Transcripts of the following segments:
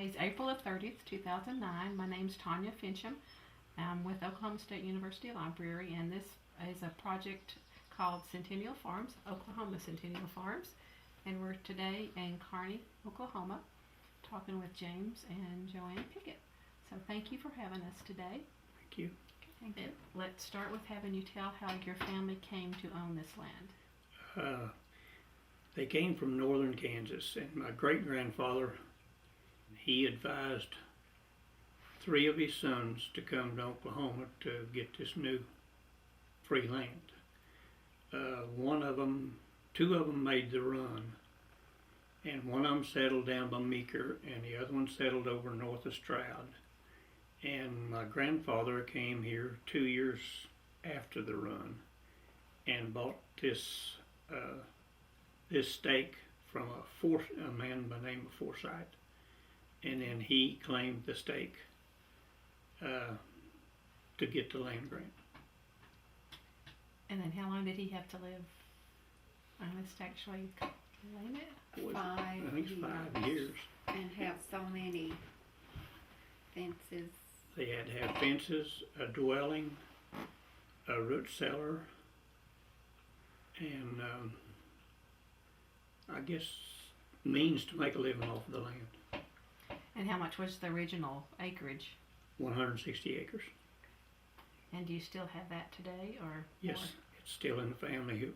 Today's April the 30th, 2009. My name's Tanya Finchum. I'm with Oklahoma State University Library, and this is a project called Centennial Farms, Oklahoma Centennial Farms. And we're today in Carney, Oklahoma, talking with James and Joann Pickett. So thank you for having us today. Thank you. Thank you. Let's start with having you tell how your family came to own this land. They came from northern Kansas, and my great-grandfather, he advised 3 of his sons to come to Oklahoma to get this new free land. 2 of them made the run, and one of them settled down by Meeker, and the other one settled over north of Stroud. And my grandfather came here 2 years after the run and bought this stake from a man by the name of Forsyth, and then he claimed the stake to get the land grant. And then how long did he have to live on this to actually claim it? 5 I think it's 5 years. And have so many fences. They had to have fences, a dwelling, a root cellar, and I guess means to make a living off of the land. And how much was the original acreage? 160 acres. And do you still have that today, or Yes, more? it's still in the family.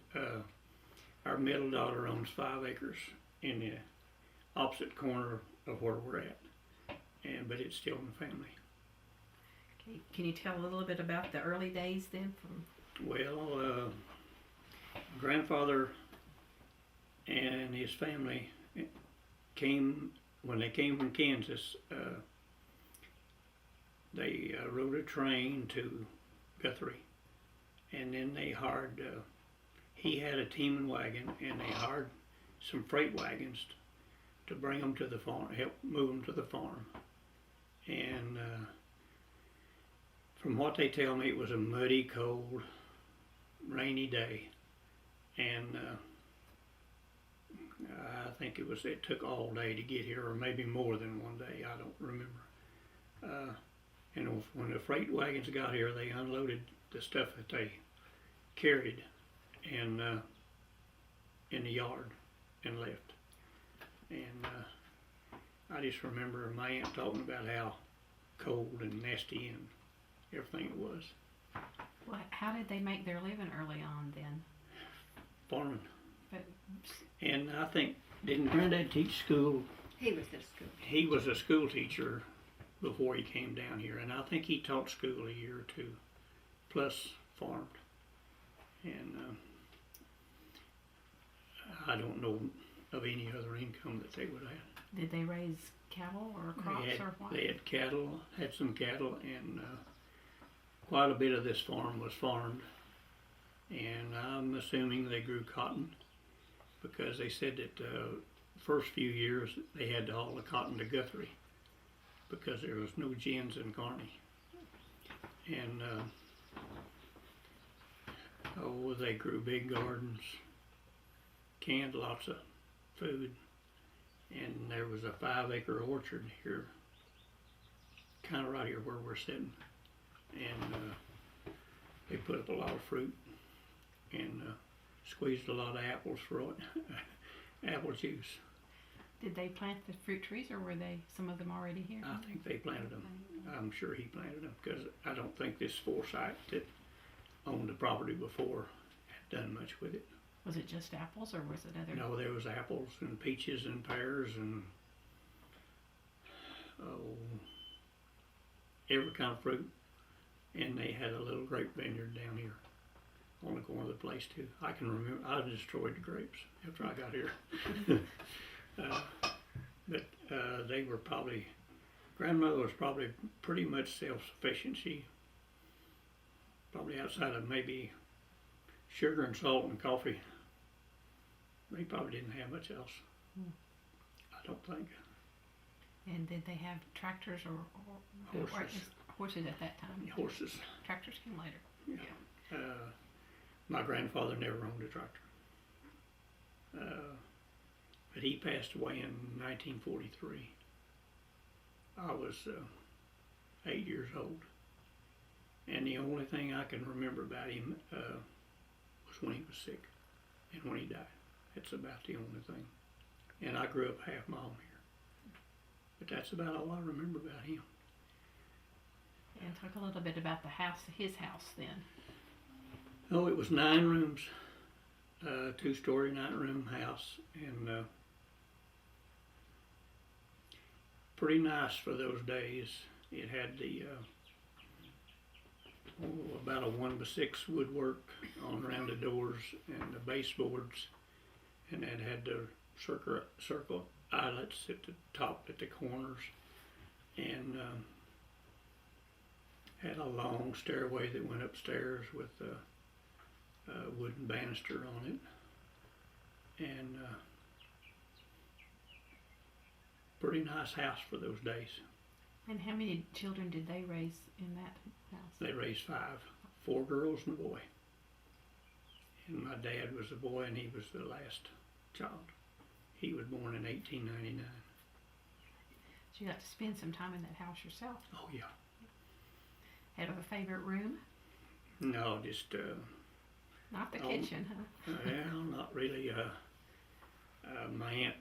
Our middle daughter owns 5 acres in the opposite corner of where we're at, but it's still in the family. Okay. Can you tell a little bit about the early days then? Well, grandfather and his family when they came from Kansas, they rode a train to Guthrie, and then they hired, he had a teaming wagon, and they hired some freight wagons to bring them to the farm, help move them to the farm. And from what they tell me, it was a muddy, cold, rainy day, and I think it took all day to get here, or maybe more than one day, I don't remember. And when the freight wagons got here, they unloaded the stuff that they carried in the yard and left. And I just remember my aunt talking about how cold and nasty and everything it was. Well, how did they make their living early on then? Farming. But And I think, didn't Granddad teach school? He was at school. He was a school teacher before he came down here, and I think he taught school a year or 2, plus farmed. And I don't know of any other income that they would have. did they raise cattle or crops or what? They had cattle, had some cattle, and quite a bit of this farm was farmed. And I'm assuming they grew cotton, because they said that first few years they had to haul the cotton to Guthrie because there was no gins in Carney. And they grew big gardens, canned lots of food, and there was a 5-acre orchard here, kind of right here where we're sitting, and they put up a lot of fruit and squeezed a lot of apples for it, apple juice. Did they plant the fruit trees, or were some of them already here? I think they planted them. I'm sure he planted them, because I don't think this Forsyth that owned the property before had done much with it. Was it just apples, or was it other? No, there was apples and peaches and pears and every kind of fruit. And they had a little grape vineyard down here on the corner of the place too. I can remember, I destroyed the grapes after I got here. But they were probably, grandmother was probably pretty much self-sufficient. She probably, outside of maybe sugar and salt and coffee, they probably didn't have much else. I don't think. And did they have tractors or Horses. Horses at that time? Horses. Tractors came later. Yeah. My grandfather never owned a tractor. But he passed away in 1943. I was 8 years old. And the only thing I can remember about him was when he was sick and when he died. That's about the only thing. And I grew up half mile here. But that's about all I remember about him. And talk a little bit about the house, his house then. Oh, it was 9 rooms, 2-story 9-room house, and pretty nice for those days. It had the about a 1x6 woodwork on around the doors and the baseboards, and it had the circle eyelets at the top at the corners, and had a long stairway that went upstairs with a wooden banister on it, and pretty nice house for those days. And how many children did they raise in that house? They raised 5, 4 girls and a boy. And my dad was a boy, and he was the last child. He was born in 1899. So you got to spend some time in that house yourself. Oh yeah. Had a favorite room? No, just Not the kitchen, huh? well, not really. My aunt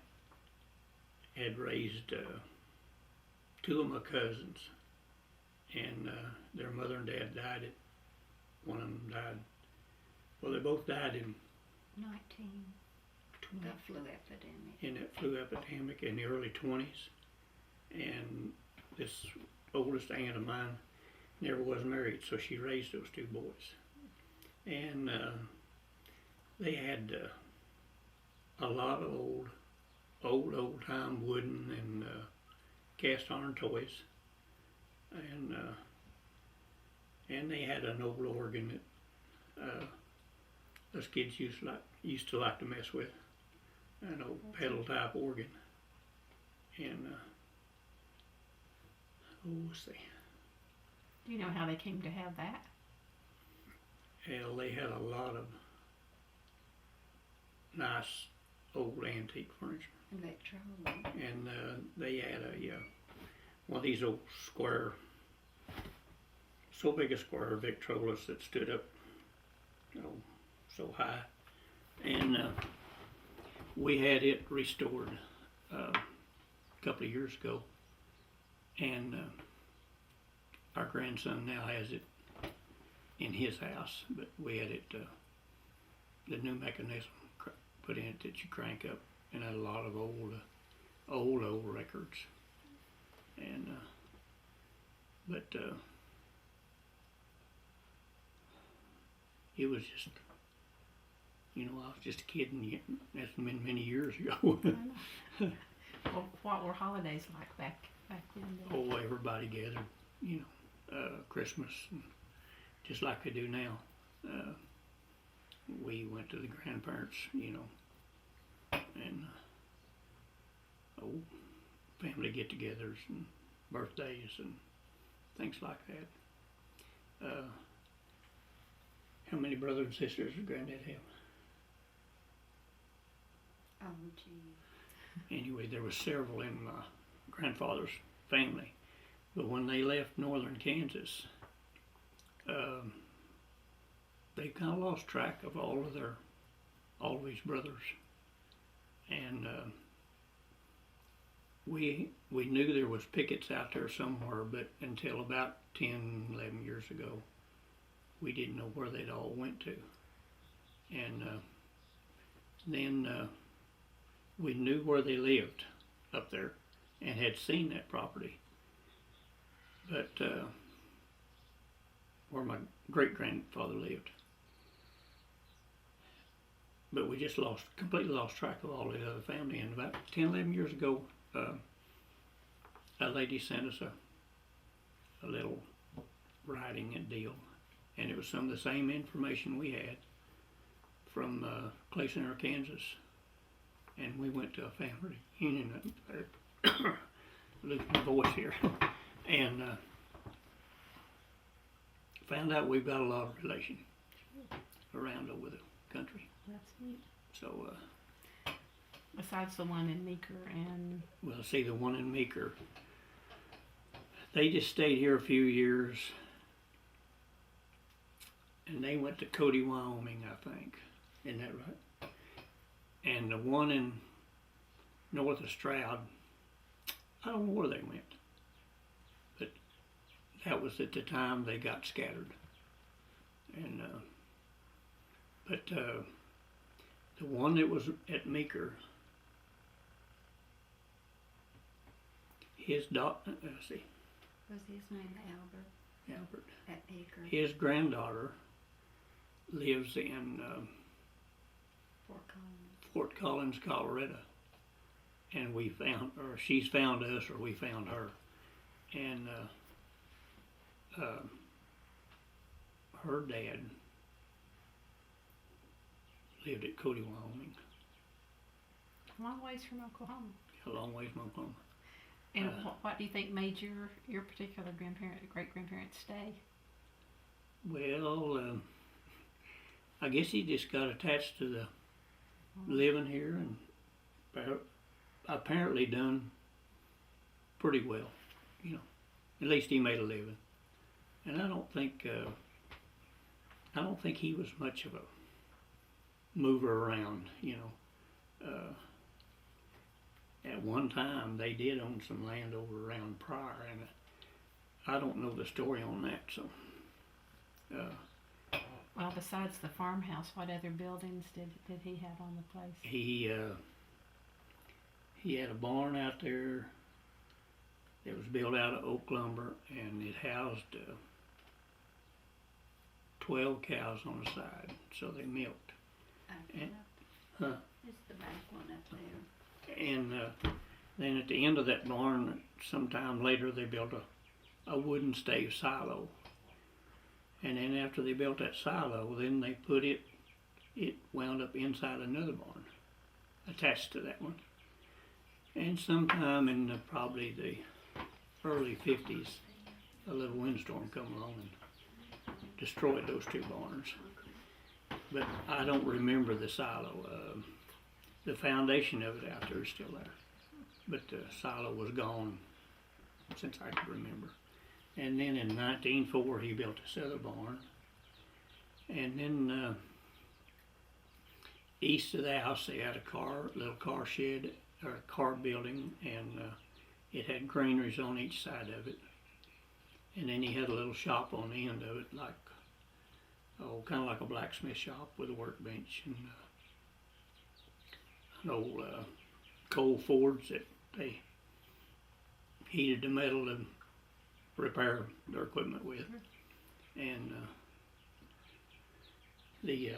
had raised 2 of my cousins, and their mother and dad died. One of them died. Well, they both died in 19. The flu epidemic. in that flu epidemic in the early 20s. And this oldest aunt of mine never was married, so she raised those 2 boys. And they had a lot of old time wooden and cast iron toys, and they had an old organ that us kids used to like to mess with, an old pedal type organ, and let's see. Do you know how they came to have that? Hell, they had a lot of nice old antique furniture. Electronic. And they had one of these old square, so big a square Victrolas that stood up, so high. And we had it restored a couple of years ago, and our grandson now has it in his house, but we had it, the new mechanism put in it that you crank up, and had a lot of old records. And but it was just, I was just a kid, and that's been many years ago. Well, what were holidays like back then? Oh, everybody gathered, Christmas, and just like they do now. We went to the grandparents, and family get-togethers and birthdays and things like that. How many brothers and sisters does Granddad have? Oh, gee. Anyway, there was several in my grandfather's family, but when they left northern Kansas, they kind of lost track of all of his brothers, and we knew there was Picketts out there somewhere, but until about 10, 11 years ago, we didn't know where they'd all went to. And then we knew where they lived up there and had seen that property, but where my great-grandfather lived. But we just completely lost track of all the other family. And about 10, 11 years ago, a lady sent us a little writing and deal, and it was some of the same information we had from Clay Center, Kansas. And we went to a family reunion, losing my voice here, and found out we've got a lot of relation around over the country. That's neat. So, Besides the one in Meeker and... well, see, the one in Meeker, they just stayed here a few years, and they went to Cody, Wyoming, I think. Isn't that right? And the one in north of Stroud, I don't know where they went, but that was at the time they got scattered. And but the one that was at Meeker, his daughter, let's see, Was his name Albert, at Baker? his granddaughter lives in Fort Collins. Fort Collins, Colorado, and we found, or she's found us, or we found her, and her dad lived at Cody, Wyoming, A long ways from Oklahoma. a long ways from Oklahoma. And what do you think made your particular great grandparents stay? Well, I guess he just got attached to the living here, and apparently done pretty well, you know. At least he made a living, and I don't think he was much of a mover around, you know. At one time, they did own some land over around Pryor, and I don't know the story on that, so. Well, besides the farmhouse, what other buildings did he have on the place? He had a barn out there that was built out of oak lumber, and it housed 12 cows on the side, so they milked. Huh? It's the back one up there. And then at the end of that barn, sometime later, they built a wooden stave silo. And then after they built that silo, then they put it wound up inside another barn, attached to that one. And sometime in probably the early 50s, a little windstorm come along and destroyed those two barns. But I don't remember the silo. The foundation of it out there is still there, but the silo was gone since I could remember. And then in 1904 he built this other barn, and then east of the house they had a little car shed or a car building, and it had granaries on each side of it. And then he had a little shop on the end of it, like kind of like a blacksmith shop with a workbench and an old coal forge that they heated the metal and repair their equipment with. And the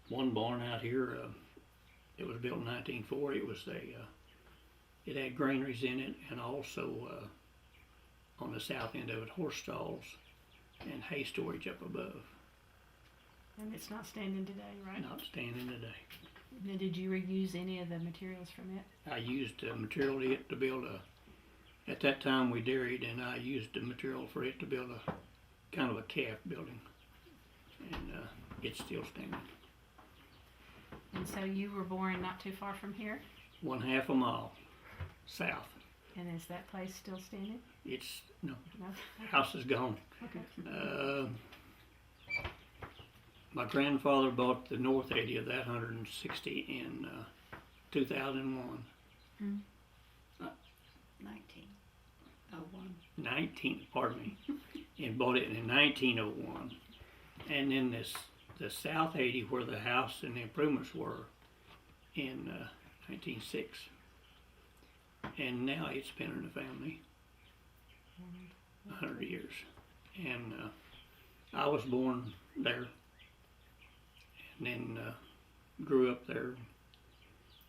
one barn out here, it was built in 1940. It had granaries in it, and also on the south end of it, horse stalls and hay storage up above. And it's not standing today, right? Not standing today. Now, did you reuse any of the materials from it? I used material to build at that time we dairied, and I used the material for it to build a kind of a calf building. And it's still standing. And so you were born not too far from here? 1/2 a mile south. And is that place still standing? No, No? house is gone. Okay. My grandfather bought the north 80 of that 160 in 2001. 1901. And bought it in 1901. And then the south 80 where the house and the improvements were in 1906. And now it's been in the family 100 years. And I was born there, and then grew up there.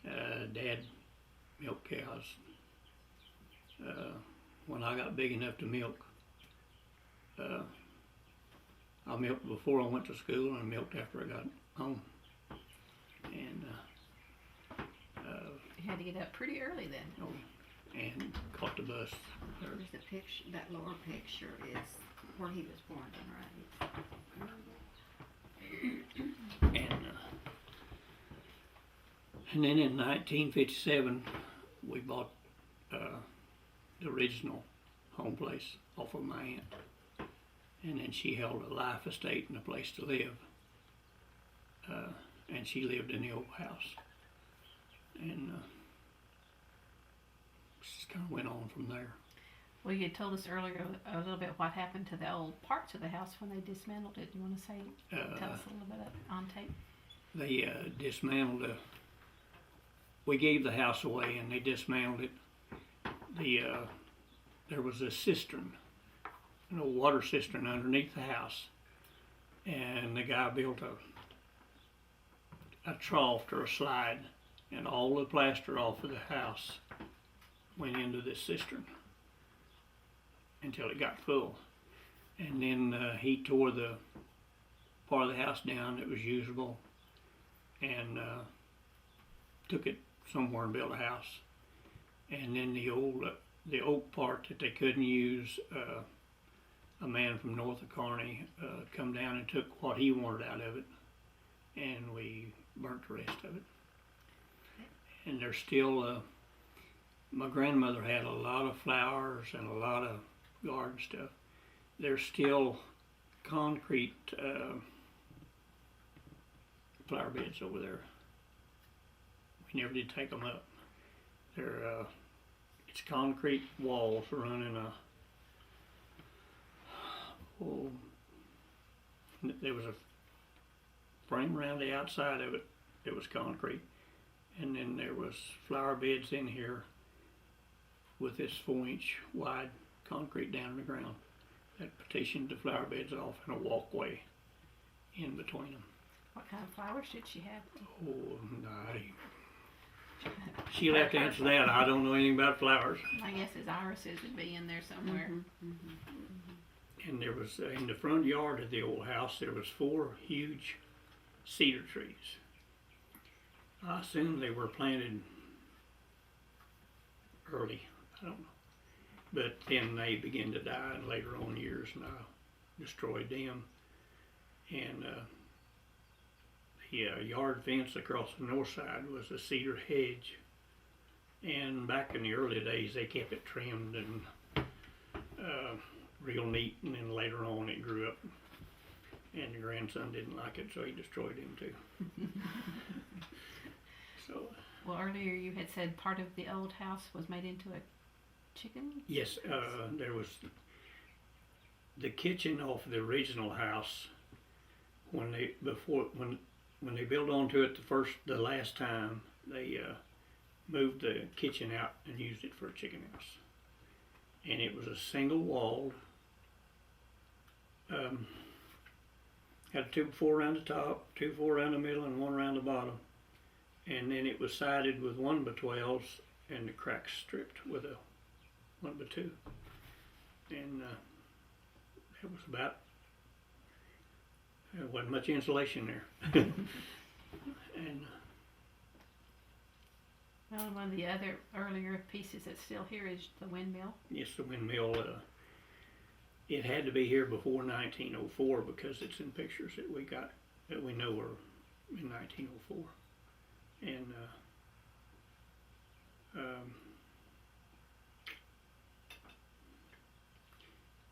Dad milked cows. When I got big enough to milk, I milked before I went to school, and I milked after I got home. And You had to get up pretty early then. and caught the bus. There's the picture, that lower picture is where he was born and raised. And then in 1957, we bought the original home place off of my aunt. And then she held a life estate and a place to live. And she lived in the old house. And just kind of went on from there. Well, you had told us earlier a little bit what happened to the old parts of the house when they dismantled it. You want to say, tell us a little bit on tape? They dismantled we gave the house away and they dismantled it. There was a cistern, an old water cistern underneath the house, and the guy built a trough or a slide, and all the plaster off of the house went into this cistern until it got full. And then he tore the part of the house down that was usable and took it somewhere and built a house. And then the oak part that they couldn't use, a man from north of Carney come down and took what he wanted out of it, and we burnt the rest of it. And there's still, my grandmother had a lot of flowers and a lot of garden stuff. There's still concrete flower beds over there. We never did take them up. It's concrete walls running there was a frame around the outside of it that was concrete, and then there was flower beds in here with this 4-inch wide concrete down in the ground that partitioned the flower beds off and a walkway in between them. What kind of flowers did she have? Oh, no. She'll have to answer that. I don't know anything about flowers. My guess is irises would be in there somewhere. And there was, in the front yard of the old house, there was 4 huge cedar trees. I assume they were planted early. I don't know. But then they began to die in later on years, and I destroyed them. And the yard fence across the north side was a cedar hedge. And back in the early days, they kept it trimmed and real neat, and then later on it grew up. And the grandson didn't like it, so he destroyed him too. So. Well, earlier you had said part of the old house was made into a chicken? Yes, there was the kitchen off the original house. When they built onto it the last time, they moved the kitchen out and used it for a chicken house. And it was a single walled, had a 2x4 around the top, 2x4 around the middle, and 1 around the bottom. And then it was sided with 1x12s and the cracks stripped with a 1x2. And it was about, there wasn't much insulation there. And well, one of the other earlier pieces that's still here is the windmill. yes, the windmill, it had to be here before 1904 because it's in pictures that we got, that we know were in 1904. And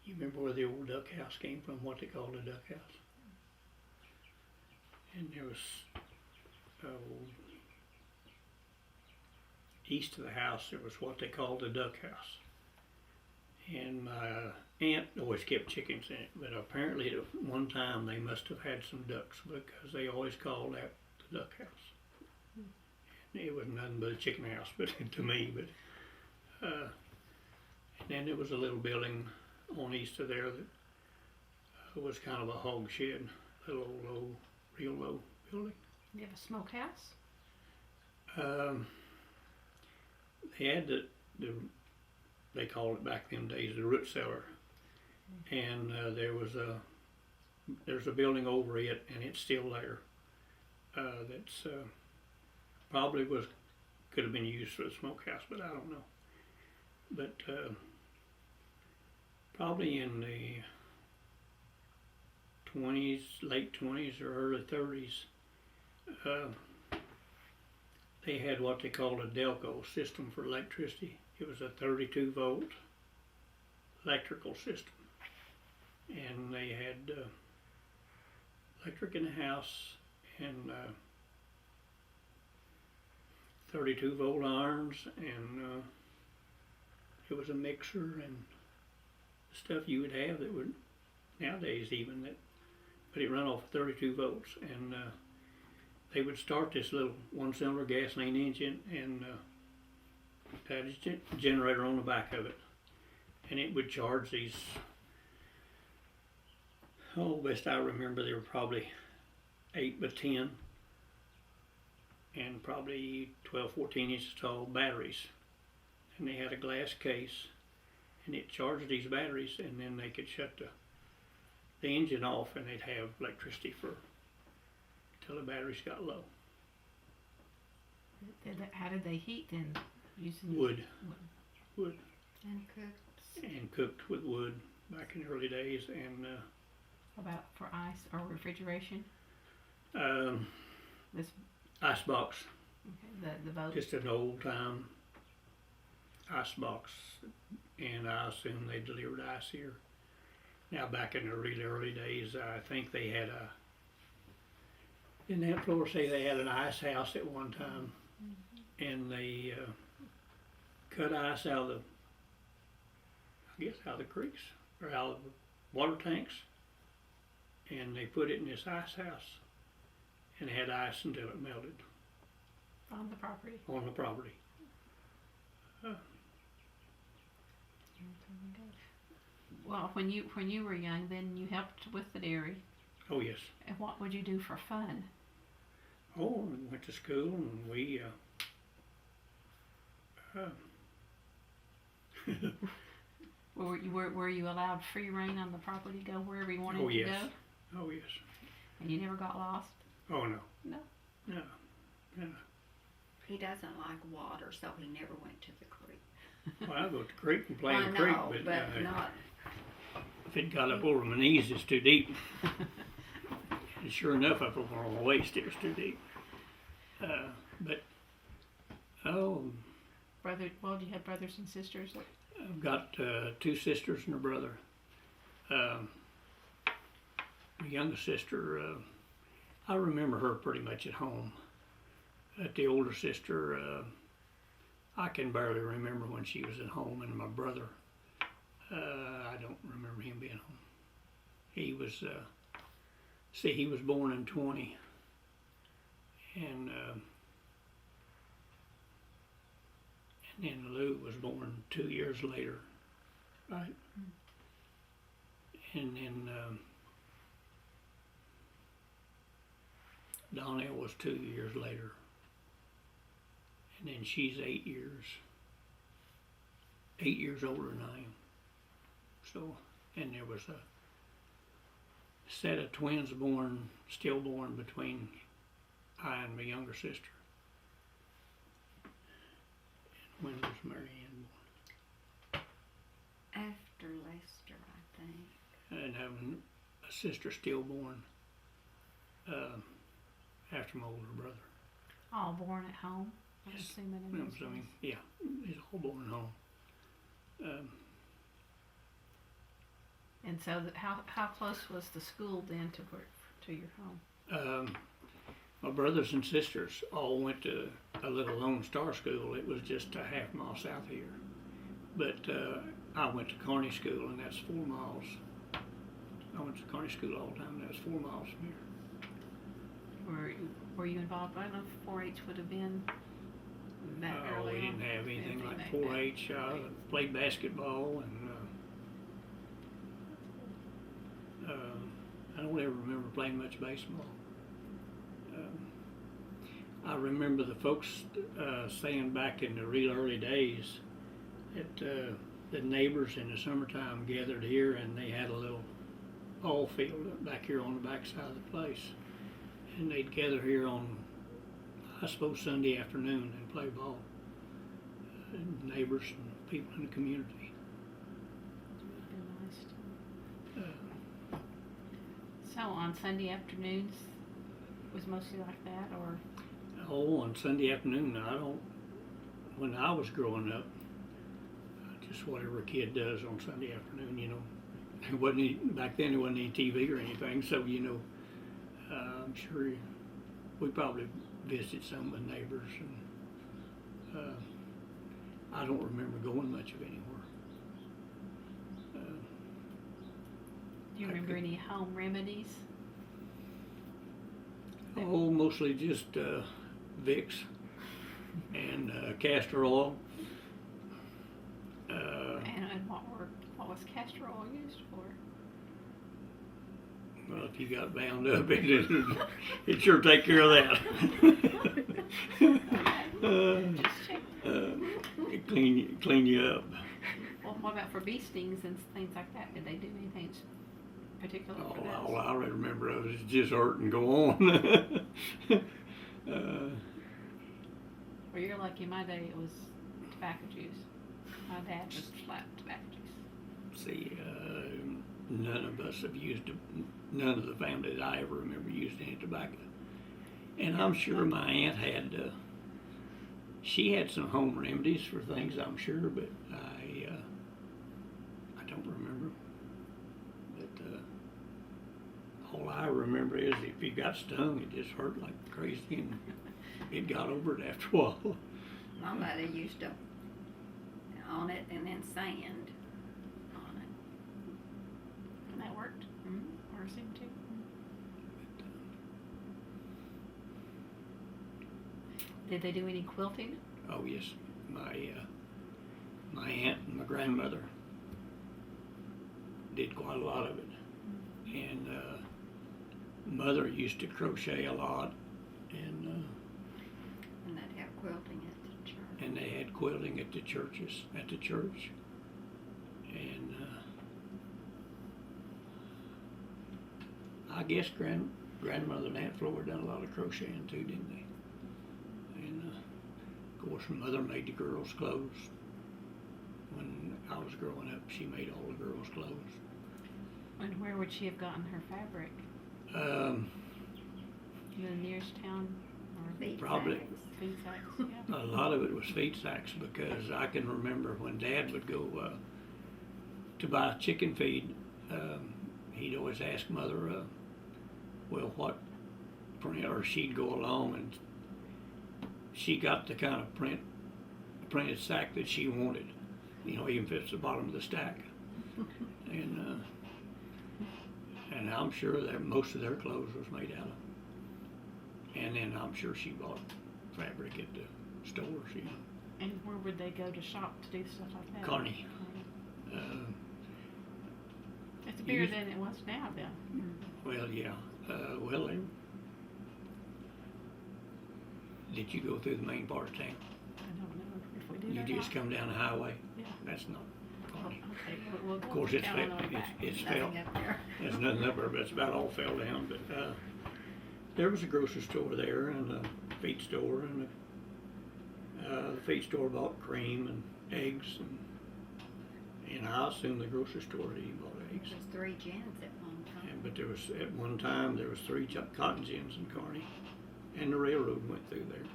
you remember where the old duck house came from, what they called the duck house? And there was east of the house, there was what they called the duck house. And my aunt always kept chickens in it, but apparently at one time they must have had some ducks because they always called that the duck house. It was nothing but a chicken house, but to me. But and then there was a little building on east of there that was kind of a hog shed, a little low, real low building. You have a smokehouse? They had they called it back in them days the root cellar, and there's a building over it, and it's still there. That's probably could have been used for a smokehouse, but I don't know. But probably in the late 20s or early 30s, they had what they called a Delco system for electricity. It was a 32 volt electrical system. And they had electric in the house and 32 volt irons, and it was a mixer and stuff you would have that would nowadays even that, but it run off 32 volts, and they would start this little one-cylinder gasoline engine and had a generator on the back of it, and it would charge these. Oh, best I remember, they were probably 8 by 10 and probably 12, 14 inches tall batteries. And they had a glass case, and it charged these batteries, and then they could shut the engine off, and they'd have electricity till the batteries got low. How did they heat then? Using Wood. And cooks. And cooked with wood back in the early days, and about for ice or refrigeration? This ice box. okay, the boat. Just an old time ice box, and I assume they delivered ice here. Now back in the really early days, I think they had didn't that floor say they had an ice house at one time, and they cut ice out of the creeks or out of the water tanks, and they put it in this ice house and had ice until it melted On the property. on the property. Well, when you were young, then you helped with the dairy. Oh yes. And what would you do for fun? Oh, we went to school, and we Were you allowed free reign on the property, go wherever you wanted oh to yes. go? Oh yes. And you never got lost? Oh no. No. No. No. He doesn't like water, so he never went to the creek. Well, I go to the creek and play I in the creek, know, but not. if it got up over my knees, it's too deep. And sure enough, up over my waist, it was too deep. But Well, do you have brothers and sisters? I've got 2 sisters and a brother. My youngest sister, I remember her pretty much at home. But the older sister, I can barely remember when she was at home, and my brother, I don't remember him being home. He was, he was born in 20, and then Lou was born 2 years later, right? And then Donnell was 2 years later. And then she's 8 years older than I am. So, and there was a set of twins stillborn between I and my younger sister. And when was Mary Ann born? After Lester, I think. And having a sister stillborn after my older brother. All born at home? Yes. I I mean, yeah, he's all born at home. And so, how close was the school then to your home? My brothers and sisters all went to a little Lone Star school. It was just a half mile south of here. But I went to Carney school, and that's 4 miles. I went to Carney school all the time, and that's 4 miles from here. Were you involved? I don't know if 4-H would have been that early. We didn't have anything like that. 4-H. I played basketball, and I don't ever remember playing much baseball. I remember the folks saying back in the real early days that the neighbors in the summertime gathered here, and they had a little ball field back here on the back side of the place. And they'd gather here on, I suppose, Sunday afternoon and play ball. Neighbors and people in the community. It would have been nice. So on Sunday afternoons was mostly like that, or? Oh, on Sunday afternoon, when I was growing up, It's whatever a kid does on Sunday afternoon, you know. It wasn't any, back then there wasn't any TV or anything, so, you know, I'm sure we probably visited some of the neighbors, and I don't remember going much of anywhere. Do you remember any home remedies? Oh, mostly just Vicks and castor oil. And what was castor oil used for? Well, if you got bound up, it sure take care of that. Just check. It clean you up. Well, what about for bee stings and things like that? Did they do anything particular for those? All I remember of is just hurt and go on. Well, you're lucky. My day it was tobacco juice. My dad was flat tobacco juice. See, none of us have used, none of the family that I ever remember used any tobacco. And I'm sure my aunt had, she had some home remedies for things, I'm sure, but I don't remember. But all I remember is if you got stung, it just hurt like crazy, and it got over it after a while. My mother used to on it and then sand on it. And that worked. Or seemed to. Did they do any quilting? Oh yes, my aunt and my grandmother did quite a lot of it, and mother used to crochet a lot, and they'd have quilting at the church. and they had quilting at the churches, at the church, and I guess grandmother and Aunt Flora done a lot of crocheting too, didn't they? And of course, mother made the girls' clothes. When I was growing up, she made all the girls' clothes. And where would she have gotten her fabric? The nearest town? Or Feed Probably. sacks. feed sacks? Yeah. A lot of it was feed sacks, because I can remember when Dad would go to buy chicken feed, he'd always ask Mother, well, what print, or she'd go along and she got the kind of printed sack that she wanted, you know, even if it's the bottom of the stack. And I'm sure that most of their clothes was made out of. And then I'm sure she bought fabric at the stores, you know. And where would they go to shop to do stuff like that? Carney. It's bigger than it was now, then. Well, yeah. Did you go through the main part of town? I don't know if we did You or just not. come down the highway? Yeah. That's not Carney. Okay, we'll go Of course, it's down fell. on back. It's fell. Nothing up there. There's nothing up there, but it's about all fell down. But there was a grocery store there, and a feed store, and the feed store bought cream and eggs, and I assume the grocery store even bought eggs. There's 3 gins at one time. But there was, at one time, there was 3 cotton gins in Carney, and the railroad went through there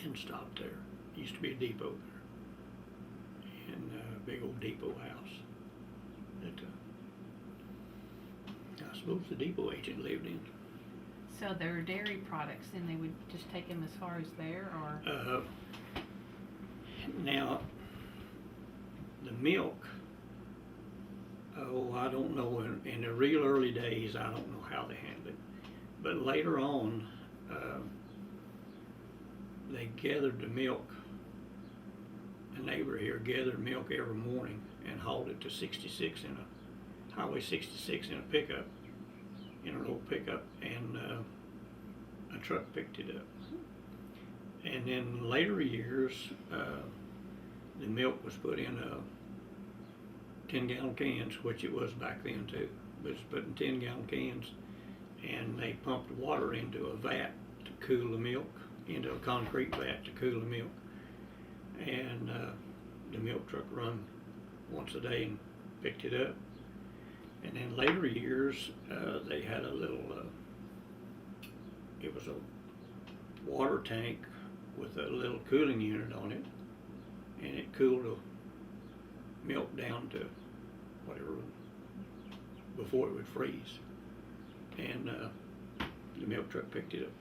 and stopped there. Used to be a depot there, and a big old depot house that I suppose the depot agent lived in. So there are dairy products, and they would just take them as far as there, or? Now, the milk, I don't know, in the real early days, I don't know how they handled it. But later on, they gathered the milk. A neighbor here gathered milk every morning and hauled it to 66 in a, Highway 66 in a pickup, in an old pickup, and a truck picked it up. And in later years, the milk was put in 10-gallon cans, which it was back then too. But it's put in 10-gallon cans, and they pumped water into a vat to cool the milk, into a concrete vat to cool the milk. And the milk truck run once a day and picked it up. And in later years, they had a little, it was a water tank with a little cooling unit on it, and it cooled milk down to whatever, before it would freeze. And the milk truck picked it up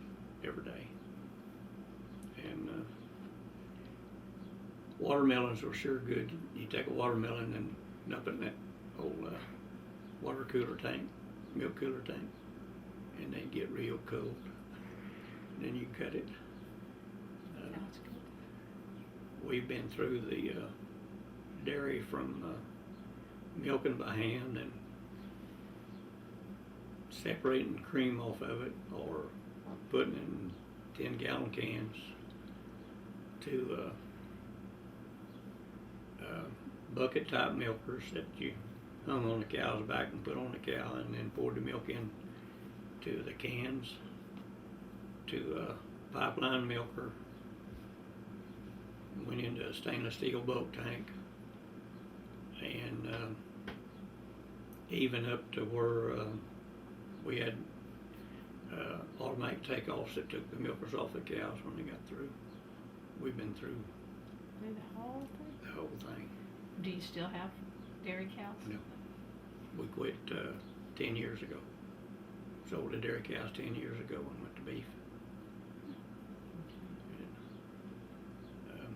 every day. And watermelons were sure good. You take a watermelon and dump it in that old water cooler tank, milk cooler tank, and they get real cold. And then you cut it. Sounds good. We've been through the dairy from milking by hand and separating cream off of it, or putting in 10-gallon cans, to bucket type milkers that you hung on the cow's back and put on the cow, and then poured the milk in to the cans, to a pipeline milker, went into a stainless steel bulk tank, and even up to where we had automatic takeoffs that took the milkers off the cows when they got through. We've been through Do the whole thing? the whole thing. Do you still have dairy cows? No. We quit 10 years ago. Sold the dairy cows 10 years ago and went to beef. And,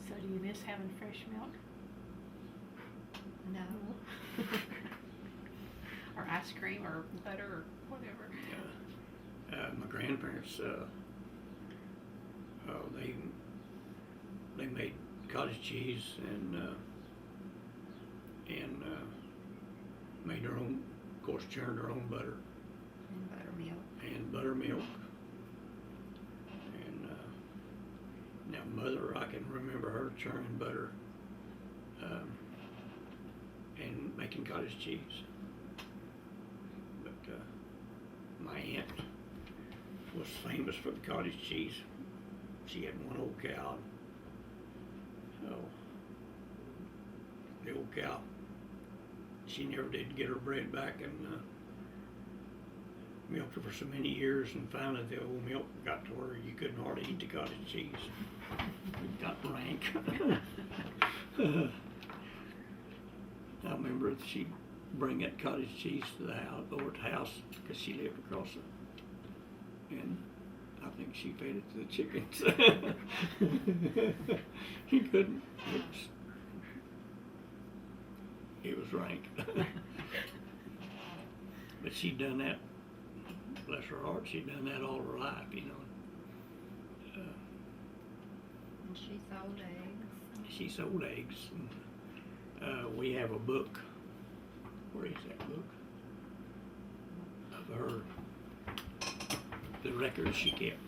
So do you miss having fresh milk? No. Or ice cream or butter or whatever? my grandparents, they made cottage cheese and made their own, of course, churned their own butter And buttermilk. and buttermilk. And now mother, I can remember her churning butter and making cottage cheese. But my aunt was famous for the cottage cheese. She had one old cow. So the old cow, she never did get her bred back, and milked her for so many years, and finally the old milk got to where you couldn't hardly eat the cottage cheese. It got rank. I remember she'd bring that cottage cheese to the house, over to the house, because she lived across it. And I think she fed it to the chickens. He couldn't. It was rank. But she'd done that, bless her heart, she'd done that all her life, you know. And she sold eggs. She sold eggs. And, we have a book. Where is that book? Of her, the records she kept.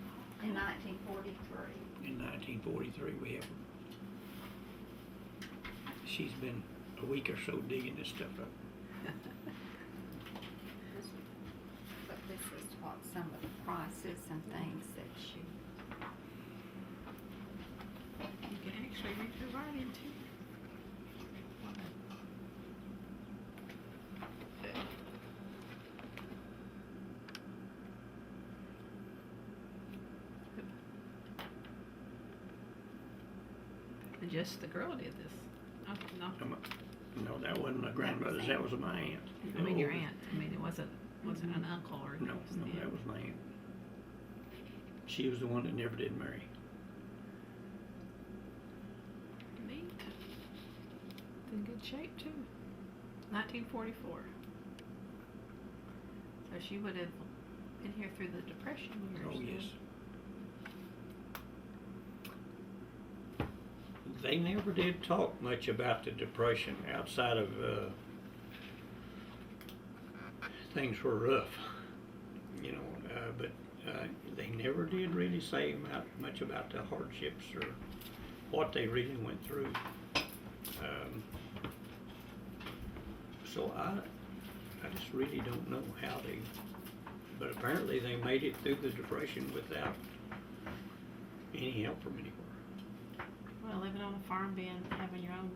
In 1943. In 1943, we have. She's been a week or so digging this stuff up. But this is what some of the prices and things that she. You can actually read her writing too. Just the girl did this. Oh, no. No, that wasn't my grandmother's. That was my aunt. I mean your aunt. I mean it wasn't an uncle or No, that was my aunt. She was the one that never did marry. Neat. It's in good shape too. 1944. So she would have been here through the Depression years. Oh yes. They never did talk much about the Depression outside of things were rough, you know, but they never did really say much about the hardships or what they really went through. So I just really don't know how they, but apparently they made it through the Depression without any help from anywhere. Well, living on a farm, having your own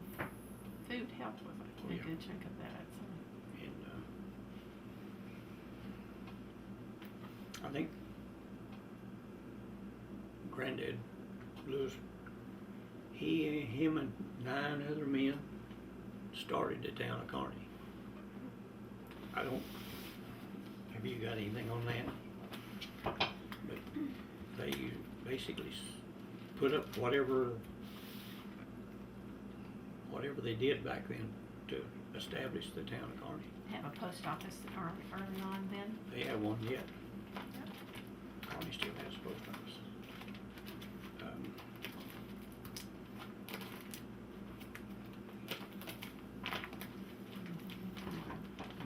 food helped with a Yeah. good chunk of that. So. And I think Granddad Lewis, him and 9 other men started the town of Carney. I don't, have you got anything on that? But they basically put up whatever they did back then to establish the town of Carney. Have a post office early on then. They have one yet. Carney still has a post office.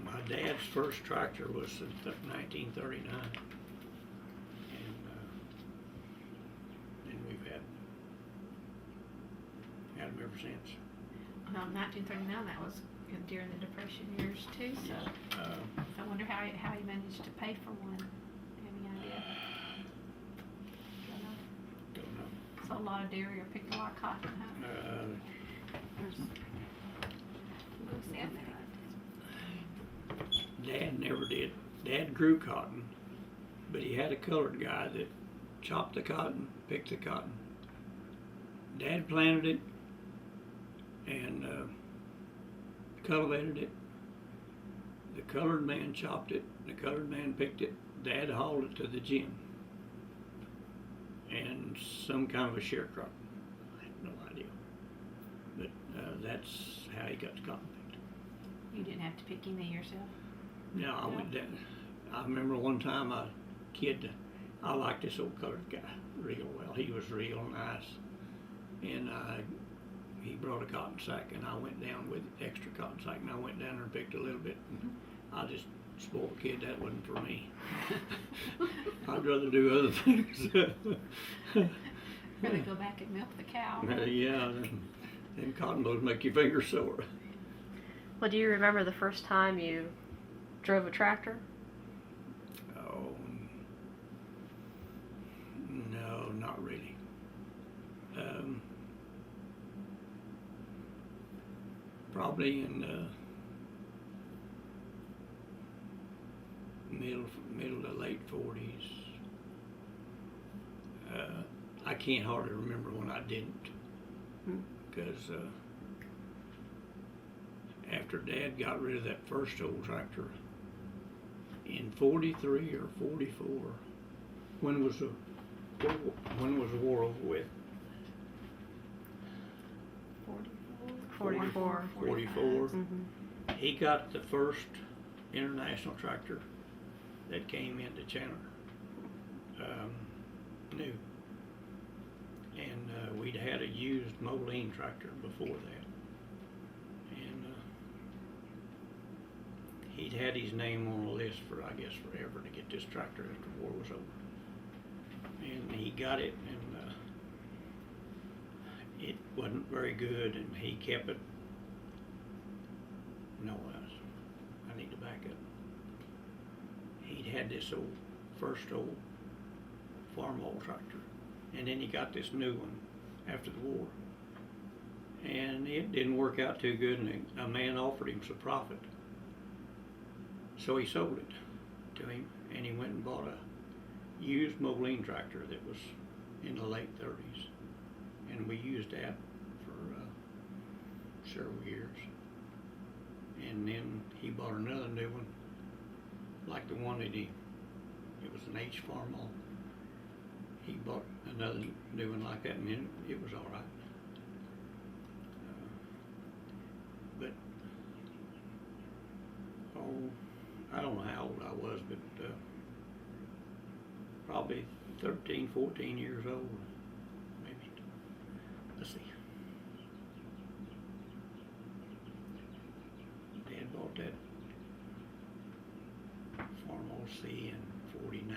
My dad's first tractor was in 1939, and we've had them ever since. 1939, that was during the Depression years too, so I wonder how you managed to pay for one. Any idea? Don't know. So a lot of dairy or picked a lot of cotton, huh? Dad never did. Dad grew cotton, but he had a colored guy that chopped the cotton, picked the cotton. Dad planted it and cultivated it. The colored man chopped it, the colored man picked it. Dad hauled it to the gym and some kind of a sharecropper. I have no idea, but that's how he got the cotton picked. You didn't have to pick any yourself? No, I went down. I remember one time I liked this old colored guy real well. He was real nice, and he brought a cotton sack, and I went down with extra cotton sack, and I went down there and picked a little bit. And I just spoiled kid. That wasn't for me. I'd rather do other things. Rather go back and milk the cow. Yeah, them cotton balls make your fingers sore. Well, do you remember the first time you drove a tractor? Oh, no, not really. Probably in middle to late 40s. I can't hardly remember when I didn't, because after Dad got rid of that first old tractor in 43 or 44, when was the war over with? 44. 44. Mm-hmm. He got the first international tractor that came into Chandler, new. And we'd had a used Moline tractor before that. And he'd had his name on a list for, I guess, forever to get this tractor after the war was over. And he got it, and it wasn't very good, and he kept it. No, I need to back up. He'd had this first old farm haul tractor, and then he got this new one after the war, and it didn't work out too good, and a man offered him some profit, so he sold it to him, and he went and bought a used Moline tractor that was in the late 30s, and we used that for several years. And then he bought another new one, like the one that it was an H farm haul. He bought another new one like that, and then it was all right. But I don't know how old I was, but probably 13, 14 years old, maybe. Let's see. Dad bought that Farm OC in 49.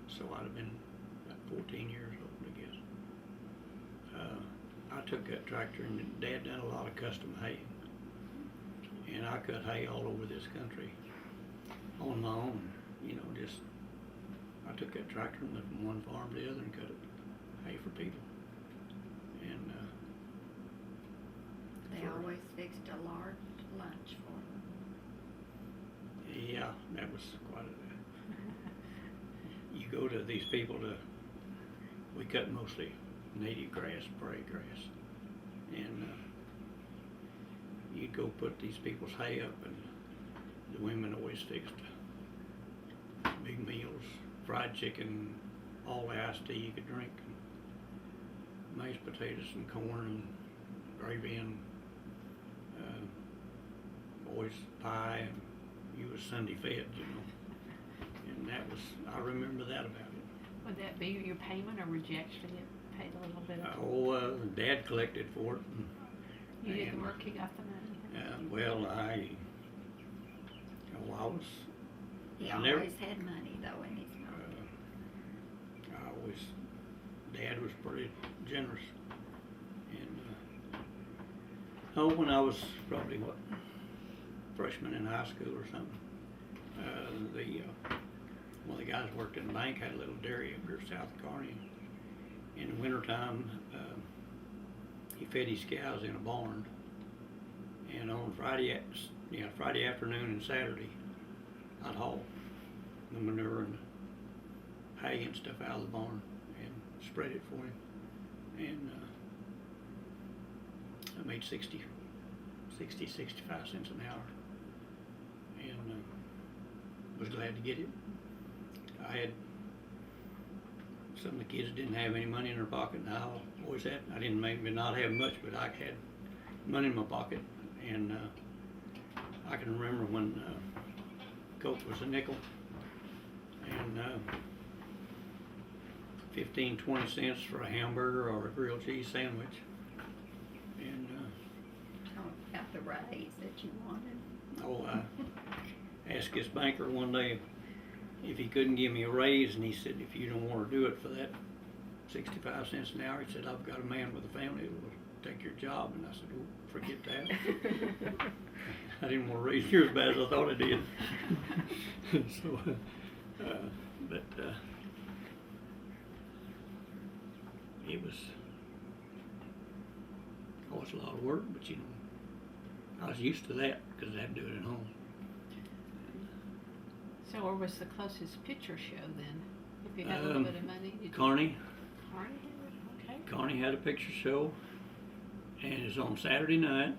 So I'd have been about 14 years old, I guess. I took that tractor, and Dad done a lot of custom hay. And I cut hay all over this country on my own, just, I took that tractor and went from one farm to the other and cut hay for people. And They always fixed a large lunch for them. yeah, that was quite you go to these people to we cut mostly native grass, prairie grass, and you'd go put these people's hay up, and the women always fixed big meals, fried chicken, all the iced tea you could drink, and mashed potatoes and corn and gravy and boys pie, and you was Sunday fed, you know. And that was, I remember that about it. Would that be your payment or would you actually get paid a little bit? Of Dad collected for it. you didn't work, you got the money. Well, I was, He I always never- had money though in his pocket. Dad was pretty generous. And when I was probably freshman in high school or something, one of the guys worked in the bank, had a little dairy up here south of Carney. In the wintertime, he fed his cows in a barn. And on Friday afternoon and Saturday, I'd haul the manure and hay and stuff out of the barn and spread it for him. And I made 65 cents an hour. And was glad to get it. I had, some of the kids didn't have any money in their pocket, and I always had. I didn't maybe not have much, but I had money in my pocket. And I can remember when Coke was a nickel, and 15, 20 cents for a hamburger or a grilled cheese sandwich. And About the raise that you wanted. I asked this banker one day if he couldn't give me a raise, and he said, if you don't want to do it for that 65 cents an hour, he said, I've got a man with a family who will take your job. And I said, well, forget that. I didn't want to raise you as bad as I thought I did. So, it was always a lot of work, but you know, I was used to that because I had to do it at home. So where was the closest picture show then? If you had a little bit of money? Carney. Carney? Okay. Carney had a picture show, and it's on Saturday night,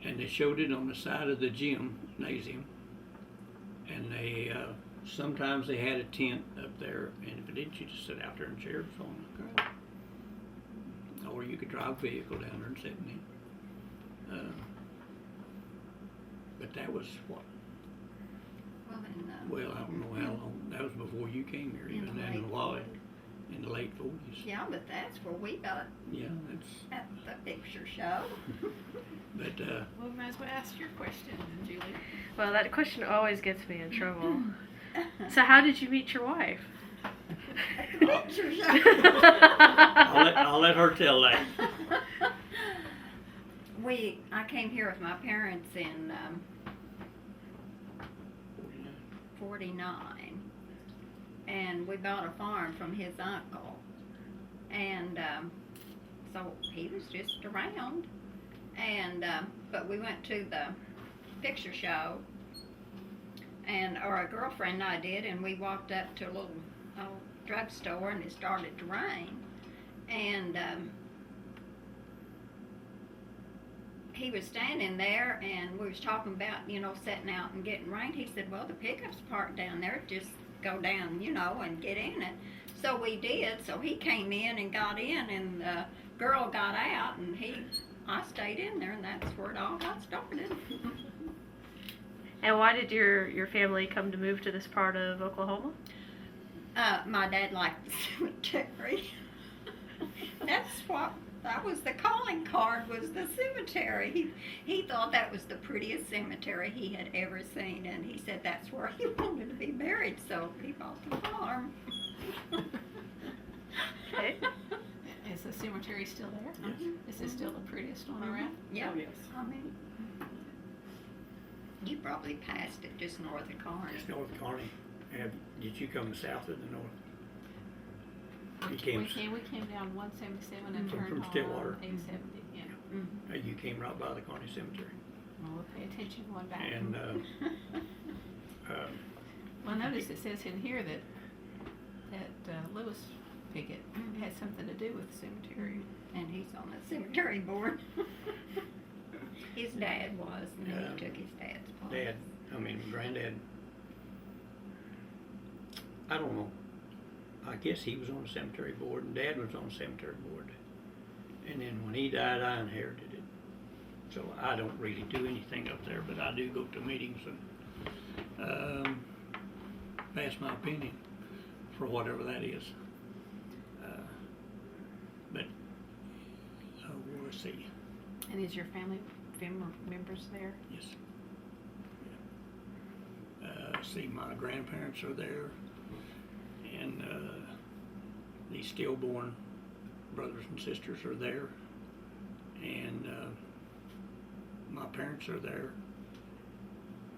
and they showed it on the side of the gymnasium, and they sometimes they had a tent up there, and if it didn't, you just sit out there in chairs on the ground, or you could drive a vehicle down there and sit in it. But that was what? Well, I don't know how long. That was before you came here, even then, in the late 40s. Yeah, but that's where we got Yeah, that's. at the picture show. But Well, we might as well ask your question, Julie. Well, that question always gets me in trouble. So how did you meet your wife? At the picture show. I'll let her tell that. I came here with my parents in 49, and we bought a farm from his uncle, and so he was just around, and but we went to the picture show, or a girlfriend and I did, and we walked up to a little drugstore, and it started to rain, and he was standing there, and we was talking about, setting out and getting rain. He said, well, the pickup's parked down there, just go down, and get in it. So we did. So he came in and got in, and the girl got out, and I stayed in there, and that's where it all got started. And why did your family come to move to this part of Oklahoma? My dad liked the cemetery. That was the calling card, was the cemetery. He thought that was the prettiest cemetery he had ever seen, and he said that's where he wanted to be buried, so he bought the farm. Okay. Is the cemetery still there? Yes. Is it still the prettiest one around? Yeah. Oh, yes. I mean, you probably passed it just north of Carney. It's north of Carney. Did you come south of the north? You We came, came down 177 and From turned Stillwater. on 870. Yeah. Mm-hmm. you came right by the Carney Cemetery. Well, we'll pay attention going back. And Well, notice it says in here that that Lewis Pickett had something to do with the cemetery. And he's on the cemetery board. His dad was, and then he took his dad's place. Granddad, I don't know. I guess he was on the cemetery board, and Dad was on the cemetery board. And then when he died, I inherited it. So I don't really do anything up there, but I do go to meetings and pass my opinion for whatever that is. But we'll see. And is your family members there? Yes. See, my grandparents are there, and the stillborn brothers and sisters are there, and my parents are there,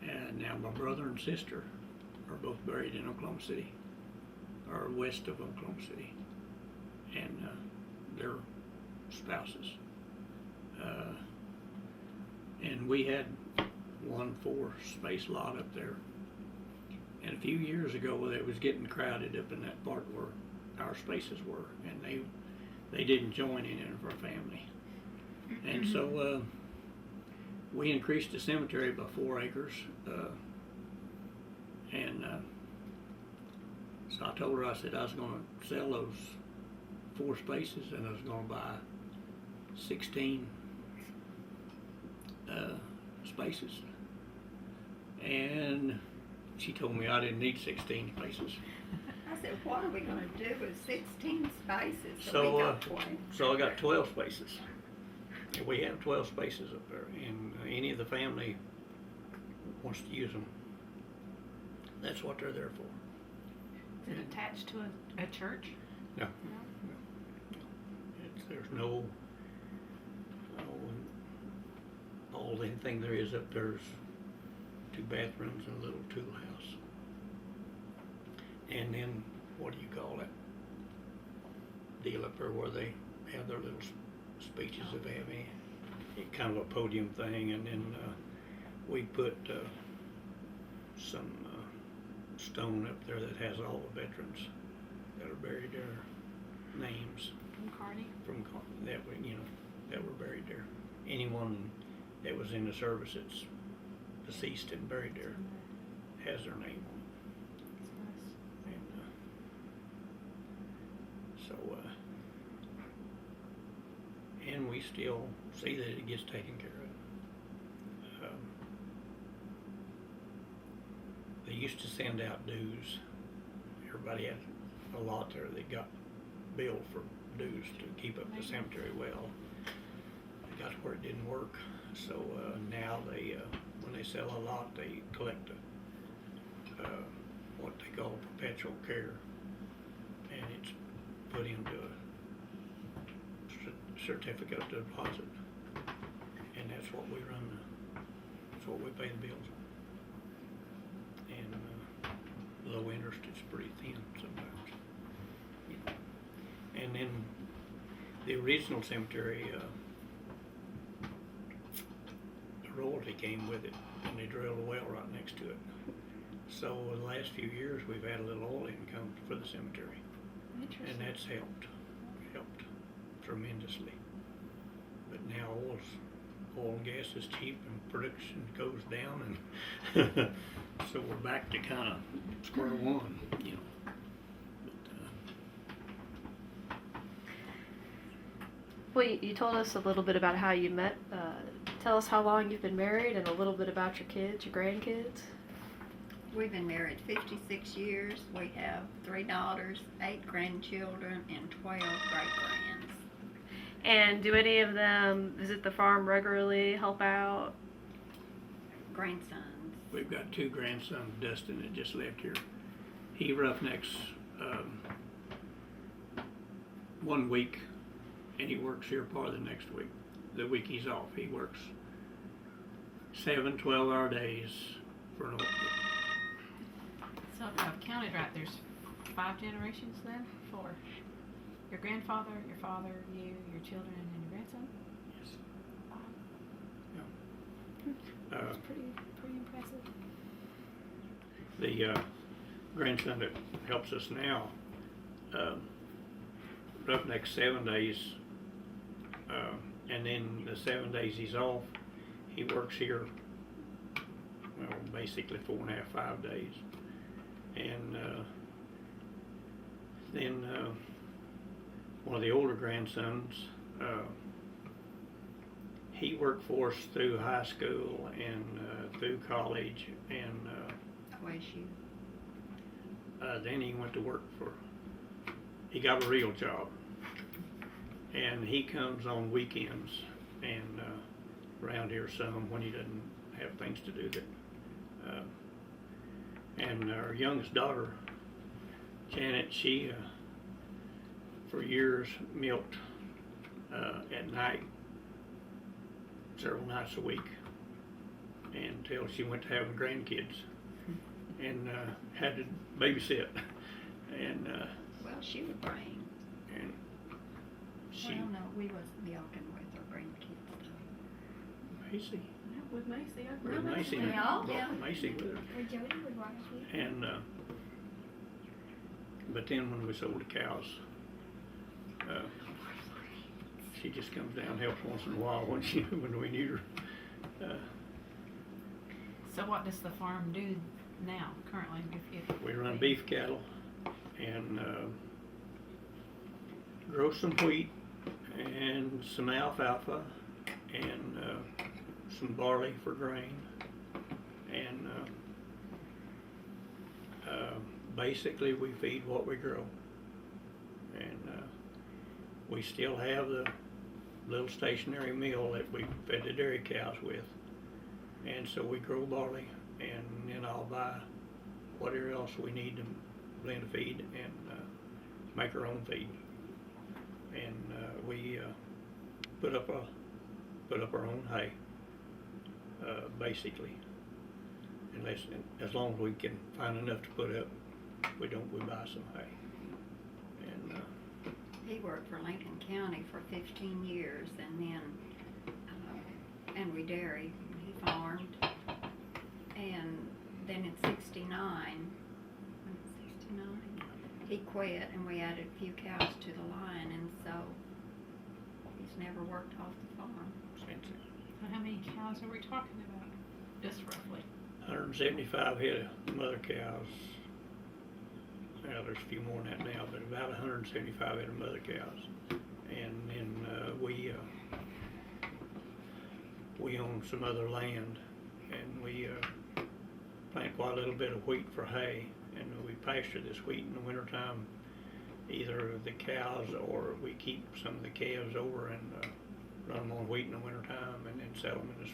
and now my brother and sister are both buried in Oklahoma City, or west of Oklahoma City, and their spouses. And we had 1 4-space lot up there. And a few years ago, it was getting crowded up in that part where our spaces were, and they didn't join any of our family. And so we increased the cemetery by 4 acres, and so I told her, I said I was going to sell those 4 spaces, and I was going to buy 16 spaces. And she told me I didn't need 16 spaces. I said, what are we going to do with 16 spaces? So, we got 20. So I got 12 spaces. And we have 12 spaces up there, and any of the family wants to use them. That's what they're there for. Is it attached to a church? No. There's no, all anything there is up there's 2 bathrooms and a little tool house. And then, what do you call it? Deal up there where they have their little speeches if they have any. Kind of a podium thing, and then we put some stone up there that has all the veterans that are buried there, names. From Carney? That were buried there. Anyone that was in the service that's deceased and buried there has their name on it. And and we still see that it gets taken care of. They used to send out dues. Everybody had a lot there that got billed for dues to keep up the cemetery well. It got to where it didn't work. So now they, when they sell a lot, they collect what they call perpetual care, and it's put into a certificate of deposit, and that's what we run. That's what we pay the bills on. And low interest, it's pretty thin sometimes. And then the original cemetery, the royalty came with it, and they drilled a well right next to it. So in the last few years, we've had a little oil income for the cemetery, and that's helped tremendously. But now oil and gas is cheap, and production goes down, and so we're back to kind of square one, you know. But, Well, you told us a little bit about how you met. Tell us how long you've been married and a little bit about your kids, your grandkids. We've been married 56 years. We have 3 daughters, 8 grandchildren, and 12 great-grands. And do any of them visit the farm regularly, help out? Grandsons. we've got 2 grandsons, Dustin that just left here. He roughnecks 1 week, and he works here part of the next week. The week he's off, he works 7 12-hour days for an old. So if I've counted right, there's 5 generations then? 4. Your grandfather, your father, you, your children, and your grandson? Yes. 5. Yeah. That's pretty impressive. The grandson that helps us now, roughneck 7 days, and then the 7 days he's off, he works here, well, basically 4.5, 5 days. And then one of the older grandsons, he worked for us through high school and through college, and OSU. then he went to work he got a real job, and he comes on weekends and around here some when he doesn't have things to do. And our youngest daughter, Janet, she for years milked at night, several nights a week, until she went to having grandkids and had to babysit. And Well, she would bring. and she, Well, no, we wasn't milking with our grandkids though. Macy, With Macy, I with Macy, we all, yeah. brought Macy with her. Or Jody would watch you. And but then when we sold the cows, she just comes down and helps once in a while when we need her. So what does the farm do now, currently? If We run beef cattle and grow some wheat and some alfalfa and some barley for grain, and basically we feed what we grow. And we still have the little stationary mill that we fed the dairy cows with, and so we grow barley, and then I'll buy whatever else we need to blend a feed and make our own feed. And we put up our own hay, basically. As long as we can find enough to put up, we buy some hay. And He worked for Lincoln County for 15 years, and then, and we dairy. He farmed, and then in '69, he quit, and we added a few cows to the line, and so he's never worked off the farm. How many cows are we talking about, just roughly? 175 head of mother cows. Well, there's a few more than that now, but about 175 head of mother cows. And then we own some other land, and we plant quite a little bit of wheat for hay, and we pasture this wheat in the wintertime, either the cows or we keep some of the calves over and run them on wheat in the wintertime and then sell them in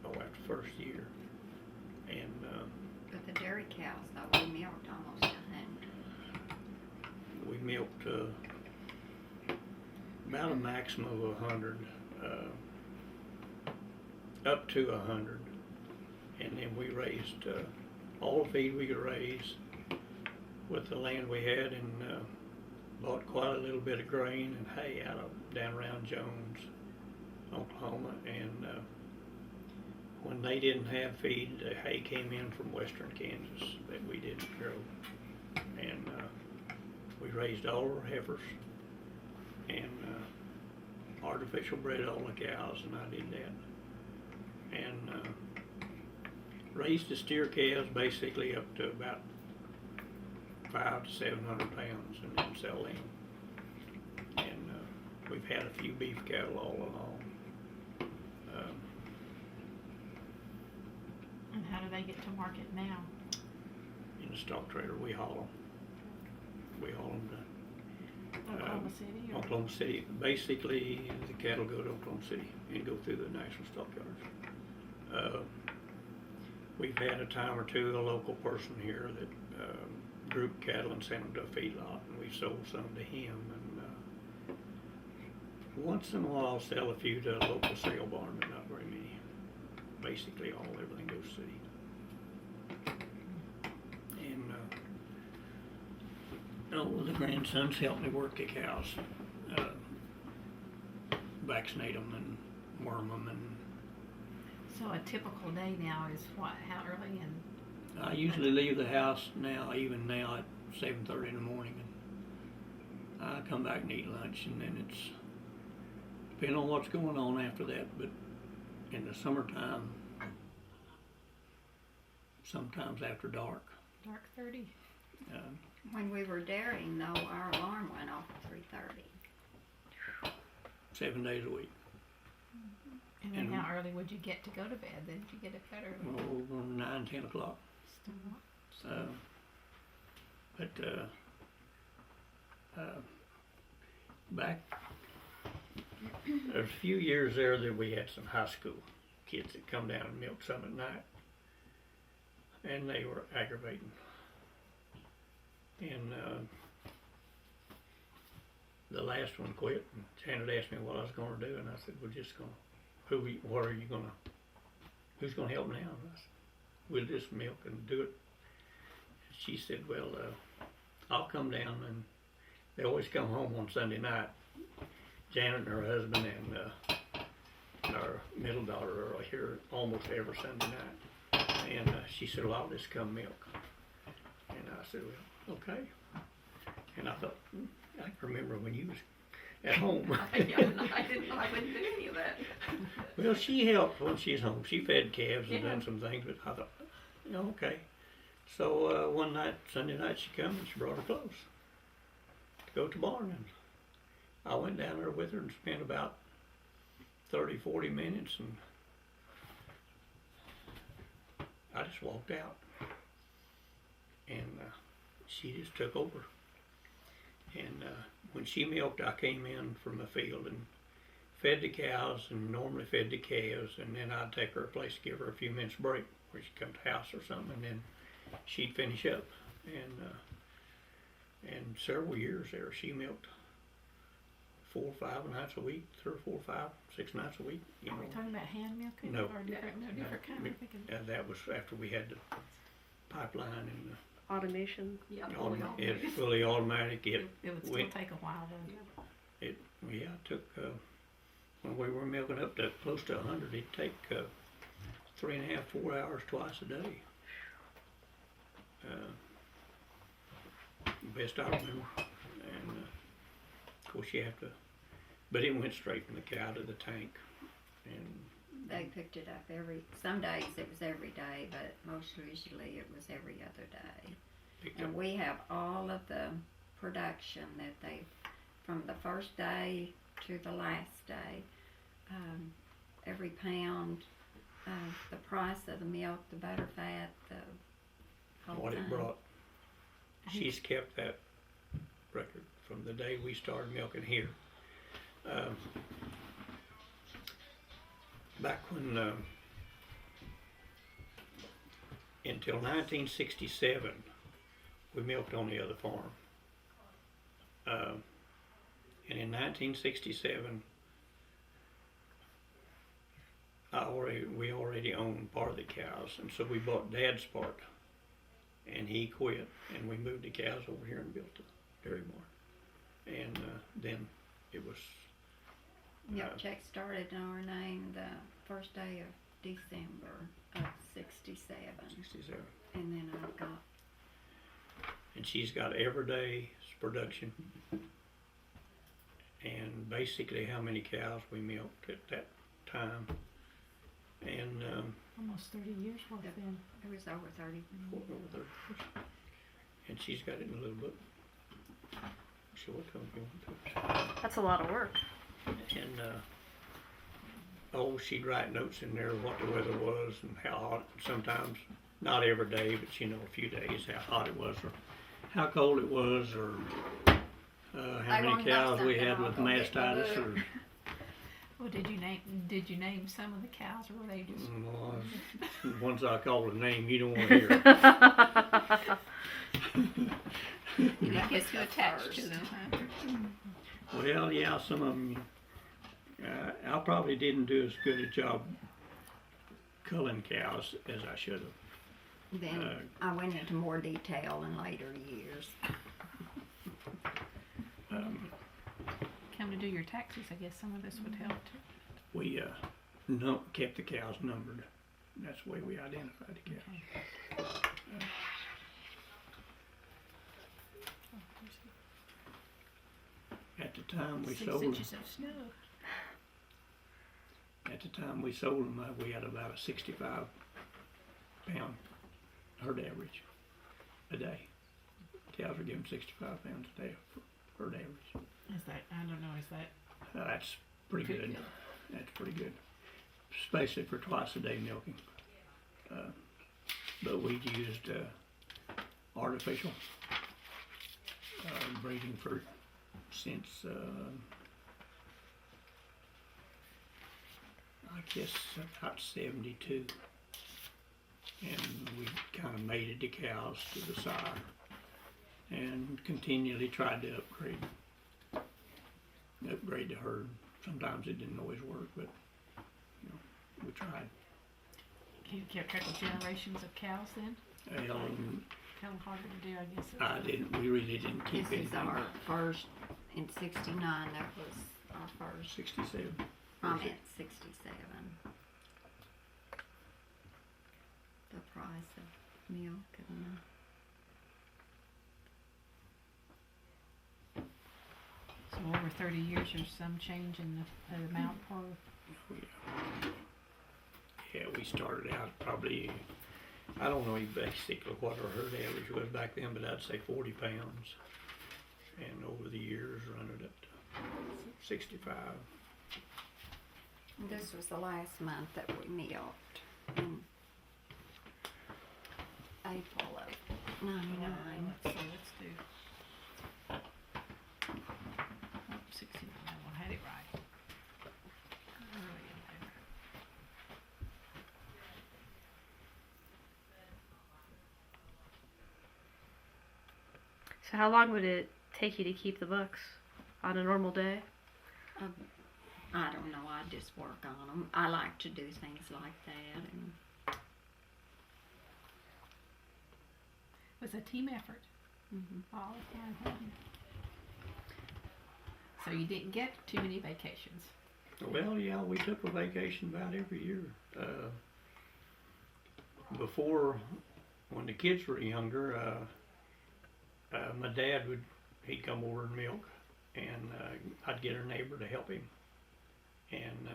after the first year. And But the dairy cows, though, we milked almost 100. we milked about a maximum of 100, up to 100, and then we raised all the feed we could raise with the land we had, and bought quite a little bit of grain and hay down around Jones, Oklahoma, and when they didn't have feed, the hay came in from western Kansas that we didn't grow, and we raised all our heifers and artificial bred all the cows, and I did that, and raised the steer calves basically up to about 500 to 700 pounds, and then sell them. And we've had a few beef cattle all along. And how do they get to market now? In the stock trailer, we haul them. We haul them to Oklahoma City? Or? Oklahoma City. Basically, the cattle go to Oklahoma City and go through the national stockyards. We've had a time or two a local person here that grouped cattle and sent them to a feedlot, and we sold some to him. And once in a while, sell a few to a local sale barn, but not very many. Basically, everything goes city. And the grandsons help me work the cows, vaccinate them and worm them, and So a typical day now is what, how early? And I usually leave the house now, even now at 7:30 in the morning, and I come back and eat lunch, and then it's depending on what's going on after that. But in the summertime, sometimes after dark. Dark 30. When we were dairying, though, our alarm went off at 3:30. 7 days a week. And then And- how early would you get to go to bed? Then did you get up that early? Oh, 9, 10 o'clock. Still not. Back, there's a few years there that we had some high school kids that come down and milk some at night, and they were aggravating. And the last one quit, and Janet asked me what I was going to do, and I said, "We're just going to, what are you going to, who's going to help now?" And I said, "We'll just milk and do it." She said, "Well, I'll come down," and they always come home on Sunday night. Janet and her husband and our middle daughter are here almost every Sunday night. And she said, "Well, I'll just come milk." And I said, "Well, okay." And I thought, I can remember when you was at home. I didn't know I wouldn't do any of that. Well, she helped when she's home. She fed calves and Yeah. done some things, but I thought, okay. So one night, Sunday night, she come and she brought her clothes to go to barn. And I went down there with her and spent about 30, 40 minutes, and I just walked out. And she just took over. And when she milked, I came in from the field and fed the cows and normally fed the calves, and then I'd take her a place to give her a few minutes break where she'd come to the house or something, and then she'd finish up. And several years there, she milked 4 or 5 nights a week, 3 or 4 or 5, 6 nights a week. You Are we know, talking about hand milking No. or different kind? I'm thinking. that was after we had the pipeline and Automation. Yeah, it's fully automatic. It would still went- take a while though. It took, when we were milking up to close to 100, it'd take 3.5, 4 hours twice a day. Best I remember. And of course you have to, but it went straight from the cow to the tank. And They picked it up some days it was every day, but most usually it was every other day. picked up. And we have all of the production that they, from the first day to the last day, every pound, the price of the milk, the butter, fat, the whole What thing. it brought. She's kept that record from the day we started milking here. Back when, until 1967, we milked on the other farm. And in 1967, we already owned part of the cows, and so we bought Dad's part. And he quit, and we moved the cows over here and built the dairy barn. And then it was Milk check started in our name the first day of December of 67. 67. And then I've got, And she's got every day's production, and basically how many cows we milked at that time. And Almost 30 years worth then. it was over 30. and she's got it in a little book. So what come you want to? That's a lot of work. And she'd write notes in there what the weather was and how hot. Sometimes, not every day, but a few days, how hot it was or how cold it was, or how I many won't know cows we something, had I'll with go get my mastitis. book. Or Well, did you name some of the cows, or were they just? well, once I call a name, you don't want to hear it. You get too attached to them, huh? Well, yeah, some of them. I probably didn't do as good a job culling cows as I should have. Then I went into more detail in later years. Come to do your taxes, I guess some of this would help too. We kept the cows numbered. That's the way we identified the cows. Okay. the time we 6 sold them, inches of snow. at the time we sold them, we had about a 65-pound herd average a day. Cows are giving 65 pounds a day for herd average. Is that, I don't know, is that That's pretty pretty good. good? That's pretty good, especially for twice a day milking. But we used artificial breeding for since I guess about 72, and we kind of mated the cows to the sire and continually tried to upgrade the herd. Sometimes it didn't always work, but you know, we tried. You kept a couple generations of cows then? Well, Kind of harder to do, I guess. we really didn't keep This is anything. our first, in 69, that was our first, 67. I'm at 67. The price of milk and So over 30 years, there's some change in the amount per. Yeah, we started out probably, I don't know basically what our herd average was back then, but I'd say 40 pounds. And over the years, run it up to 65. this was the last month that we milked in April of 99. Let's do. 69, I had it right. Early in there. So how long would it take you to keep the bucks on a normal day? I don't know, I just work on them. I like to do things like that. And It was a team effort mhm. all the time. So you didn't get too many vacations. Well, yeah, we took a vacation about every year. Before, when the kids were younger, my dad he'd come over and milk, and I'd get our neighbor to help him, and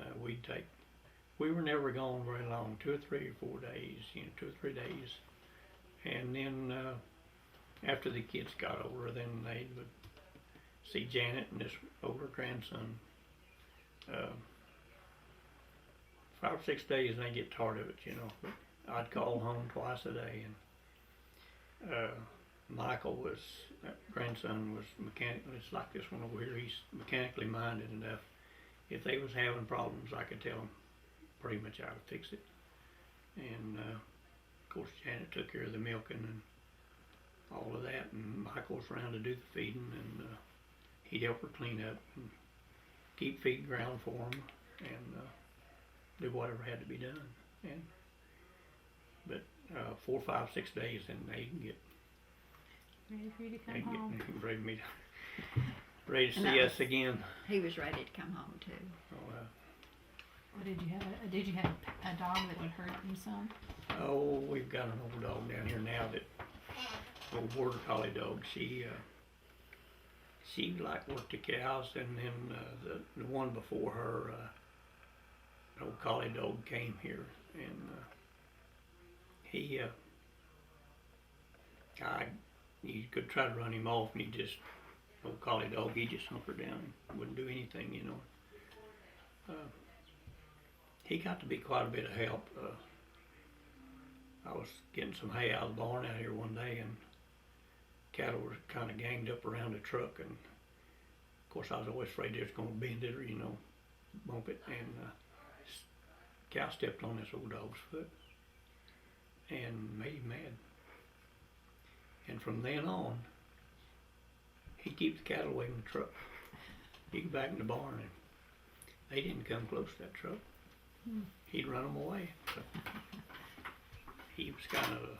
we were never gone very long, 2 or 3 or 4 days, 2 or 3 days, and then after the kids got older, then they would see Janet and this older grandson 5 or 6 days, and they get tired of it, but I'd call home twice a day, and Michael grandson was mechanical. It's like this one over here. He's mechanically minded enough. If they was having problems, I could tell them pretty much how to fix it. And of course, Janet took care of the milking and all of that, and Michael was around to do the feeding, and he'd help her clean up and keep feed ground for them, and do whatever had to be done. But 4, 5, 6 days, then they can get Ready for you to come home. ready to see us again. He was ready to come home too. So, What did you have a dog that would hurt him some? we've got an old dog down here now old border collie dog. She like worked the cows, and then the one before her, an old collie dog came here, and you could try to run him off, and old collie dog, he just hunkered down and wouldn't do anything, He got to be quite a bit of help. I was getting some hay out of the barn out here one day, and cattle were kind of ganged up around the truck, and of course I was always afraid they was going to bend it or, bump it, and cow stepped on this old dog's foot and made him mad. And from then on, he'd keep the cattle away from the truck. He'd go back in the barn, and they didn't come close to that truck. He'd run them away. So he was kind of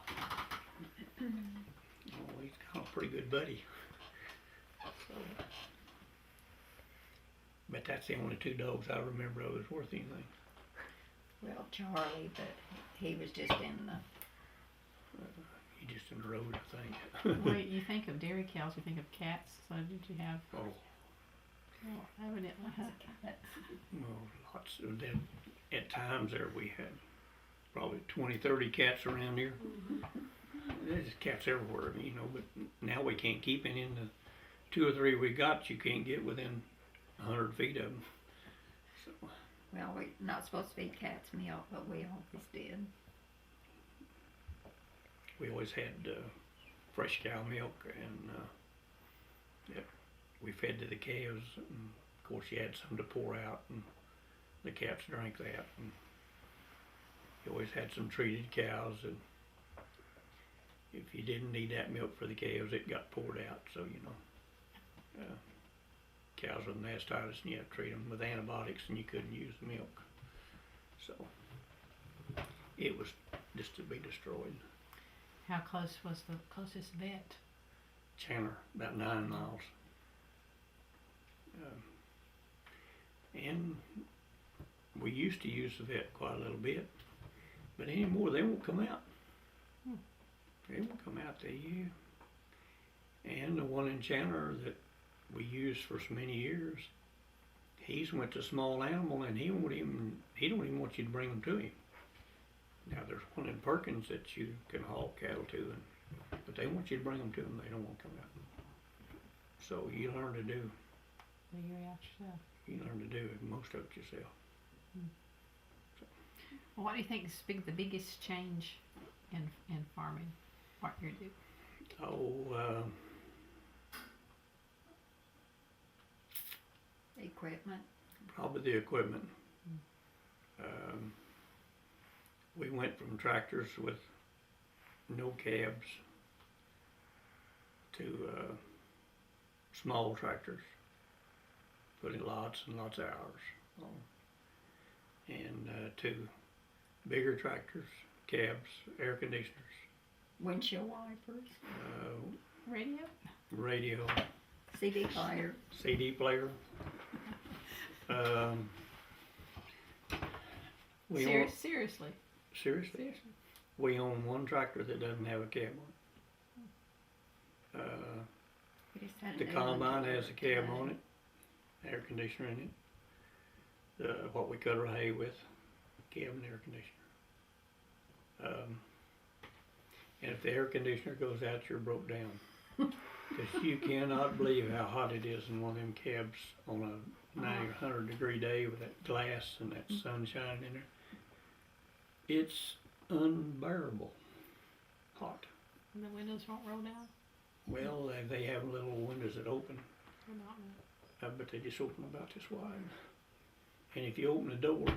he's kind of a pretty good buddy. So, but that's the only 2 dogs I remember that was worth anything. Well, Charlie, but he was just in the. He just in the road, I think. Well, you think of dairy cows, you think of cats. So did you have? Oh, Well, evidently. Well, lots of them. At times there we had probably 20, 30 cats around here. There's cats everywhere, you know, but now we can't keep any. In the 2 or 3 we got, you can't get within 100 feet of them. So, Well, we're not supposed to feed cats milk, but we always did. we always had fresh cow milk, and yeah, we fed to the calves. And of course, you had some to pour out, and the cats drank that. And you always had some treated cows, and if you didn't need that milk for the calves, it got poured out. So you know, cows with mastitis, and you have to treat them with antibiotics, and you couldn't use the milk. So it was just to be destroyed. How close was the closest vet? Chandler, about 9 miles. And we used to use the vet quite a little bit, but anymore they won't come out. They won't come out to you. And the one in Chandler that we used for so many years, he's went to small animal, and he don't even want you to bring them to him. Now there's one in Perkins that you can haul cattle to, but they want you to bring them to them. They don't want to come out. So you learn to do. Figure out yourself. You learn to do most of it yourself. Well, what do you think is the biggest change in farming? What you do? Equipment. Probably the equipment. We went from tractors with no cabs to small tractors, putting lots and lots of hours on, and to bigger tractors, cabs, air conditioners, Windshield wipers. Radio? Radio, CD player. CD player. Seriously. Seriously, we own one tractor that doesn't have a cab on it. We just had a The new one combine has a cab today. on it, air conditioner in it. What we cut our hay with, cab and air conditioner. And if the air conditioner goes out, you're broke down. Because you cannot believe how hot it is in one of them cabs on a 90 or 100 degree day with that glass and that sunshine in there. It's unbearable hot. And the windows won't roll down? Well, they have little windows that open, Or not? but they just open about this wide. And if you open the door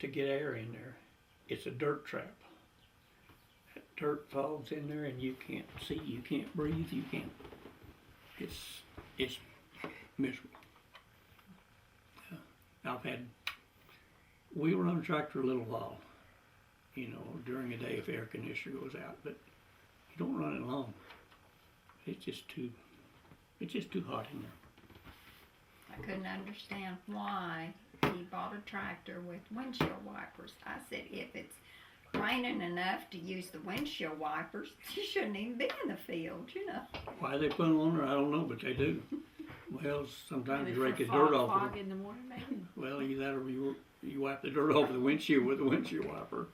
to get air in there, it's a dirt trap. That dirt falls in there, and you can't see, you can't breathe, you can't. It's miserable. We run a tractor a little while, you know, during the day if air conditioner goes out, but you don't run it long. It's just too hot in there. I couldn't understand why he bought a tractor with windshield wipers. I said, if it's raining enough to use the windshield wipers, you shouldn't even be in the field, you know. Why they put them on there, I don't know, but they do. Well, sometimes Maybe you rake for the dirt off. fog in the morning, maybe? Well, either that or you wipe the dirt off the windshield with a windshield wiper.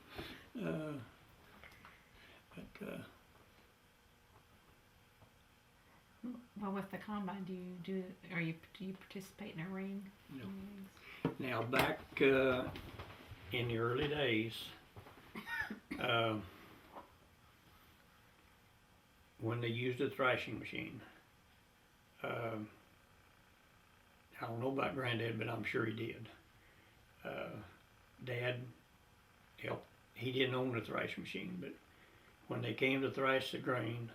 Well, with the combine, do you participate in a ring? No. Now, back in the early days, when they used a thrashing machine, I don't know about Granddad, but I'm sure he did. Dad helped. He didn't own a thrashing machine, but when they came to thrash the grain,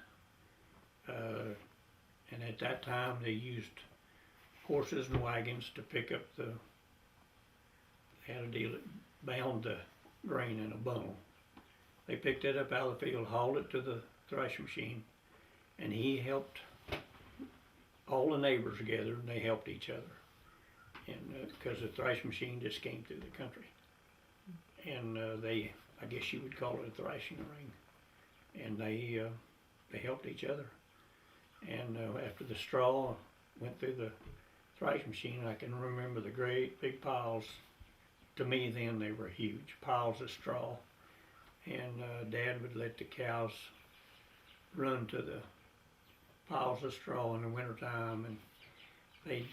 and at that time they used horses and wagons to pick up they had a deal that bound the grain in a bundle. They picked it up out of the field, hauled it to the thrashing machine, and he helped all the neighbors together, and they helped each other. And because the thrashing machine just came through the country, and I guess you would call it a thrashing ring, and they helped each other. And after the straw went through the thrash machine. I can remember the great big piles. To me then they were huge piles of straw, and Dad would let the cows run to the piles of straw in the wintertime, and they'd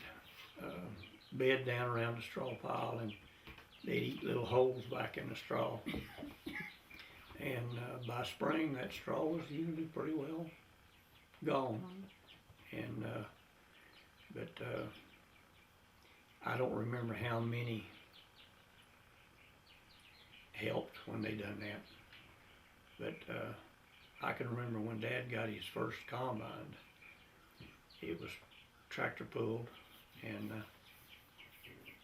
bed down around the straw pile, and they'd eat little holes back in the straw. And by spring, that straw was usually pretty well gone. And but I don't remember how many helped when they done that. But I can remember when Dad got his first combine, it was tractor pulled, and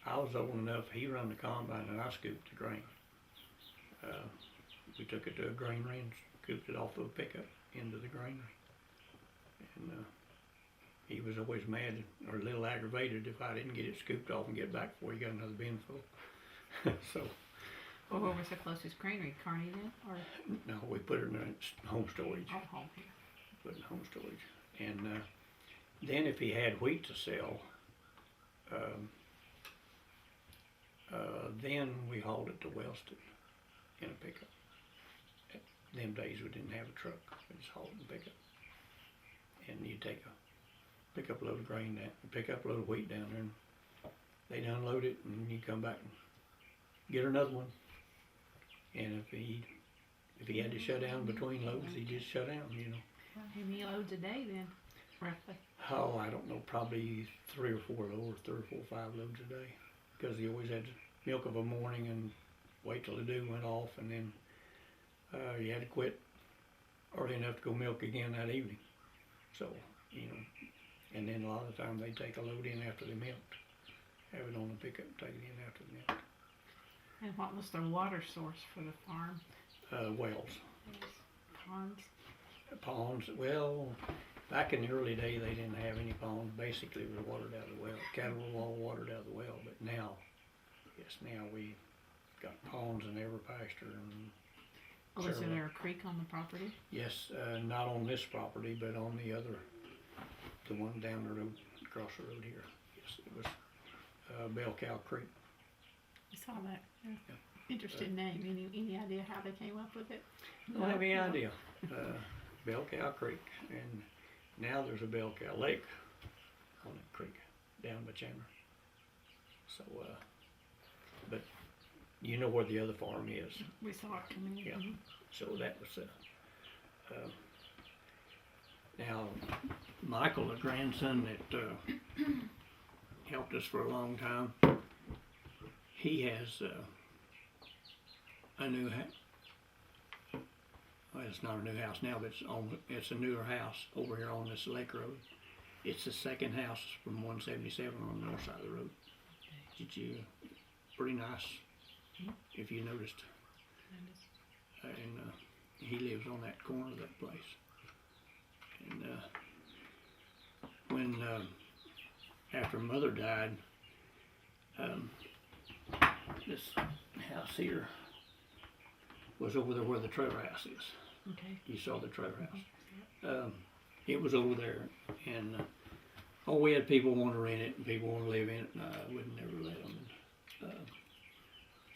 I was old enough, he run the combine and I scooped the grain. We took it to a granary and scooped it off of a pickup into the granary. And he was always mad or a little aggravated if I didn't get it scooped off and get back before he got another bin full. So. Well, where was the closest granary? Carney then? Or? No, we put it in home storage. Oh, home here. Put it in home storage. And then if he had wheat to sell, then we hauled it to Wellston in a pickup. Them days we didn't have a truck, we just hauled it in a pickup. And you'd take a pickup load of grain down, a pickup load of wheat down there, and they'd unload it, and you'd come back and get another one. And if he had to shut down between loads, he'd just shut down, you know. Well, how many loads a day then, roughly? Oh, I don't know, probably 3 or 4 loads, 3 or 4 or 5 loads a day. Because he always had to milk of a morning and wait till the dew went off, and then you had to quit early enough to go milk again that evening. So, you know, and then a lot of the time they'd take a load in after they milked. Have it on the pickup and take it in after they milked. And what was the water source for the farm? Wells. Ponds? Ponds, well, back in the early days they didn't have any ponds. Basically it was watered out of the well. Cattle were all watered out of the well, but now, yes, now we got ponds in every pasture. And Oh, was there a creek on the property? yes, not on this property, but on the other, the one down the road, across the road here. Yes, it was Bell Cow Creek. I saw that. Yeah. Yeah. Interesting name. Any idea how they came up with it? Don't have any idea. Bell Cow Creek, and now there's a Bell Cow Lake on that creek down by Chandler. So, but you know where the other farm is. We saw it coming in. Yeah. So that was now Michael, the grandson that helped us for a long time, he has a new house. Well, it's not a new house now, but it's a newer house over here on this Lake Road. It's the second house from 177 on the north side of the road. Pretty nice, if you noticed. And he lives on that corner of that place. And when after Mother died, this house here was over there where the trailer house is. Okay. You saw the trailer house. It was over there, and we had people want to rent it, and people want to live in it, and I would never let them.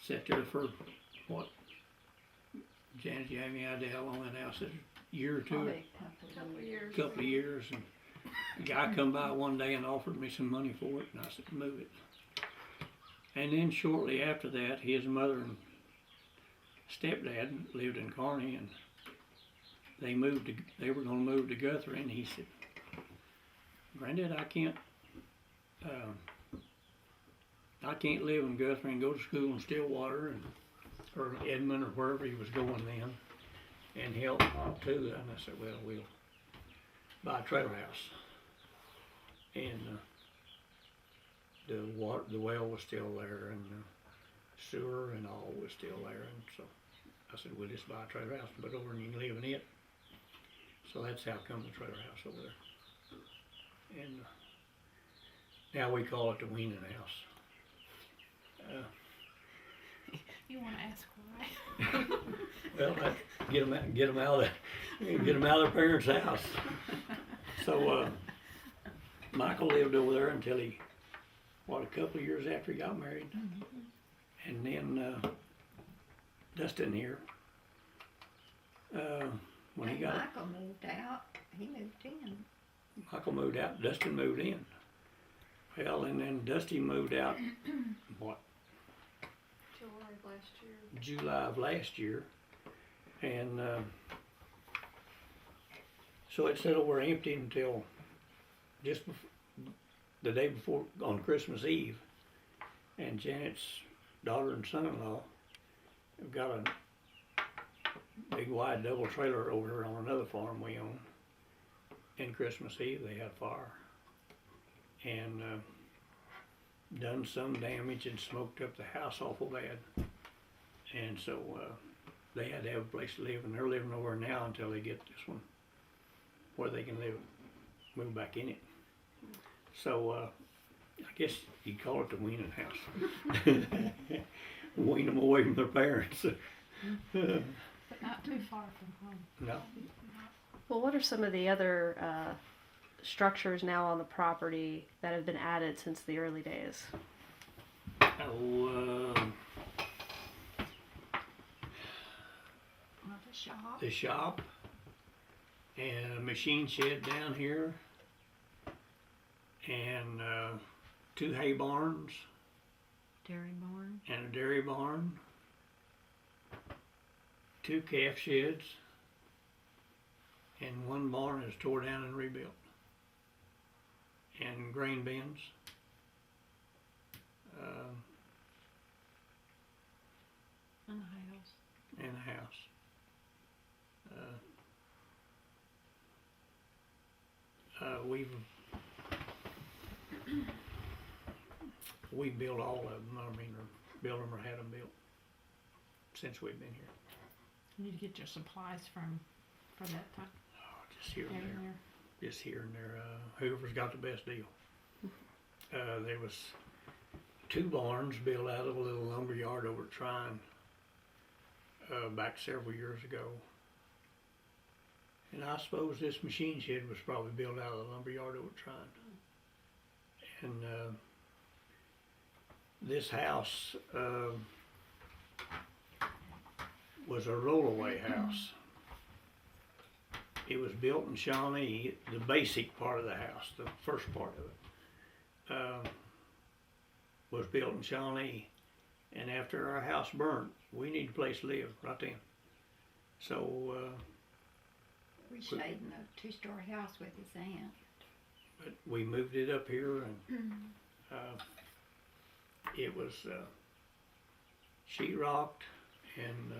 Sat there for what? Janet, do you have any idea how long that house is? A year or two? Probably a couple of years. Couple of years, and a guy come by one day and offered me some money for it, and I said, move it. And then shortly after that, his mother and stepdad lived in Carney, and they were going to move to Guthrie, and he said, Granddad, I can't live in Guthrie and go to school in Stillwater or Edmond or wherever he was going then, and help too. And I said, well, we'll buy a trailer house. And the well was still there, and the sewer and all was still there, and so I said, we'll just buy a trailer house and put it over and you can live in it. So that's how come the trailer house over there. And now we call it the Weaning House. You want to ask why? Well, get them out of their parents' house. So Michael lived over there until he a couple of years after he got married. And then Dustin here, when he got Michael moved out, he moved in. Michael moved out, Dustin moved in. Well, and then Dusty moved out, what, July of last year. July of last year. And so it sat over empty until just the day before, on Christmas Eve. And Janet's daughter and son-in-law have got a big wide double trailer over here on another farm we own. And Christmas Eve they had a fire. And done some damage and smoked up the house awful bad. And so they had to have a place to live, and they're living over now until they get this one where they can live, move back in it. So I guess you'd call it the weaning house. Wean them away from their parents. But not too far from home. No. Well, what are some of the other structures now on the property that have been added since the early days? Oh, The shop. the shop and a machine shed down here and 2 hay barns Dairy barn. and a dairy barn, 2 calf sheds, and 1 barn is tore down and rebuilt, and grain bins. And a house. And a house. We've built all of them, or built them or had them built since we've been here. You need to get your supplies from that time. Oh, just here and Area there. there. Just here and there. Whoever's got the best deal. There was 2 barns built out of a little lumber yard over at Trine back several years ago. And I suppose this machine shed was probably built out of the lumber yard over at Trine. And this house was a rollaway house. It was built in Shawnee, the basic part of the house, the first part of it, was built in Shawnee. And after our house burnt, we needed a place to live right then. So, We stayed in a 2-story house with his aunt. but we moved it up here, and it was sheetrocked and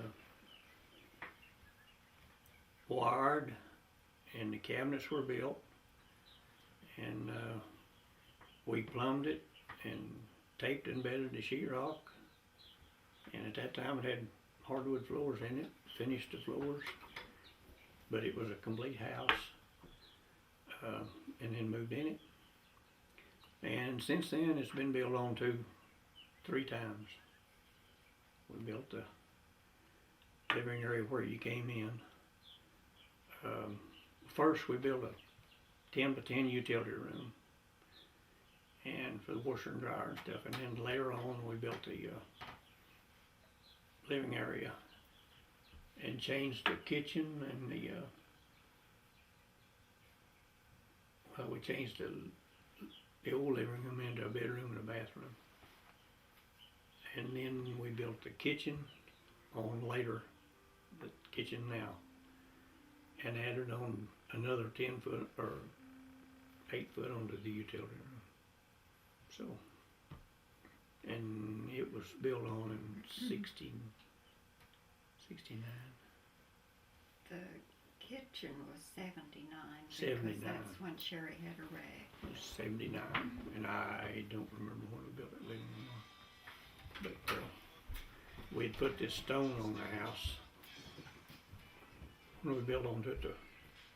wired, and the cabinets were built, and we plumbed it and taped and bedded the sheetrock, and at that time it had hardwood floors in it, finished the floors, but it was a complete house, and then moved in it. And since then it's been built on to 3 times. We built the living area where you came in. First we built a 10 by 10 utility room, and for the washer and dryer and stuff, and then later on we built the living area and changed the kitchen and we changed the old living room into a bedroom and a bathroom. And then we built the kitchen on later, the kitchen now, and added on another 10 foot or 8 foot onto the utility room. So, and it was built on in 69. The kitchen was 79. 79. Because that's when Sherry had her wreck. It was 79, and I don't remember when we built that living room. But we'd put this stone on the house when we built onto it the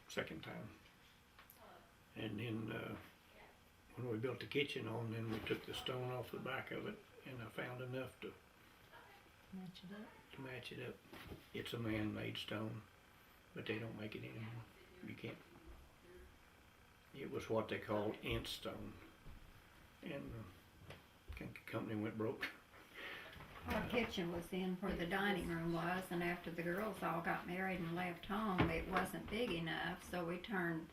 second time. And then when we built the kitchen on, then we took the stone off the back of it, and I found enough to Match it up. match it up. It's a man-made stone, but they don't make it anymore. You can't. It was what they called ant stone, and think the company went broke. Our kitchen was in where the dining room was, and after the girls all got married and left home, it wasn't big enough, so we turned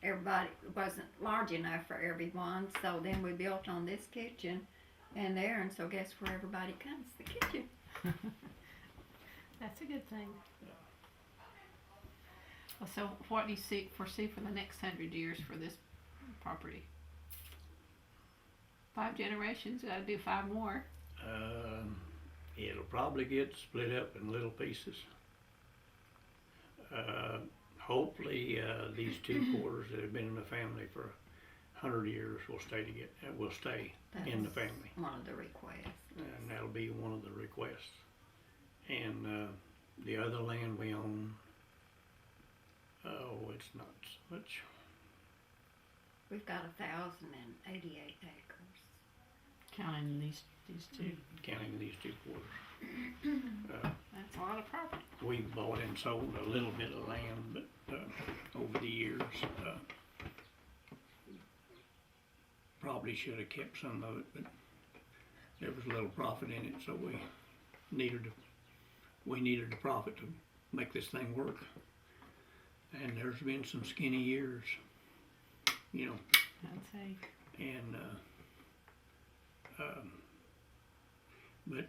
everybody, it wasn't large enough for everyone, so then we built on this kitchen and there, and so guess where everybody comes? The kitchen. That's a good thing. Well, so what do you foresee for the next 100 years for this property? 5 generations, gotta do 5 more. It'll probably get split up in little pieces. Hopefully, these 2 quarters that have been in the family for 100 years will stay in the family. One of the requests. And that'll be one of the requests. And the other land we own, it's not so much. We've got 1,088 acres. Counting these 2. Counting these 2 quarters. That's a lot of property. We bought and sold a little bit of land, but over the years, probably should have kept some of it, but there was a little profit in it, so we needed the profit to make this thing work. And there's been some skinny years, you know, I'd say. and but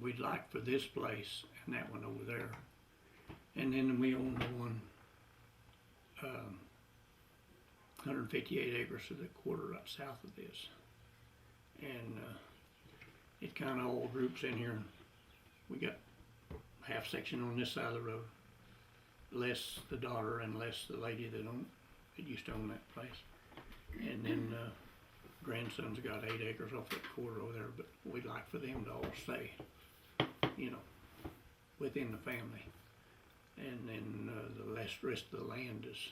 we'd like for this place and that one over there, and then we own the one 158 acres of the quarter right south of this, and it kind of all groups in here. We got half section on this side of the road, less the daughter and less the lady that used to own that place, and then grandson's got 8 acres off that quarter over there, but we'd like for them to all stay, you know, within the family. And then the rest of the land is,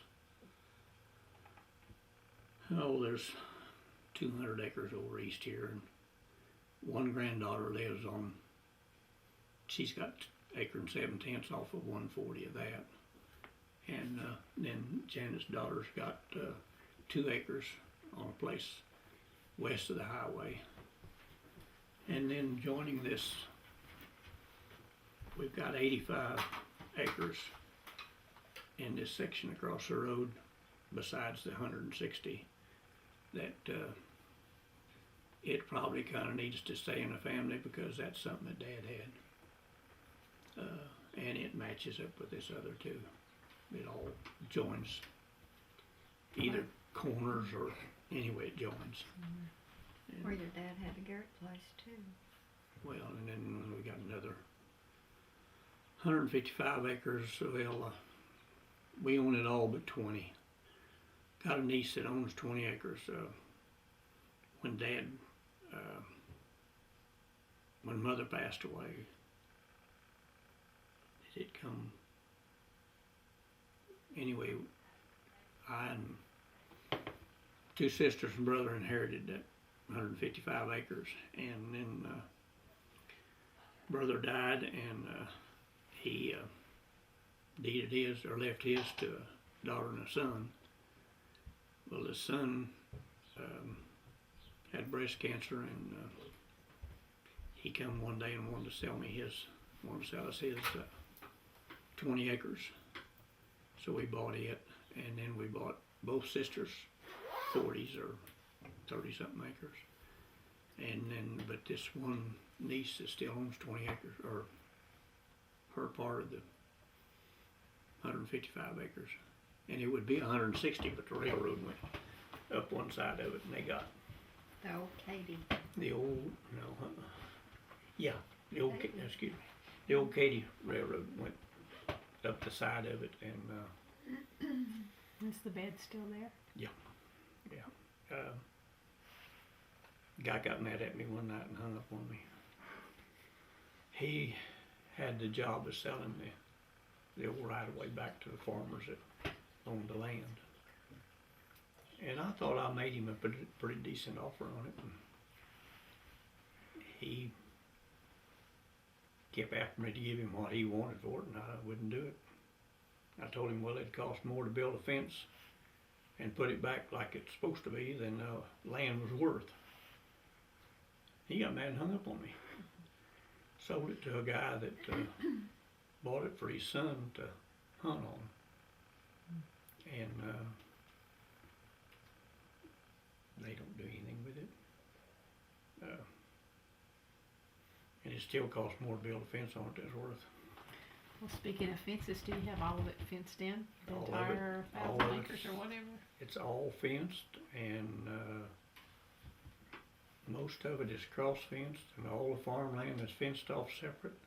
there's 200 acres over east here, and one granddaughter lives on, she's got 1 7/10 acres off of 140 of that. And then Janet's daughter's got 2 acres on a place west of the highway. And then joining this, we've got 85 acres in this section across the road, besides the 160, that it probably kind of needs to stay in the family because that's something that Dad had. And it matches up with this other 2. It all joins, either corners or anyway it joins. Where your dad had the Garrett place too. Well, and then we got another 155 acres. Well, we own it all but 20. Got a niece that owns 20 acres. When Dad, when Mother passed away, it come. Anyway, I and 2 sisters and brother inherited that 155 acres, and then brother died, and he deeded his or left his to a daughter and a son. Well, the son had breast cancer, and he come one day and wanted to sell us his 20 acres. So we bought it, and then we bought both sisters 40s or 30-something acres. And then, but this one niece that still owns 20 acres, or her part of the 155 acres. And it would be 160, but the railroad went up one side of it, and they got The old Katie. the old, the old Katy Railroad went up the side of it, and Is the bed still there? guy got mad at me one night and hung up on me. He had the job of selling the old right-of-way back to the farmers that owned the land. And I thought I made him a pretty decent offer on it. And he kept after me to give him what he wanted for it, and I wouldn't do it. I told him, well, it'd cost more to build a fence and put it back like it's supposed to be than land was worth. He got mad and hung up on me. Sold it to a guy that bought it for his son to hunt on. And they don't do anything with it. And it still costs more to build a fence on it than it's worth. Well, speaking of fences, do you have all of it fenced in? The All of it. entire All 1,000 of acres it. or whatever? It's all fenced, and most of it is cross-fenced, and all the farmland is fenced off separate,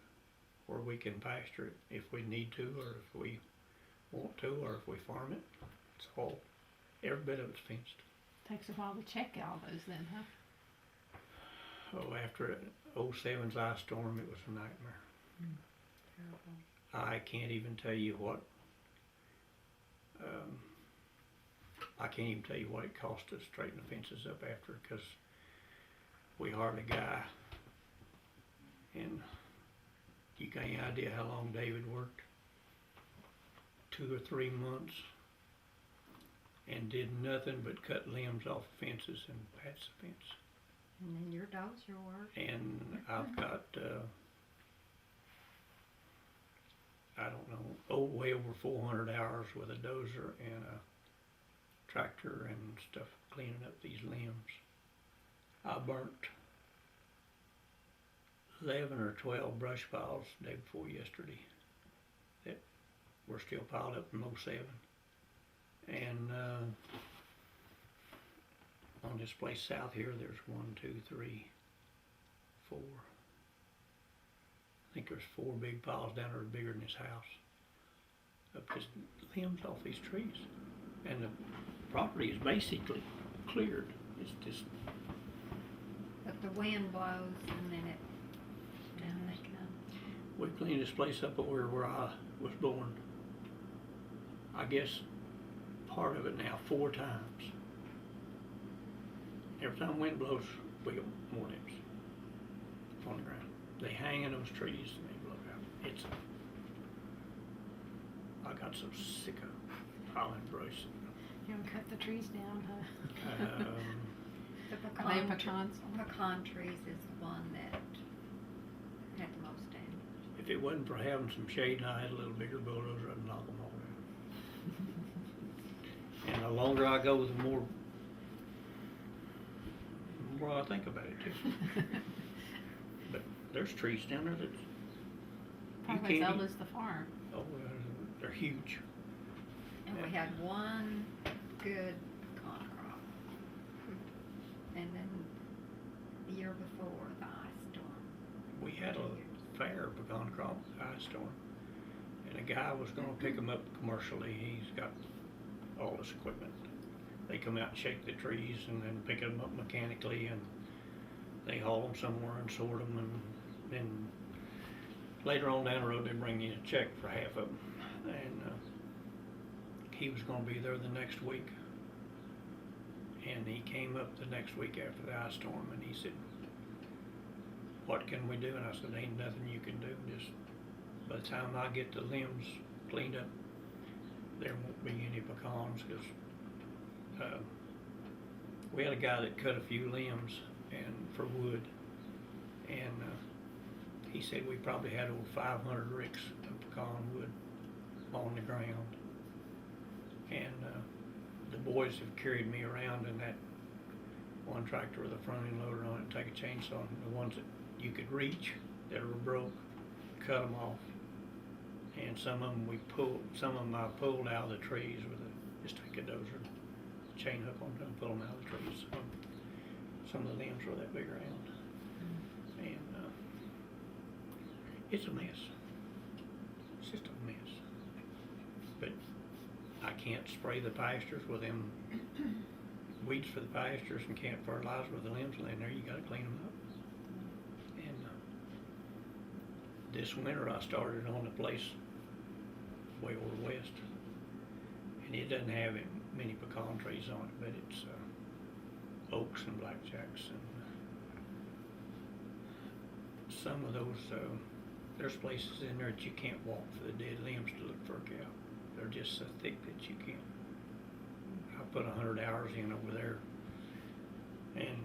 where we can pasture it if we need to, or if we want to, or if we farm it. It's all, every bit of it's fenced. Takes a while to check all those then, huh? Oh, after 07's ice storm, it was a nightmare. I can't even tell you what, I can't even tell you what it cost to straighten the fences up after, because we hired a guy, and you got any idea how long David worked? 2 or 3 months, and did nothing but cut limbs off fences and patch the fence. And then your dozer work. And I've got, I don't know, way over 400 hours with a dozer and a tractor and stuff cleaning up these limbs. I burnt 11 or 12 brush piles the day before yesterday that were still piled up from 07. And on this place south here, there's 1, 2, 3, 4. I think there's 4 big piles down there bigger than this house of just limbs off these trees. And the property is basically cleared. It's just, But the wind blows and then it, down they come. we cleaned this place up over where I was born. I guess part of it now 4 times. Every time wind blows, we get more limbs on the ground. They hang in those trees and they blow out. It's, I got so sick of piling brush. You haven't cut the trees down, huh? The Are they pecan, pecans? pecan trees is the one that had the most damage. If it wasn't for having some shade and I had a little bigger bulldozer, I'd knock them all down. And the longer I go, the more I think about it too. But there's trees down there that Probably as can't old eat. as the farm. Oh, they're huge. And we had one good pecan crop. And then the year before, the ice storm. We had a fair pecan crop with the ice storm, and a guy was going to pick them up commercially. He's got all this equipment. They come out and shake the trees and then pick them up mechanically, and they haul them somewhere and sort them, and then later on down the road they bring you a check for half of them. And he was going to be there the next week, and he came up the next week after the ice storm, and he said, "What can we do?" And I said, "Ain't nothing you can do. Just by the time I get the limbs cleaned up, there won't be any pecans, because we had a guy that cut a few limbs and for wood, and he said we probably had over 500 ricks of pecan wood on the ground. And the boys have carried me around in that one tractor with a front end loader on it and take a chainsaw, and the ones that you could reach that were broke, cut them off. And some of them I pulled out of the trees with just take a dozer, chain hook on them, and pull them out of the trees. Some of the limbs were that big around. And it's a mess. It's just a mess. But I can't spray the pastures with them weeds for the pastures, and can't fertilize with the limbs laying there. You got to clean them up. And this winter I started on a place way over west, and it doesn't have many pecan trees on it, but it's oaks and blackjacks, and some of those, there's places in there that you can't walk for the dead limbs to look for a cow. They're just so thick that you can't. I put 100 hours in over there and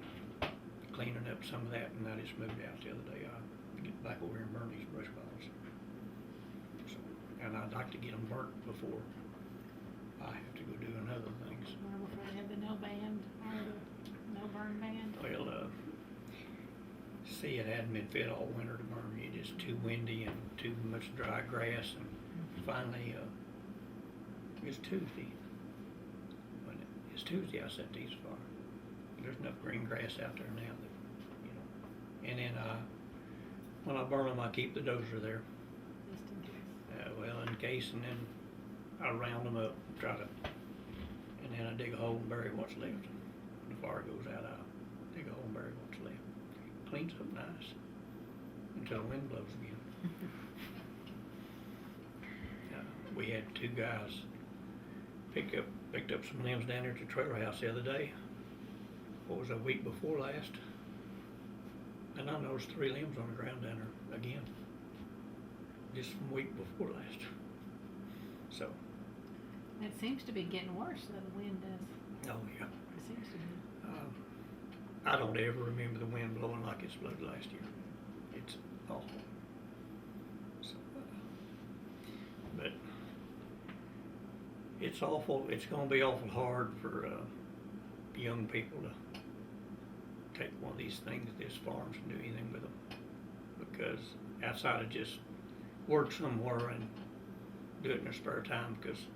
cleaning up some of that, and I just moved out the other day. I get back over here and burn these brush piles. So, and I'd like to get them burnt before I have to go doing other things. Or before they have the no band or the no burn band. Well, see, it hadn't been fit all winter to burn. It is too windy and too much dry grass, and finally, it's Tuesday. When it's Tuesday, I set these fire. There's enough green grass out there now that, you know. And then when I burn them, I keep the dozer there. Just in case. Well, in case, and then I round them up, try to, and then I dig a hole and bury what's left. When the fire goes out, I dig a hole and bury what's left. Cleans up nice until the wind blows again. We had two guys picked up some limbs down there at the trailer house the other day. What was it, a week before last? And I noticed 3 limbs on the ground down there again. Just from a week before last. So. It seems to be getting worse, though, the wind does. Oh yeah. It seems to be. I don't ever remember the wind blowing like it's blowed last year. It's awful. So, but it's awful. It's going to be awful hard for young people to take one of these things, these farms, and do anything with them. Because outside of just work somewhere and do it in their spare time, because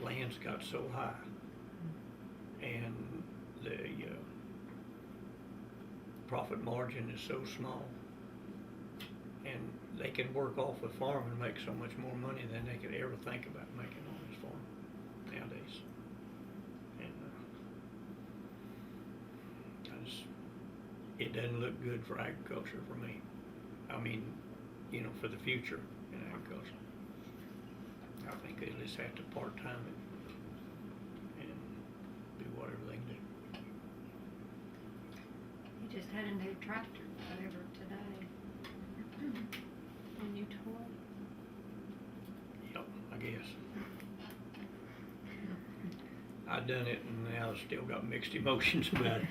land's got so high, and the profit margin is so small, and they can work off a farm and make so much more money than they could ever think about making on this farm nowadays. And it doesn't look good for agriculture for me. I mean, you know, for the future in agriculture. I think they just have to part-time it and do whatever they can do. He just had a new tractor delivered today. A new toy. Yep, I guess. I done it, and now I've still got mixed emotions about it.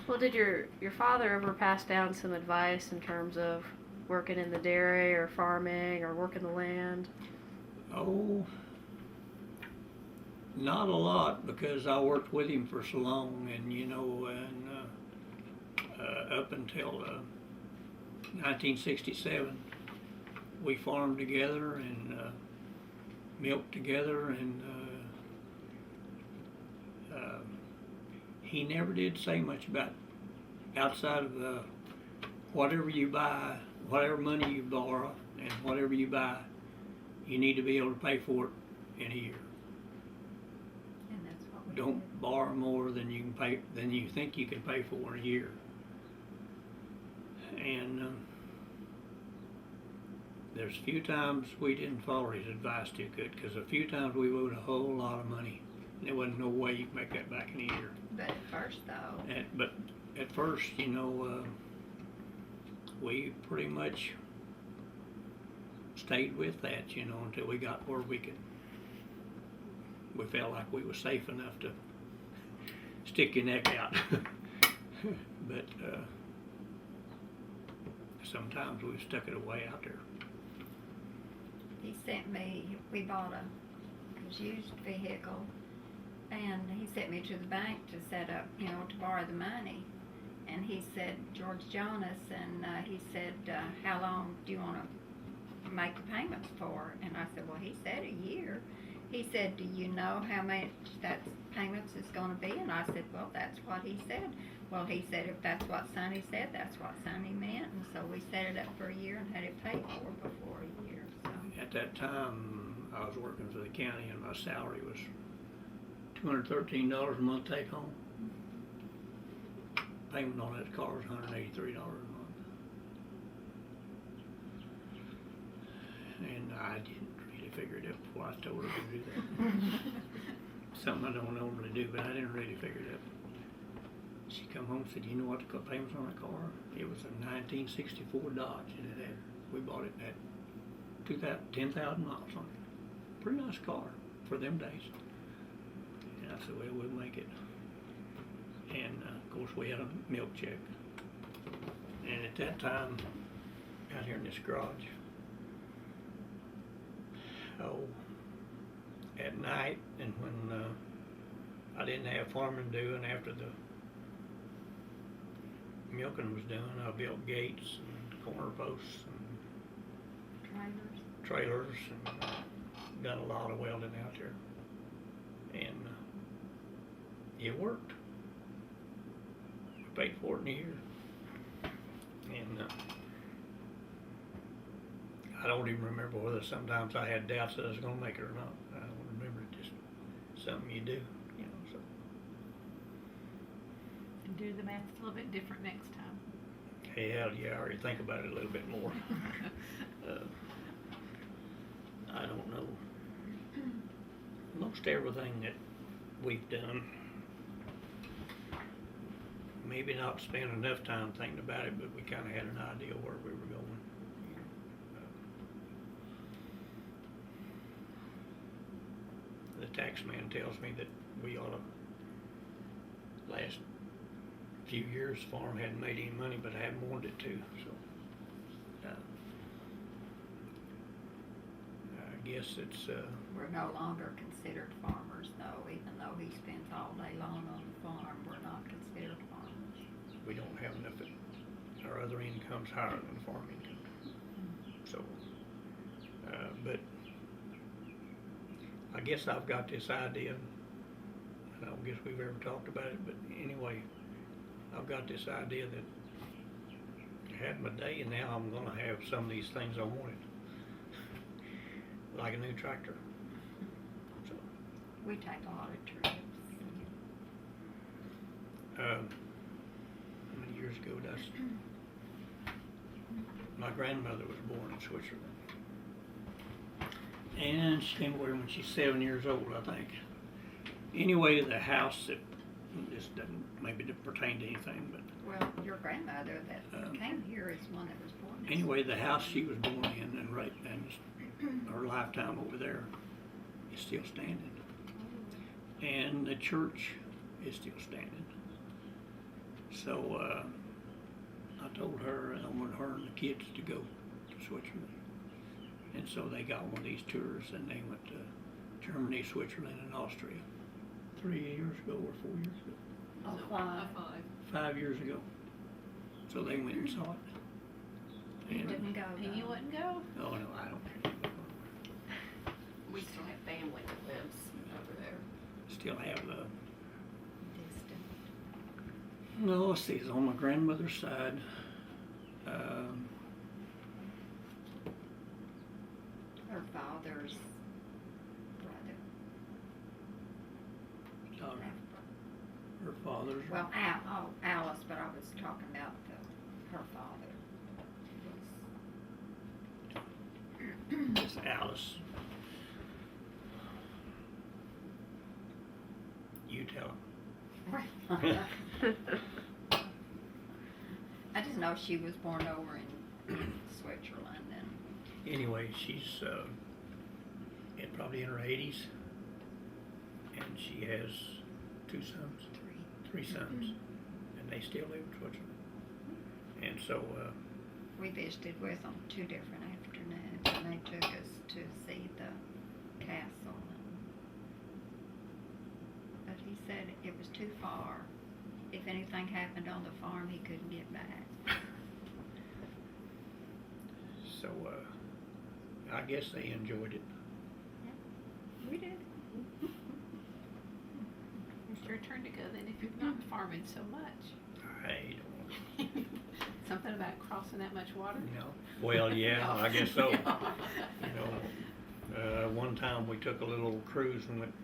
Well, did your father ever pass down some advice in terms of working in the dairy or farming or working the land? Oh, not a lot, because I worked with him for so long, and you know, and up until 1967, we farmed together and milked together, and he never did say much about outside of whatever you buy, whatever money you borrow, and whatever you buy, you need to be able to pay for it in a year. And that's what we Don't did. borrow more than you can pay, than you think you can pay for in a year. And there's a few times we didn't follow his advice too good, because a few times we owed a whole lot of money. There wasn't no way you could make that back in a year. But at first, though, But at first, you know, we pretty much stayed with that, you know, until we got where we felt like we were safe enough to stick your neck out. But sometimes we've stuck it away out there. he sent me, we bought a used vehicle, and he sent me to the bank to set up, you know, to borrow the money. And he said, George Jonas, and he said, how long do you want to make the payments for? And I said, well, he said a year. He said, do you know how much that payments is going to be? And I said, well, that's what he said. Well, he said, if that's what Sonny said, that's what Sonny meant. And so we set it up for a year and had it paid for before a year. So. At that time, I was working for the county, and my salary was $213 a month take home. Payment on that car was $183 a month. And I didn't really figure it out before I told her to do that. Something I don't normally do, but I didn't really figure it out. She come home and said, you know what the payments on that car? It was a 1964 Dodge, and it had, we bought it at 10,000 miles on it. Pretty nice car for them days. And I said, well, we'll make it. And of course we had a milk check. And at that time, out here in this garage, at night and when I didn't have farming to do, and after the milking was done, I built gates and corner posts and trailers and done a lot of welding out there. And it worked. We paid for it in a year. And I don't even remember whether sometimes I had doubts that I was going to make it or not. I don't remember. It's just something you do, you know. So And do the math a little bit different next time. hell yeah, I already think about it a little bit more. I don't know. Most everything that we've done, maybe not spent enough time thinking about it, but we kind of had an idea where we were going. The tax man tells me that we ought to, last few years, farm hadn't made any money, but I haven't wanted it to, so. I guess it's, We're no longer considered farmers though, even though he spends all day long on the farm, we're not considered farmers. we don't have enough, our other income's higher than farm income. So, but I guess I've got this idea, I don't guess we've ever talked about it, but anyway, I've got this idea that I had my day and now I'm gonna have some of these things I wanted. Like a new tractor. So, We take a lot of trips. how many years ago that's, my grandmother was born in Switzerland. And she came over here when she's 7 years old, I think. Anyway, the house that, this doesn't maybe pertain to anything, but Well, your grandmother that came here is one that was born. anyway, the house she was born in and right, and her lifetime over there is still standing. And the church is still standing. So, I told her I wanted her and the kids to go to Switzerland. And so they got one of these tours and they went to Germany, Switzerland, and Austria 3 years ago or 4 years ago. Oh, five. 5 years ago. So they went and saw it. You And, wouldn't go And you though. wouldn't go? oh no, I don't. We still have family that lives over there. Still have the, Distant. no, let's see, it's on my grandmother's side. Her father's brother. Her father's, Well, Alice, but I was talking about her father. it's Alice. You tell him. I just know she was born over in Switzerland and Anyway, she's probably in her 80s, and she has 2 sons, 3 sons, and they still live in Switzerland. And so, we visited with them 2 different afternoons and they took us to see the castle. But he said it was too far. If anything happened on the farm, he couldn't get back. so I guess they enjoyed it. We did. It's your turn to go then if you're not farming so much. I don't know. Something about crossing that much water? No. Well, yeah, I guess so. Yeah. You know, one time we took a little cruise and went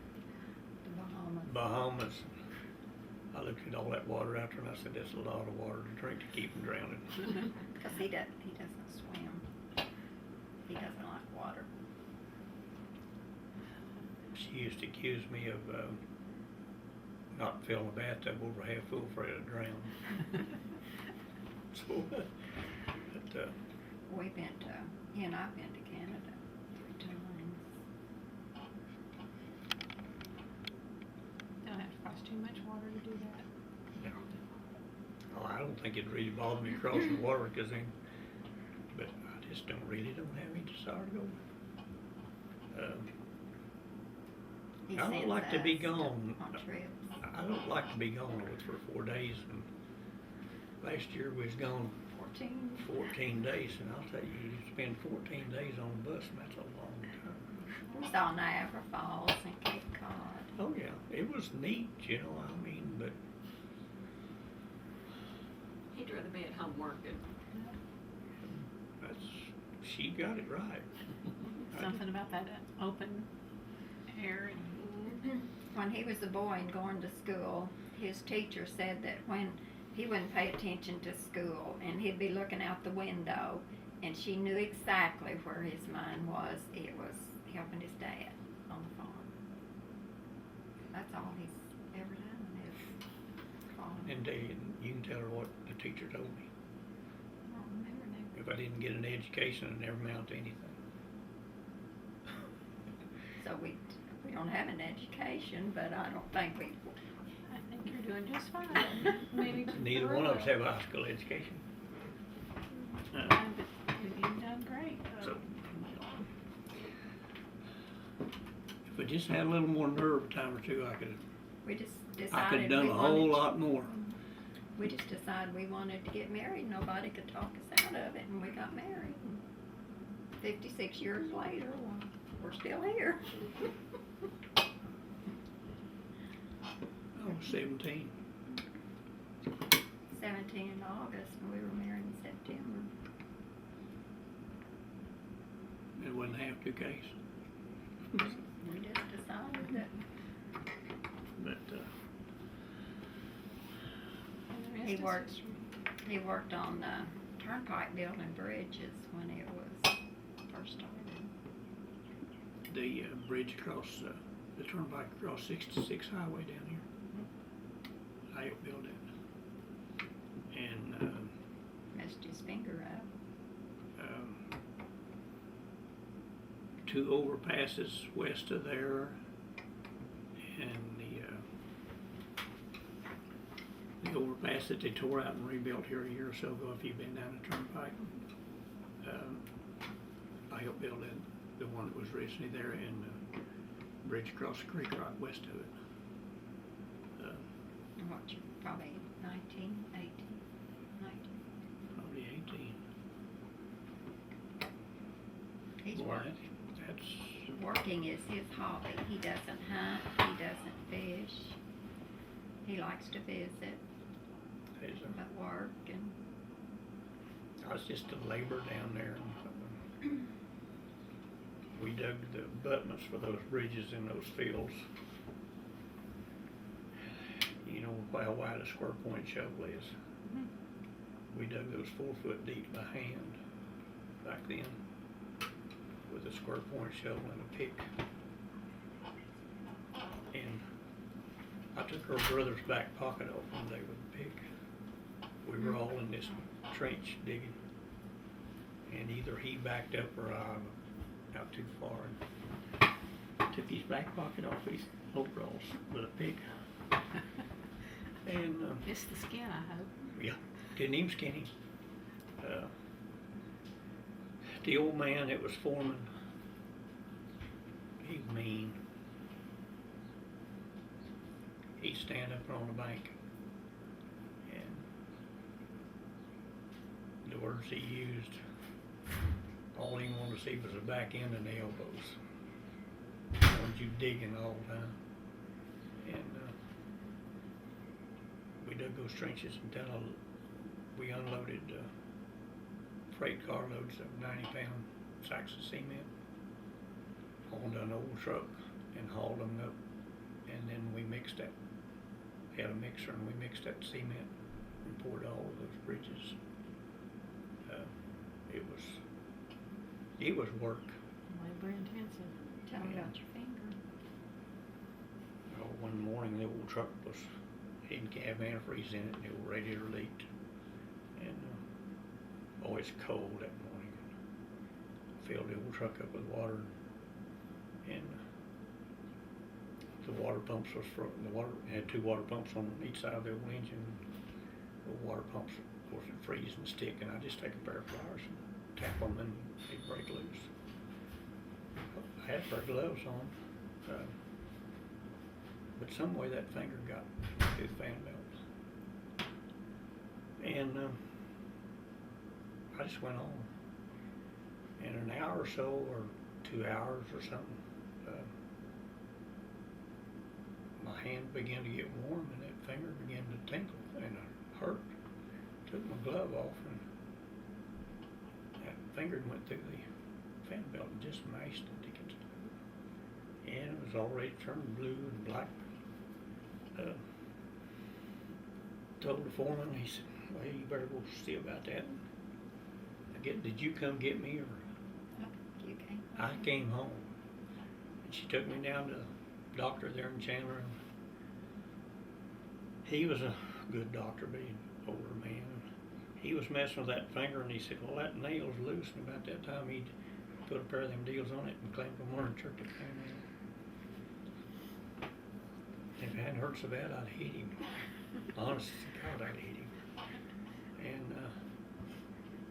The Bahamas. Bahamas. I looked at all that water out there and I said, that's a lot of water to drink to keep from drowning. Because he doesn't swim. He doesn't like water. She used to accuse me of not filling a bathtub over half full afraid of drown. So, but We've been to, he and I've been to Canada 3 times. Don't have to cross too much water to do that. Oh, I don't think it'd really bother me crossing the water, cause then, but I just don't have any desire to go. He I don't sends like to be us gone. On trips. I don't like to be gone for 4 days, and last year we was gone 14 days, and I'll tell you, you spend 14 days on a bus, and that's a long time. We saw Niagara Falls and Cape Cod. Oh yeah, it was neat, you know, I mean, but He'd rather be at home working. that's, she got it right. Something about that open air and When he was a boy and going to school, his teacher said that when he wouldn't pay attention to school and he'd be looking out the window and she knew exactly where his mind was, it was helping his dad on the farm. That's all he's ever done is follow. And you can tell her what the teacher told me. I don't remember now. If I didn't get an education, it never amounted to anything. So we don't have an education, but I don't think we. I think you're doing just fine. Maybe Neither one of us have a high school education. But you've done great. So, if I just had a little more nerve a time or two, We just I decided could have done we a whole wanted. lot more. We just decided we wanted to get married. Nobody could talk us out of it, and we got married. 56 years later, well, we're still here. I was 17. 17 in August, and we were married in September. It wasn't half too case. We just decided that But, And the he rest worked. is- He worked on turnpike building bridges when it was first started. the bridge across, the turnpike across 66 highway down here. I helped build it. And, Messed his finger up. 2 overpasses west of there, and the overpass that they tore out and rebuilt here a year or so ago, if you've been down the turnpike. I helped build it, the one that was originally there, and the bridge across the creek right west of it. What, you probably 19, 18, 19. Probably 18. He's Boy, that's, working is his hobby. He doesn't hunt, he doesn't fish. He likes to visit, but work and I was just a laborer down there. And we dug the abutments for those bridges in those fields. You know how wide a square point shovel is. Mhm. We dug those 4 foot deep by hand back then with a square point shovel and a pick. And I took her brother's back pocket off one day with a pick. We were all in this trench digging, and either he backed up or I got too far and took his back pocket off his overalls with a pick. And Just the skin, I hope. yeah, didn't even skin him. The old man that was foreman, he's mean. He'd stand up on the bank, and the words he used, all he wanted to see was the back end and the elbows. He wanted you digging all the time. And we dug those trenches until we unloaded freight car loads of 90-pound sacks of cement onto an old truck and hauled them up. And then we mixed that. We had a mixer and we mixed that cement and poured all of those bridges. It was work. Labor intensive. tell me about your finger. One morning the old truck didn't have antifreeze in it and it was radiator leaked. And it's cold that morning. Filled the old truck up with water, and the water pumps was it had 2 water pumps on each side of the old engine. The water pumps, of course, would freeze and stick, and I just take a pair of pliers and tap them, and they'd break loose. I had a pair of gloves on, but some way that finger got through the fan belt. And I just went on. In an hour or so, or 2 hours or something, my hand began to get warm, and that finger began to tingle, and it hurt. Took my glove off, and that finger went through the fan belt and just mashed the dickens out of it. And it was already turned blue and black. Told the foreman, he said, well, you better go see about that. Did you come get me, or? You came. I came home, and she took me down to the doctor there in Chandler. And he was a good doctor, but he's an older man. He was messing with that finger, and he said, well, that nail's loose. And about that time, he'd put a pair of them deals on it and clamped them on and jerked it down. If it hadn't hurt so bad, I'd hit him. Honest to God, I'd hit him. And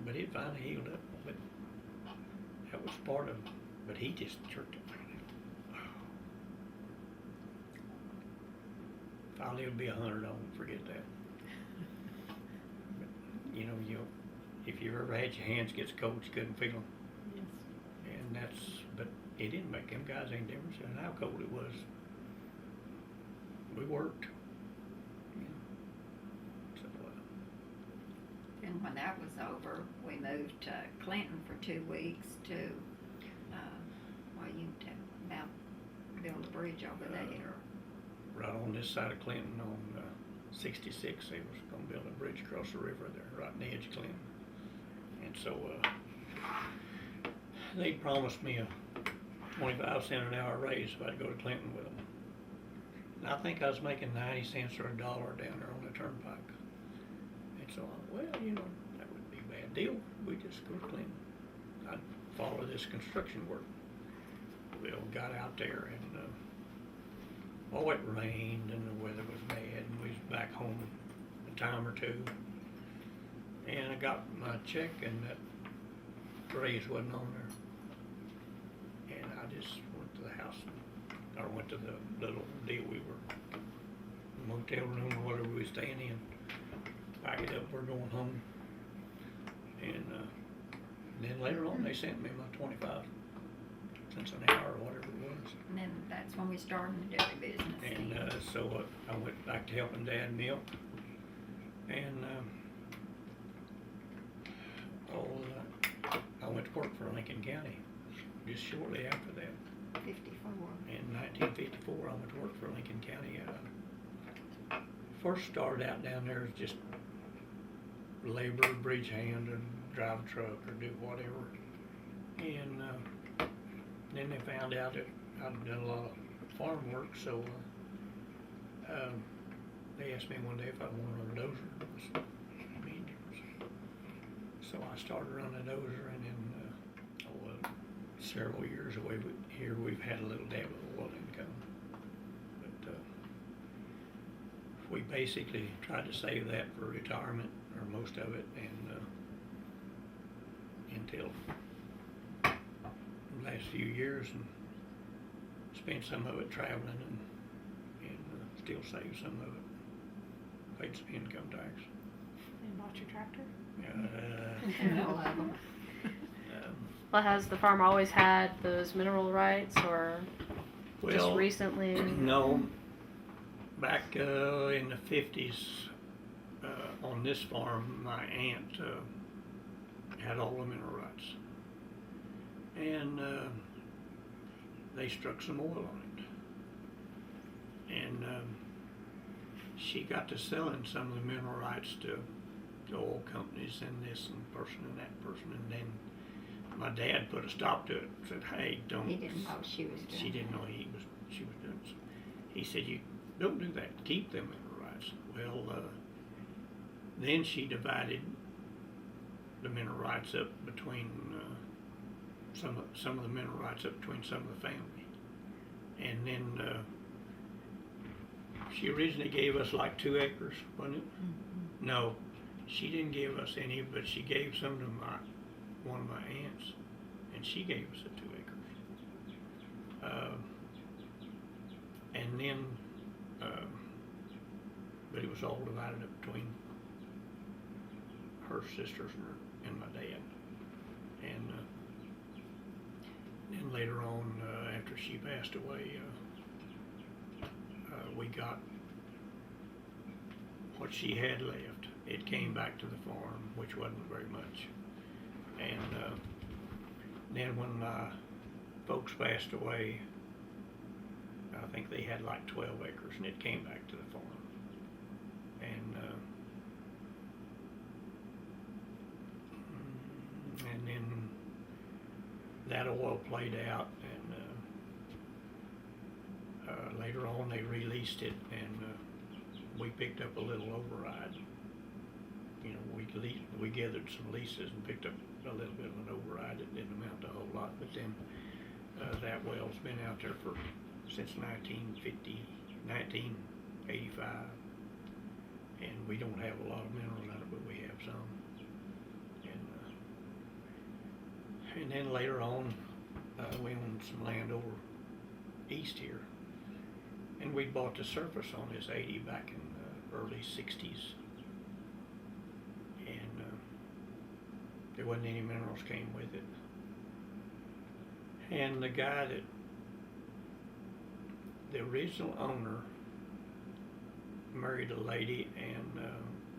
but it finally healed up. But that was part of it. But he just jerked it down. If I live to be 100, I won't forget that. But, you know, if you ever had your hands get cold, you couldn't feel them. Yes. And but it didn't make them guys any difference in how cold it was. We worked. So, And when that was over, we moved to Clinton for 2 weeks to, you can tell about build a bridge over there. right on this side of Clinton on 66, they was going to build a bridge across the river there, right in the edge of Clinton. And so they promised me a 25-cent an hour raise if I'd go to Clinton with them. And I think I was making 90 cents or $1 down there on the turnpike. And so I thought, well, you know, that wouldn't be a bad deal. We just go to Clinton. I'd follow this construction work. We all got out there, and it rained and the weather was bad, and we was back home a time or two. And I got my check, and that raise wasn't on there. And I just went to the house, or went to the little deal we were, motel room or whatever we were staying in. Pack it up, we're going home. And then later on, they sent me my 25 cents an hour or whatever it was. And then that's when we started the dairy business. And so I went back to helping Dad milk. And I went to work for Lincoln County just shortly after that. 54. In 1954, I went to work for Lincoln County. First started out down there as just labor, bridge hand, and drive a truck or do whatever. And then they found out that I'd done a lot of farm work, so they asked me one day if I wanted a dozer. I said, so I started running a dozer, and then several years away here, we've had a little dab of oil income. But we basically tried to save that for retirement, or most of it, and until the last few years, and spent some of it traveling, and still saved some of it. Paid some income tax. And bought your tractor? Well, has the farm always had those mineral rights, or just recently? No. Back in the 50s, on this farm, my aunt had all the mineral rights. And they struck some oil on it. And she got to selling some of the mineral rights to oil companies and this and person and that person. And then my dad put a stop to it. Said, "Hey, don't." He didn't know she was doing. She didn't know she was doing so. He said, "You don't do that. Keep them mineral rights." Well, then she divided the mineral rights up between some of the mineral rights up between some of the family, and then she originally gave us like 2 acres, wasn't it? Mm-hmm. No, She didn't give us any, but she gave some to one of my aunts, and she gave us the 2 acres. And then, but it was all divided up between her sisters and my dad. And then later on, after she passed away, we got what she had left. It came back to the farm, which wasn't very much. And then when my folks passed away, I think they had like 12 acres, and it came back to the farm. And then that oil played out, and later on they released it, and we picked up a little override. You know, we gathered some leases and picked up a little bit of an override. It didn't amount to a whole lot, but then that well's been out there since 1985, and we don't have a lot of minerals in it, but we have some. And then later on, we owned some land over east here, and we bought the surface on this 80 back in the early 60s, and there wasn't any minerals came with it. And the guy the original owner married a lady, and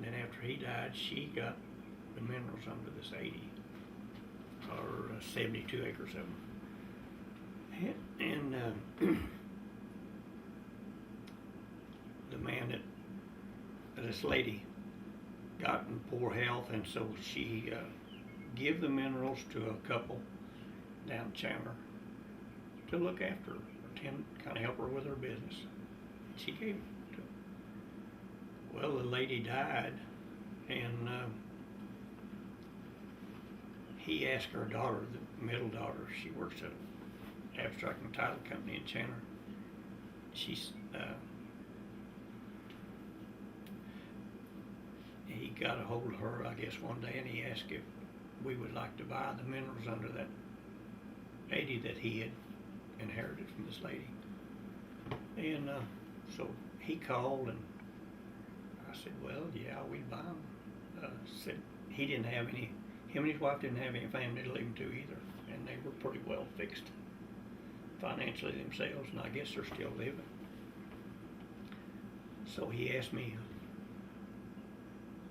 then after he died, she got the minerals under this 80, or 72 acres of them. And the man this lady got in poor health, and so she give the minerals to a couple down Chandler to look after her, kind of help her with her business. She gave it to them. Well, the lady died, and he asked her daughter, the middle daughter, she works at an abstract and title company in Chandler. He got a hold of her, I guess, one day, and he asked if we would like to buy the minerals under that 80 that he had inherited from this lady. And so he called, and I said, well, yeah, we'd buy them. Said he didn't have any, him and his wife didn't have any family to leave him to either, and they were pretty well fixed financially themselves, and I guess they're still living. So he asked me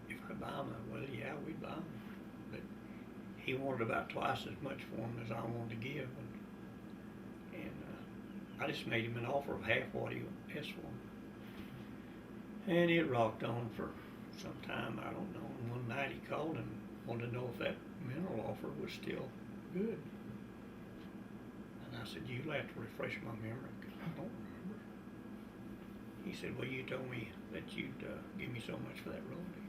if I'd buy them. Well, yeah, we'd buy them, but he wanted about twice as much for them as I wanted to give, and I just made him an offer of half what he asked for them. And it rocked on for some time, I don't know. And one night he called and wanted to know if that mineral offer was still good. And I said, you'll have to refresh my memory, because I don't remember. He said, well, you told me that you'd give me so much for that royalty.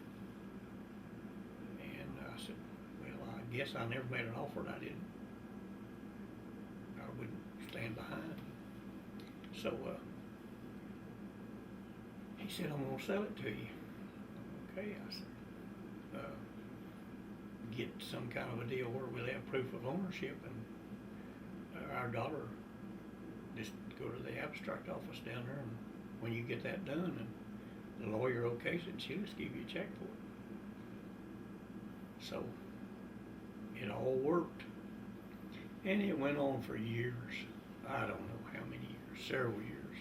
And I said, well, I guess I never made an offer that I wouldn't stand behind. So he said, I'm going to sell it to you. Okay, I said, get some kind of a deal where we'll have proof of ownership, and our daughter just go to the abstract office down there, and when you get that done and the lawyer okays it, she'll just give you a check for it. So it all worked, and it went on for years. I don't know how many years, several years.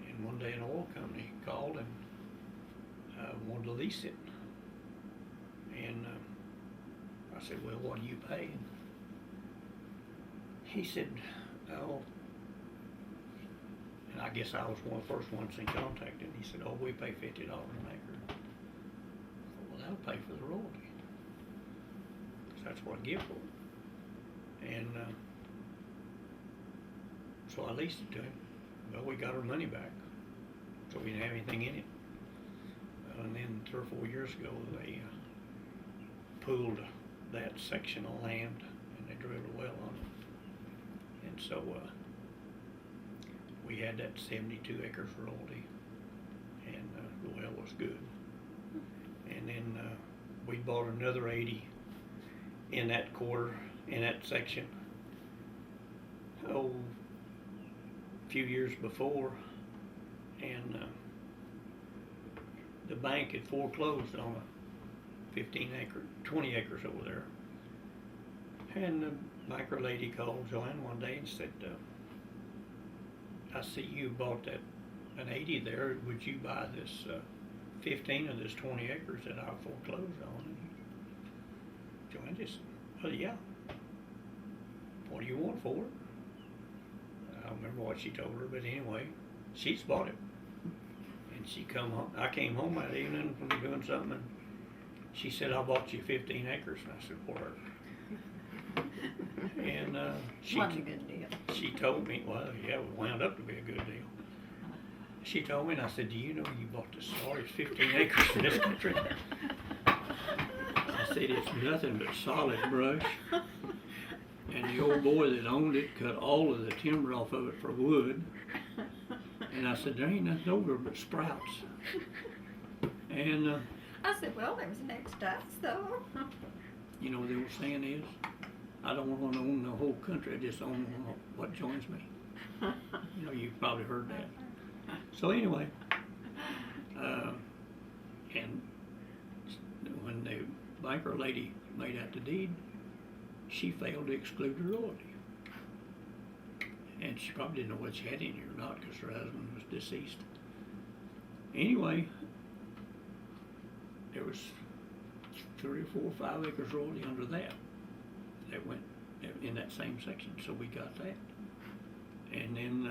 And one day an oil company called and wanted to lease it. And I said, well, what do you pay? And he said, oh, and I guess I was one of the first ones in contact, and he said, oh, we pay $50 an acre. I thought, well, that'll pay for the royalty, because that's what I give for it. And so I leased it to him. Well, we got our money back, so we didn't have anything in it. And then 3 or 4 years ago, they pooled that section of land, and they drilled a well on it. And so we had that 72 acres royalty, and the well was good. And then we bought another 80 in that quarter, in that section, a few years before, and the bank had foreclosed on a 20 acres over there. And the banker lady called Joann one day and said, I see you bought an 80 there, would you buy this 15 of this 20 acres that I foreclosed on? And Joann just, well, yeah. What do you want for it? I don't remember what she told her, but anyway, she's bought it. And she come home, I came home that evening from doing something, and she said, I bought you 15 acres. And I said, where? And Wasn't a good deal. she told me, well, yeah, it wound up to be a good deal. She told me, and I said, do you know you bought the largest 15 acres in this country? I said, it's nothing but solid brush. And the old boy that owned it cut all of the timber off of it for wood. And I said, there ain't nothing over but sprouts. And I said, well, there was next to us, though. you know what the old saying is? I don't want to own the whole country, I just own what joins me. You know, you've probably heard that. So anyway, and when the banker lady made out the deed, she failed to exclude her royalty. And she probably didn't know what she had in here or not because her husband was deceased. Anyway, there was 3 or 4 or 5 acres royalty under that went in that same section, so we got that. And then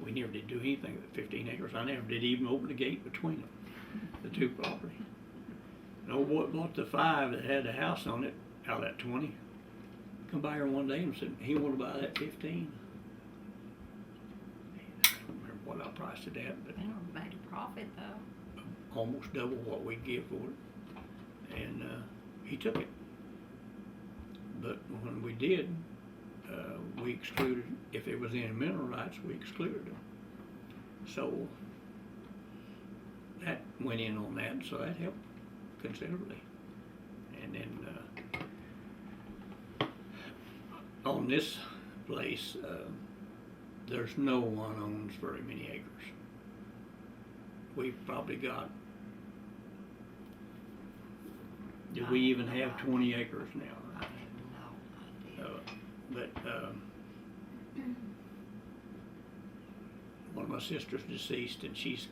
we never did do anything with 15 acres. I never did even open the gate between them, the two properties. An old boy bought the 5 that had the house on it out of that 20. Come by here one day and said he wanted to buy that 15. I don't remember what I priced it at, but They made a profit, though. almost double what we'd give for it. And he took it. But when we did, we excluded, if it was any mineral rights, we excluded them. So that went in on that, so that helped considerably. And then on this place, there's no one owns very many acres. We've probably got, do we even have 20 acres now? But one of my sisters deceased, and she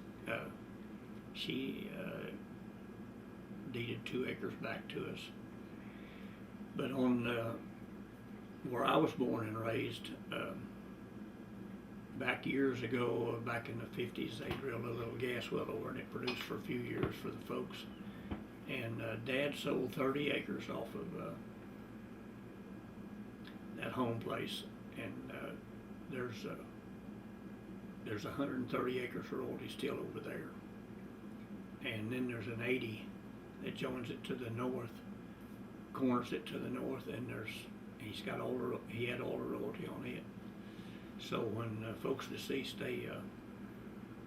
deeded 2 acres back to us. But on where I was born and raised, back years ago, back in the 50s, they drilled a little gas well over, and it produced for a few years for the folks. And Dad sold 30 acres off of that home place, and there's 130 acres of royalty still over there. And then there's an 80 that joins it to the north, corners it to the north, and he had all the royalty on it. So when folks deceased,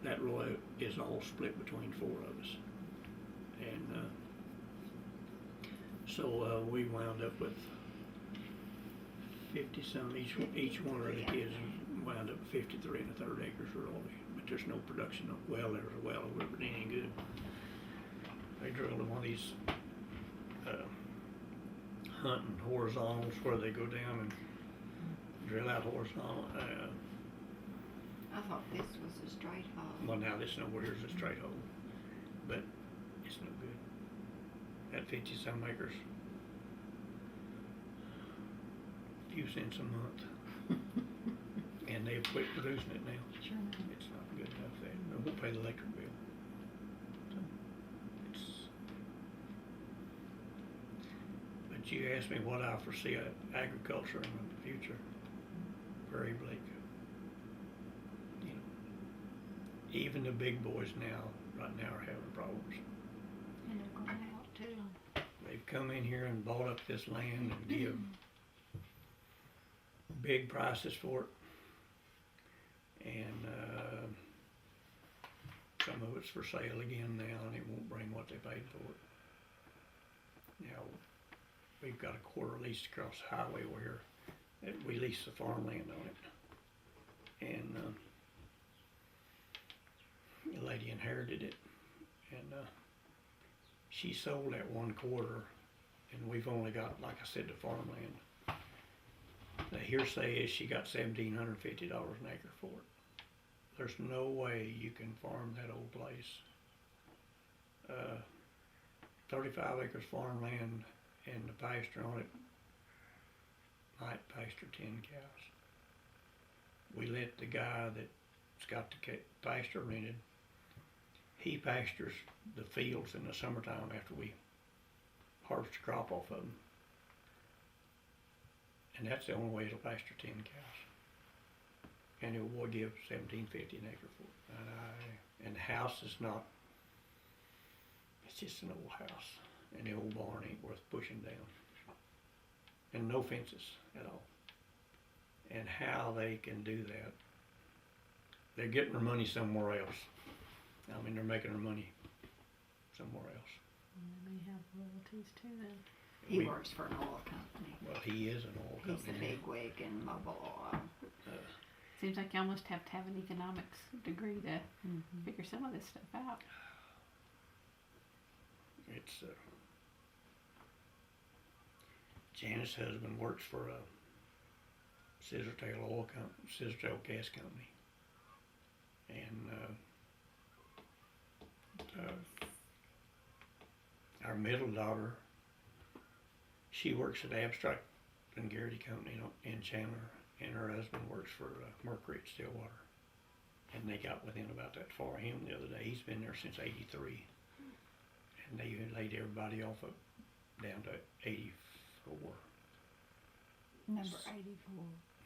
that royalty is all split between 4 of us. And so we wound up with 50-some, each one of the kids wound up with 53 1/3 acres of royalty. But there's no production of well. There's a well over, but it ain't good. They drilled one of these hunting horizontals where they go down and drill out horizontal. I thought this was a straight hole. Well, now this nowhere is a straight hole, but it's no good. That 50-some acres, few cents a month, and they've quit producing it now. Sure. It's not good enough. They won't pay the electric bill. So but you asked me what I foresee agriculture in the future. Very bleak. You know, even the big boys right now are having problems. And they're going out, too. They've come in here and bought up this land and give big prices for it, and some some of it's for sale again now, and it won't bring what they paid for it. Now, we've got a quarter lease across the highway where we lease the farmland on it. And the lady inherited it, and she sold that 1/4, and we've only got, like I said, the farmland. The hearsay is she got $1,750 an acre for it. There's no way you can farm that old place. 35 acres farmland, and the pasture on it might pasture 10 cows. We let the guy that's got the pasture rented, he pastures the fields in the summertime after we harvest the crop off of them. And that's the only way it'll pasture 10 cows. And it will give $1,750 an acre for it. And the house is not, it's just an old house. And the old barn ain't worth pushing down. And no fences at all. And how they can do that, they're getting their money somewhere else. I mean, they're making their money somewhere else. They may have royalties too then. He works for an oil company. Well, he is an oil He's company. the big wig in Mobile Oil. Seems like you almost have to have an economics degree to figure some of this stuff out. It's Janice's husband works for a Scissortail gas company, and our middle daughter, she works at Abstract and Garrity Company in Chandler, and her husband works for Mercury at Stillwater, and they got within about that far. Him the other day, he's been there since '83, and they laid everybody off up down to 84. Number 84.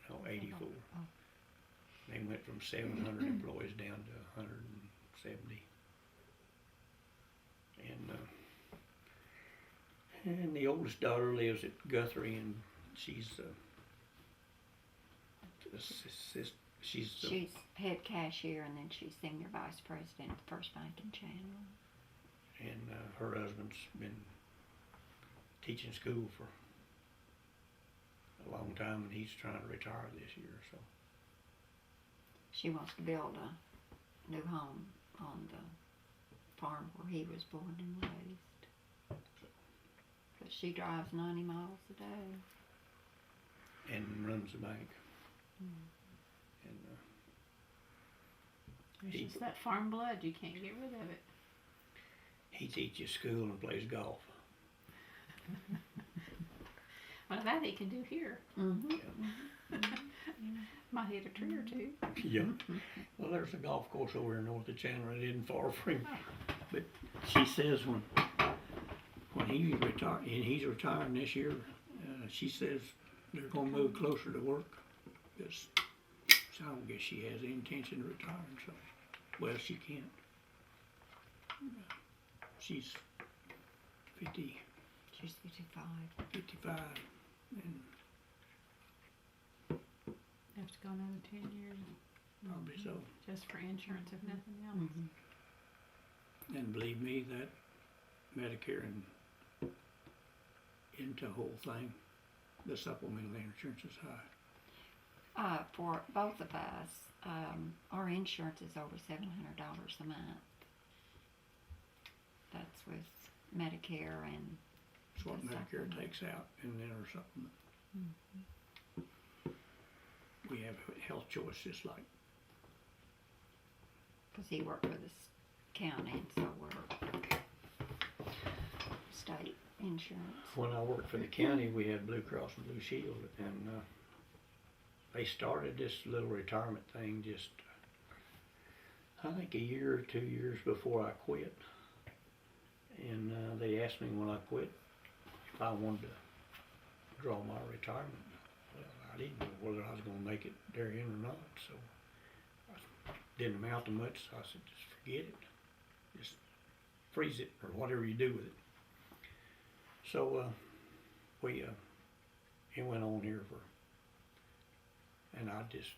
No, 84. Oh. They went from 700 employees down to 170. And the oldest daughter lives at Guthrie, and she's She's head cashier, and then she's senior vice president at the First Bank in Chandler. and her husband's been teaching school for a long time, and he's trying to retire this year. So She wants to build a new home on the farm where he was born and raised. But she drives 90 miles a day. and runs the bank. And It's He- just that farm blood, you can't get rid of it. he teaches school and plays golf. Well, that he can do here. Might hit a tree or two. Yeah. Well, there's a golf course over here north of Chandler. It isn't far from him. But she says when he retire, and he's retiring this year, she says they're gonna move closer to work. Because I don't guess she has the intention of retiring. So, well, she can't. She's 50, She's 55. 55, and Have to go another 10 years probably so. just for insurance, if nothing else. And believe me, that Medicare and into the whole thing, the supplemental insurance is high. For both of us, our insurance is over $700 a month. That's with Medicare and That's what the Medicare supplement. takes out, and then our supplement. We have health choice just like, because he worked for the county, and so we're state insurance. when I worked for the county, we had Blue Cross and Blue Shield, and they started this little retirement thing just, I think, a year or 2 years before I quit. And they asked me when I quit if I wanted to draw my retirement. Well, I didn't know whether I was going to make it therein or not, so I didn't amount to much. So I said, just forget it, just freeze it or whatever you do with it. So it went on here and I just,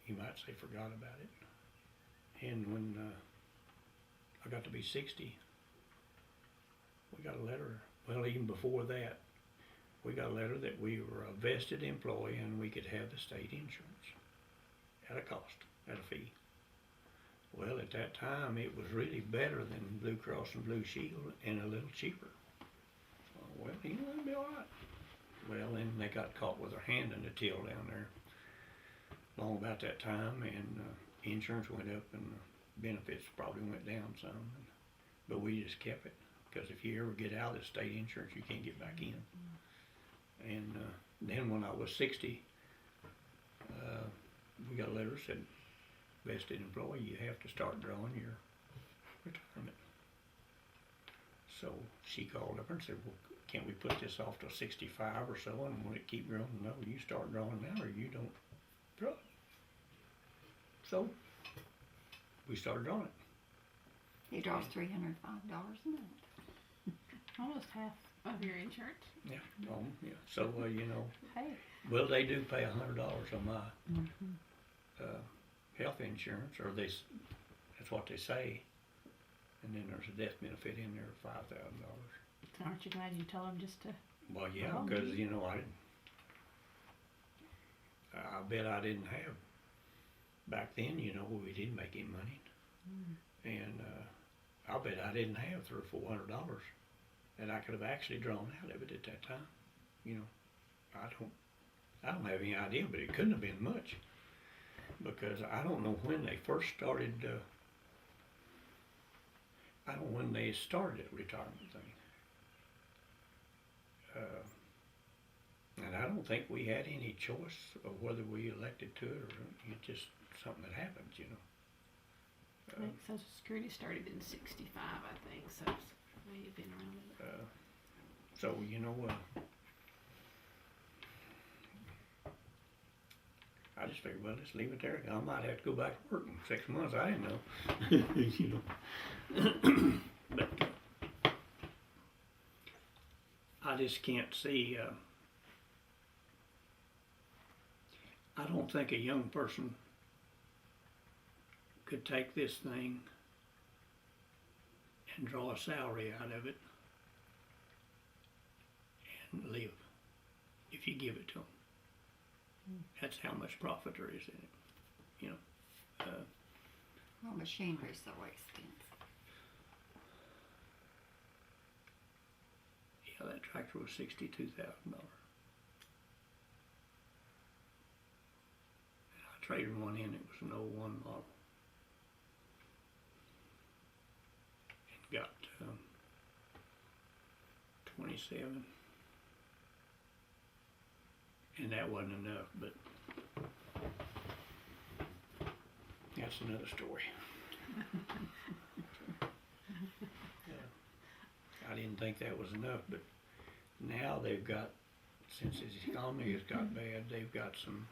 you might say, forgot about it. And when I got to be 60, we got a letter, well, even before that, we got a letter that we were a vested employee and we could have the state insurance at a cost, at a fee. Well, at that time, it was really better than Blue Cross and Blue Shield and a little cheaper. So, well, you know, that'd be all right. Well, then they got caught with their hand in the till down there long about that time, and insurance went up and benefits probably went down some. But we just kept it, because if you ever get out of state insurance, you can't get back in. And then when I was 60, we got a letter that said, vested employee, you have to start drawing your retirement. So she called up and said, well, can't we put this off till 65 or so, and will it keep growing? No, you start drawing now or you don't draw it. So we started drawing it. He draws $305 a month. Almost half of your insurance. Yeah, yeah. So, you know, Hey. well, they do pay $100 on my health insurance, or that's what they say. And then there's a death benefit in there of $5,000. So aren't you glad you told him just to? Well, yeah, Oh, because yeah. you know I bet I didn't have back then. You know, we didn't make any money, and I bet I didn't have $300 or $400 that I could have actually drawn out of it at that time. You know, I don't have any idea, but it couldn't have been much, because I don't know when they first started. I don't know when they started the retirement thing. And I don't think we had any choice of whether we elected to it, or it's just something that happens, you know. I think Social Security started in 65, I think, so it's may have been around it. So, you know, I just figured, well, let's leave it there. I might have to go back to work in 6 months. I didn't know, you know. But I just can't see. I don't think a young person could take this thing and draw a salary out of it and live if you give it to them. That's how much profit there is in it, you know. Well, machinery's so expensive. Yeah, that tractor was $62,000. I traded one in, it was an '01 model. It got 27. And that wasn't enough, but that's another story. I didn't think that was enough, but now they've got, since the economy has got bad, they've got some,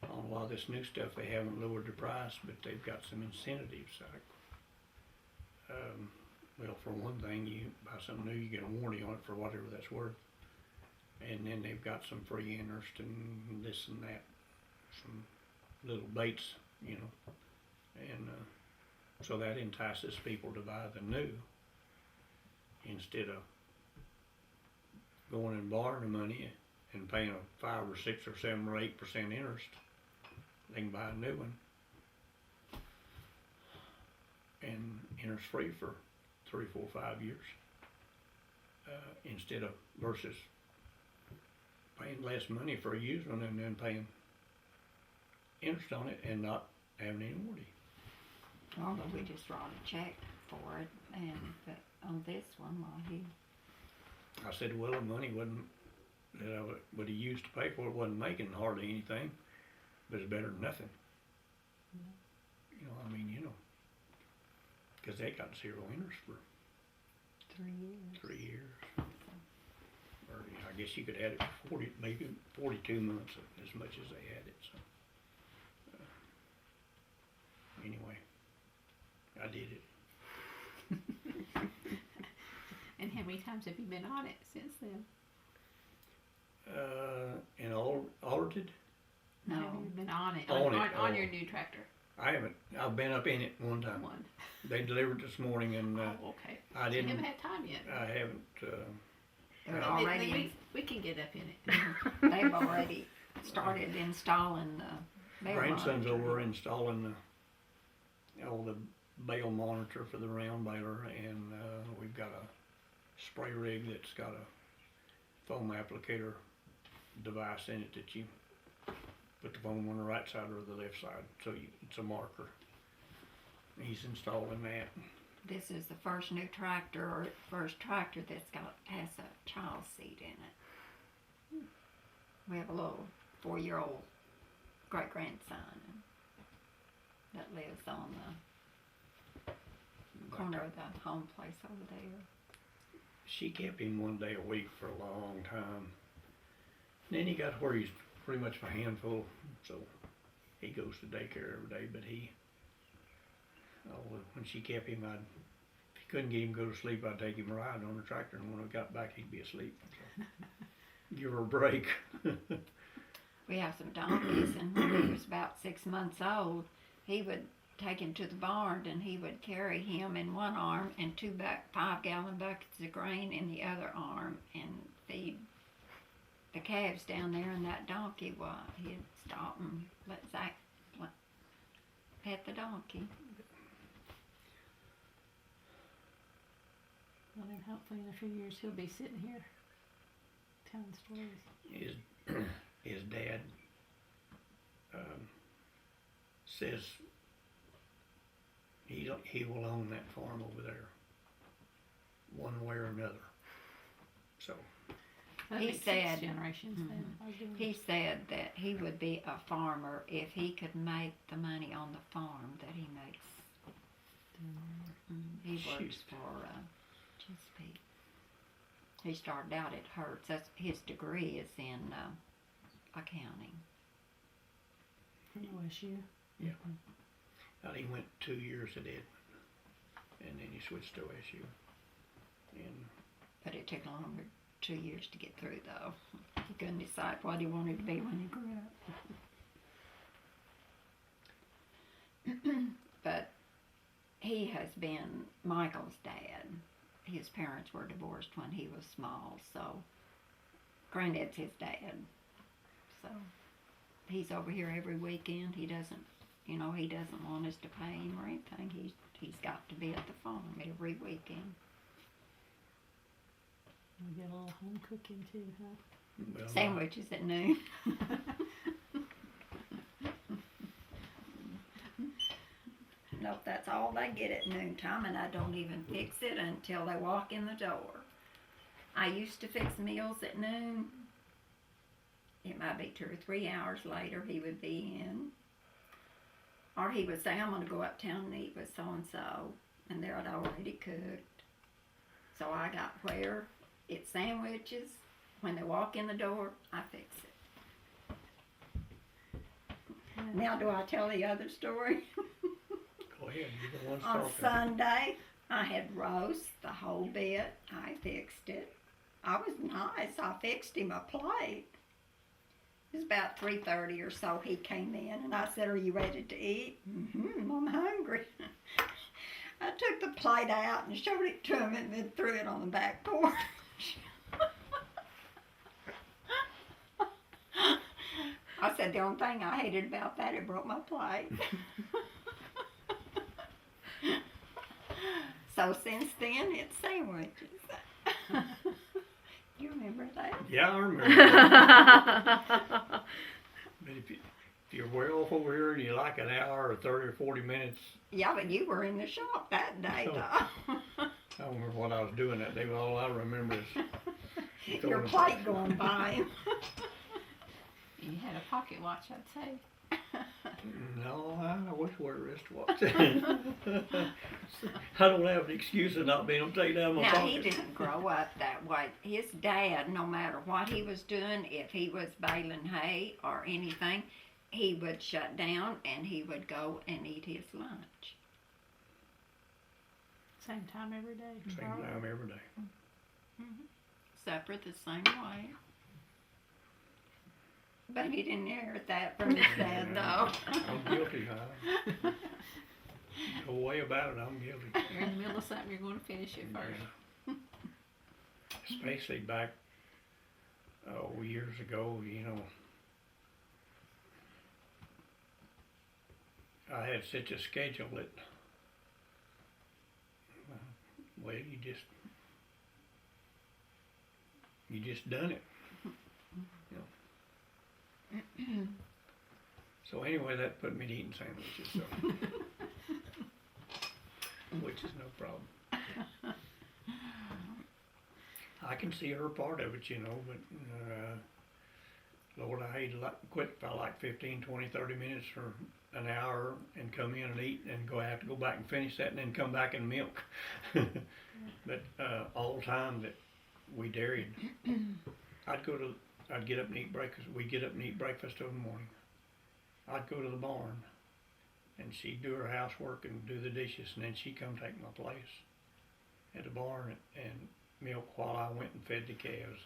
on a lot of this new stuff, they haven't lowered the price, but they've got some incentives. Like, well, for one thing, you buy something new, you get a warranty on it for whatever that's worth. And then they've got some free interest and this and that, some little baits, you know. And so that entices people to buy the new instead of going and borrowing the money and paying a 5 or 6 or 7 or 8% interest. They can buy a new one and interest free for 3, 4, 5 years instead of versus paying less money for a used one and then paying interest on it and not having any warranty. Well, but we just wrote a check for it, and but on this one, well, I said, well, the money wasn't that I would have used to pay for it wasn't making hardly anything, but it's better than nothing. You know, I mean, you know, because they got 0 interest for 3 years. 3 years. Or I guess you could add it for 40, maybe 42 months as much as they had it. So anyway, I did it. And how many times have you been on it since then? And altered? No. Have you been on it? On it, On oh. your new tractor? I haven't. I've been up in it one time. One. They delivered this morning, and Oh, okay. I You didn't. haven't had time yet. I haven't. They're Uh, already, We can get up in it. they've already started installing the bell Grandson's monitor. over installing all the bale monitor for the round baler, and we've got a spray rig that's got a foam applicator device in it that you put the foam on the right side or the left side, so it's a marker. He's installing that. This is the first new tractor, or first tractor has a child seat in it. We have a little 4-year-old great grandson that lives on the corner of the home place over there. She kept him one day a week for a long time. Then he got where he's pretty much a handful, so he goes to daycare every day. But when she kept him, if he couldn't get him to go to sleep, I'd take him a ride on the tractor, and when we got back, he'd be asleep. So, give her a break. We have some donkeys, and when he was about 6 months old, he would take him to the barn, and he would carry him in one arm and 2 5-gallon buckets of grain in the other arm, and feed the calves down there. And that donkey, he'd stop and let Zach pet the donkey. Well, then hopefully in a few years he'll be sitting here telling stories. His dad says he will own that farm over there, one way or another. So That'd He be 6 said- generations then. I was doing He said that he would be a farmer if he could make the money on the farm that he makes. He works Shoot. for Chesapeake. He started out at Hertz. His degree is in accounting. OSU. he went 2 years at Edmond, and then he switched to OSU. And But it took longer, 2 years to get through though. He couldn't decide what he wanted to be when he grew up. But he has been Michael's dad. His parents were divorced when he was small, so Granddad's his dad. So he's over here every weekend. He doesn't want us to pay him or anything. He's got to be at the farm every weekend. We get a little home cooking too, huh? well, Sandwiches at noon. Nope, that's all they get at noontime, and I don't even fix it until they walk in the door. I used to fix meals at noon. It might be 2 or 3 hours later he would be in. Or he would say, I'm going to go uptown and eat with so-and-so, and they're already cooked. So I got where it's sandwiches. When they walk in the door, I fix it. Now do I tell the other story? Go ahead, you're the one On talking. Sunday, I had roast, the whole bit. I fixed it. I was nice. I fixed him a plate. It was about 3:30 or so he came in, and I said, are you ready to eat? I'm hungry. I took the plate out and showed it to him and then threw it on the back porch. I said, the only thing I hated about that, it broke my plate. So since then, it's sandwiches. You remember that? Yeah, I remember that. But if you're way off over here and you like an hour or 30 or 40 minutes, Yeah, but you were in the shop that day, Oh. though. I don't remember what I was doing that day, but all I remember is Your plate going by. You had a pocket watch, I'd say. no, I wish I wear a wristwatch. I don't have an excuse of not being able to take down my Now, he pocket. didn't grow up that way. His dad, no matter what he was doing, if he was baling hay or anything, he would shut down and he would go and eat his lunch. Same time every day. Same probably. time every day. Supper the same way. But he didn't inherit that from his dad, though. I'm guilty, huh? No way about it, I'm guilty. You're in the middle of something, you're going to finish it first. Yeah. Especially back, years ago, you know, I had such a schedule that, well, you just done it. You know. So anyway, that put me to eating sandwiches, so. Which is no problem. I can see her part of it, you know, but, Lord, I hate to quit by like 15, 20, 30 minutes or an hour and come in and eat and have to go back and finish that and then come back and milk. But all the time that we dairied, I'd get up and eat breakfast. We'd get up and eat breakfast in the morning. I'd go to the barn and she'd do her housework and do the dishes, and then she'd come take my place at the barn and milk while I went and fed the cows,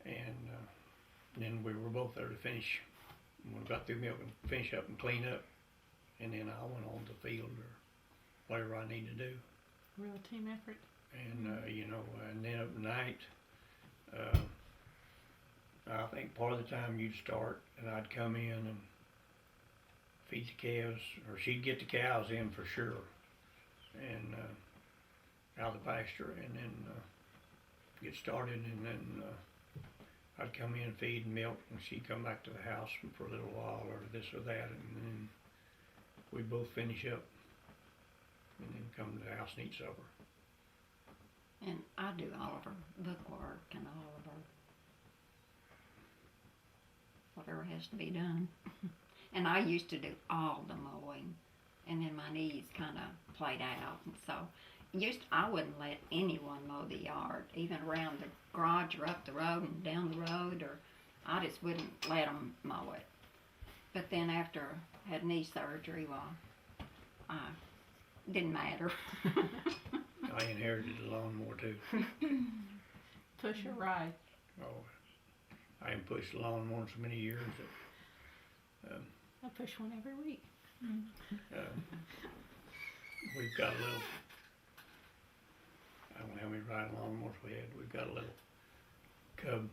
and then we were both there to finish. When we got through milking, finish up and clean up, and then I went on to the field or whatever I needed to do. Real team effort. And you know, and then at night, I think part of the time you'd start, and I'd come in and feed the cows, or she'd get the cows in for sure, and out of the pasture, and then get started, and then I'd come in and feed and milk, and she'd come back to the house for a little while, or this or that, and then we'd both finish up, and then come to the house and eat supper. And I do all of her bookwork and all of her whatever has to be done. And I used to do all the mowing, and then my knees kind of played out, and so I wouldn't let anyone mow the yard, even around the garage or up the road and down the road, or I just wouldn't let them mow it. But then after I had knee surgery, well, didn't matter. I inherited a lawnmower too. Push or ride. Oh, I haven't pushed a lawnmower in so many years that I push one every week. we've got a little, I don't know how many riding lawnmowers we had. We've got a little Cub,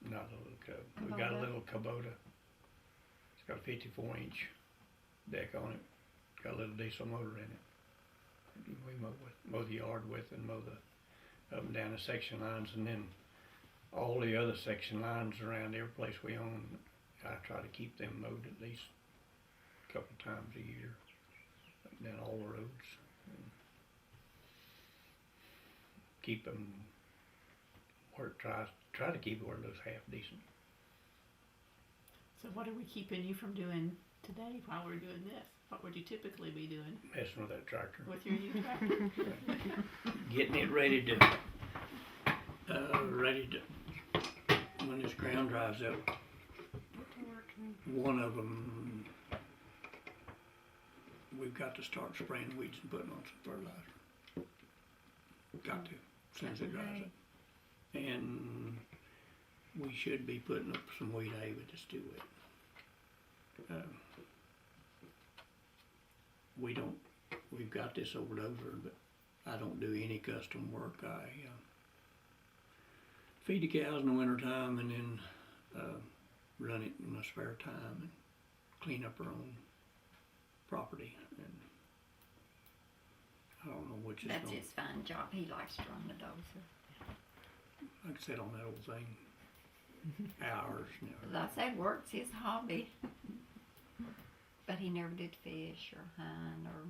not a little Cub. We've got a little Kubota. It's got a 54-inch deck on it. It's got a little diesel motor in it. We mow the yard with, and mow the up and down the section lines, and then all the other section lines around every place we own, I try to keep them mowed at least a couple times a year, up and down all the roads. And keep them where it try to keep it where it looks half decent. So what are we keeping you from doing today while we're doing this? What would you typically be doing Messing with that tractor. with your new tractor? Getting it ready to, when this ground dries up, one of them, we've got to start spraying weeds and putting on some fertilizer. Got to, as soon as it dries up. And we should be putting up some weed hay, but it's too wet. We've got this over and over, but I don't do any custom work. I feed the cows in the wintertime, and then run it in my spare time and clean up our own property. And I don't know which is That's his fine job. He likes to run the dozer. I could sit on that old thing hours. As I say, work's his hobby. But he never did fish or hunt or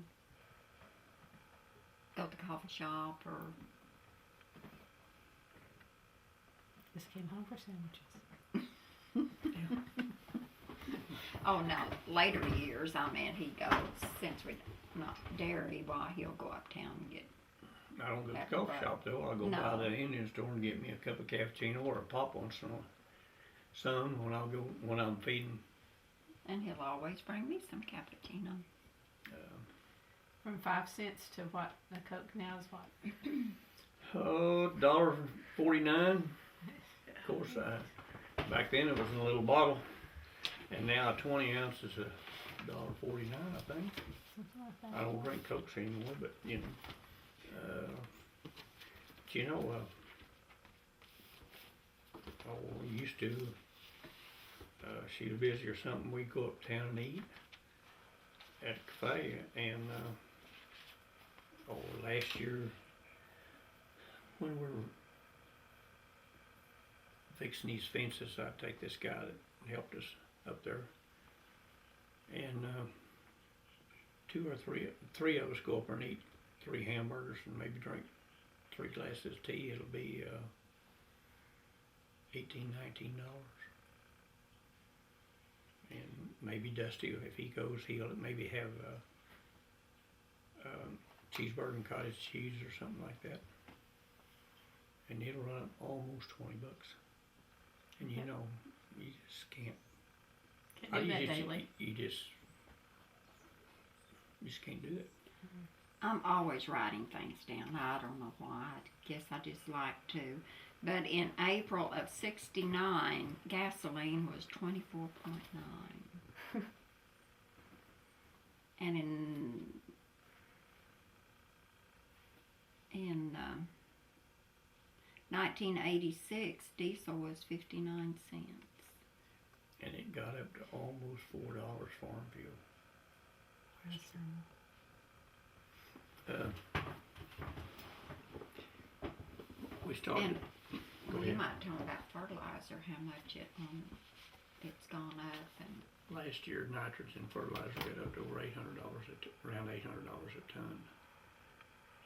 go to the coffee shop or... Just came home for sandwiches. Oh no, later years, I mean, he goes, since we're not dairy, why he'll go uptown and get... I don't go to the coffee shop though. I'll go by the Indian store and get me a cup of cappuccino or a pop once in a while. Some when I'm feeding. And he'll always bring me some cappuccino. From 5 cents to what? The Coke now is what? $1.49. course, back then it was in a little bottle, and now 20 ounces is $1.49, I think. I don't drink Cokes anymore, but you know, you know, we used to. She was busy or something. We'd go uptown and eat at a cafe, and last year when we were fixing these fences, I'd take this guy that helped us up there, and three of us go up there and eat 3 hamburgers and maybe drink 3 glasses of tea. It'll be $18, $19. And maybe Dusty, if he goes, he'll maybe have cheeseburger and cottage cheese or something like that. And it'll run almost $20. And you know, you just can't. Can't do that daily. You just can't do it. I'm always writing things down. I don't know why. I guess I just like to. But in April of '69, gasoline was 24.9. And in 1986, diesel was 59 cents. And it got up to almost $4 farm fuel. We started. And you might tell me about fertilizer, how much it's gone up. And Last year, nitrogen fertilizer got up to over $800 around $800 a ton,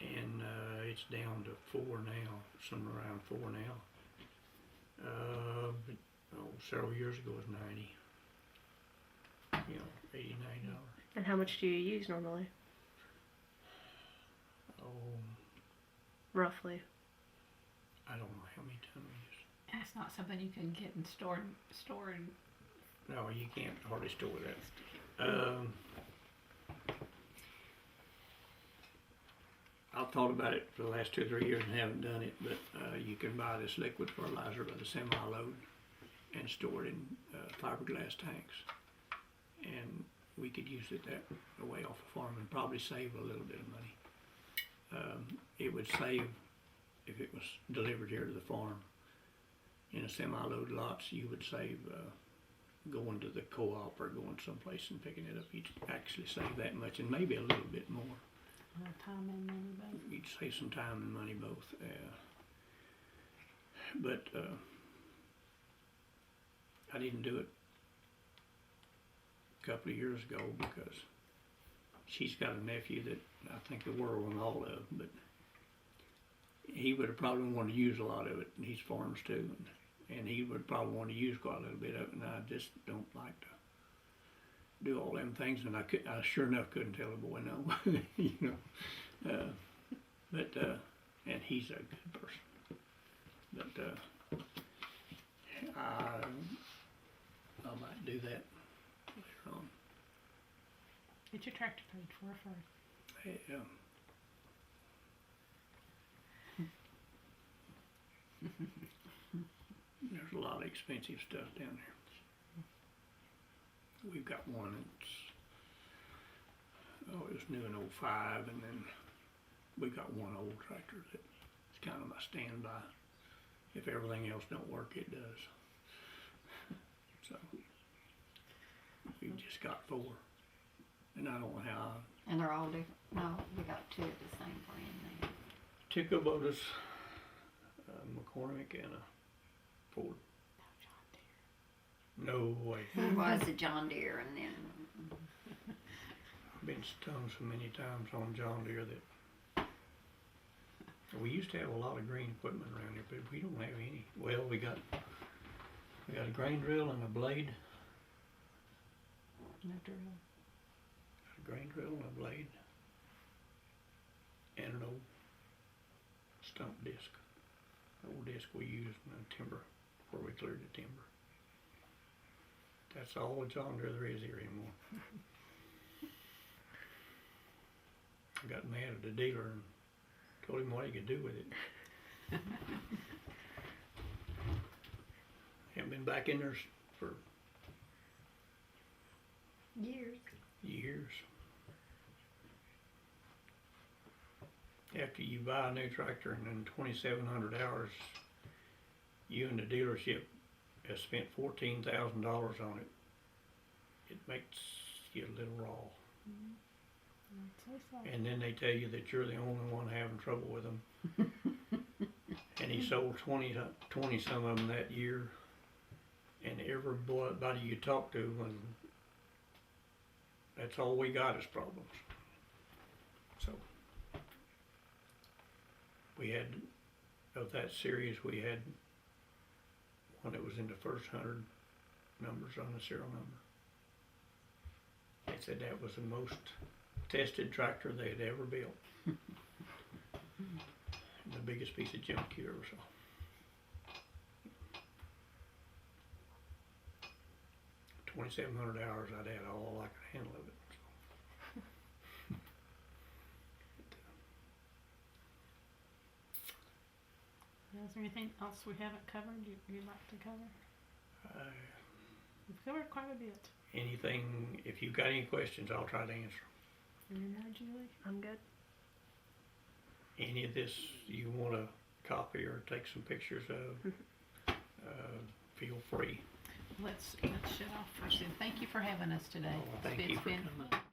and it's down to 4 now, somewhere around 4 now. Several years ago it was 90. You know, $80, $90. And how much do you use normally? Oh, Roughly. I don't know how many tons we use. That's not something you can get and store. No, you can't hardly store that. I've thought about it for the last 2 or 3 years and haven't done it, but you can buy this liquid fertilizer by the semi-load and store it in fiberglass tanks. And we could use it that way off the farm and probably save a little bit of money. It would save, if it was delivered here to the farm in a semi-load lots, you would save going to the co-op or going someplace and picking it up. You'd actually save that much and maybe a little bit more. Time and money both. You'd save some time and money both. But I didn't do it a couple of years ago because she's got a nephew that I think the world and all of, but he would have probably wanted to use a lot of it, and he's farms too, and he would probably want to use quite a little bit of it, and I just don't like to do all them things, and I sure enough couldn't tell the boy no, you know, and he's a good person, but I might do that later on. Get your tractor paid for first. Hey, there's a lot of expensive stuff down there. We've got one that's, it was new in '05, and then we got one old tractor that's kind of my standby. If everything else don't work, it does. So, we've just got 4. And I don't know how. And they're all different. No, we got 2 of the same brand now. 2 Kubotas, McCormick, and a Ford. No way. It was a John Deere, and then I've been stung so many times on John Deere that we used to have a lot of grain equipment around here, but we don't have any. Well, we got a grain drill and a blade. No drill. A grain drill and a blade, and an old stump disc. Old disc we used in the timber before we cleared the timber. That's all the John Deere there is here anymore. I got mad at the dealer and told him what he could do with it. Haven't been back in there for Years. years. After you buy a new tractor and in 2,700 hours, you and the dealership have spent $14,000 on it. It makes you a little raw. I'd say so. And then they tell you that you're the only one having trouble with them. And he sold 20 some of them that year. And everybody you talk to, and that's all we got is problems. So we had, of that series, we had one that was in the first 100 numbers on the serial number. They said that was the most tested tractor they had ever built. The biggest piece of junk you ever saw. $2,700 I'd had all I could handle of it. Is there anything else we haven't covered you'd like to cover? We've covered quite a bit. Anything, if you've got any questions, I'll try to answer. You know, Julie? I'm good. Any of this you want to copy or take some pictures of, feel free. Let's shut off first. And thank you for having us today. Oh, thank you for coming.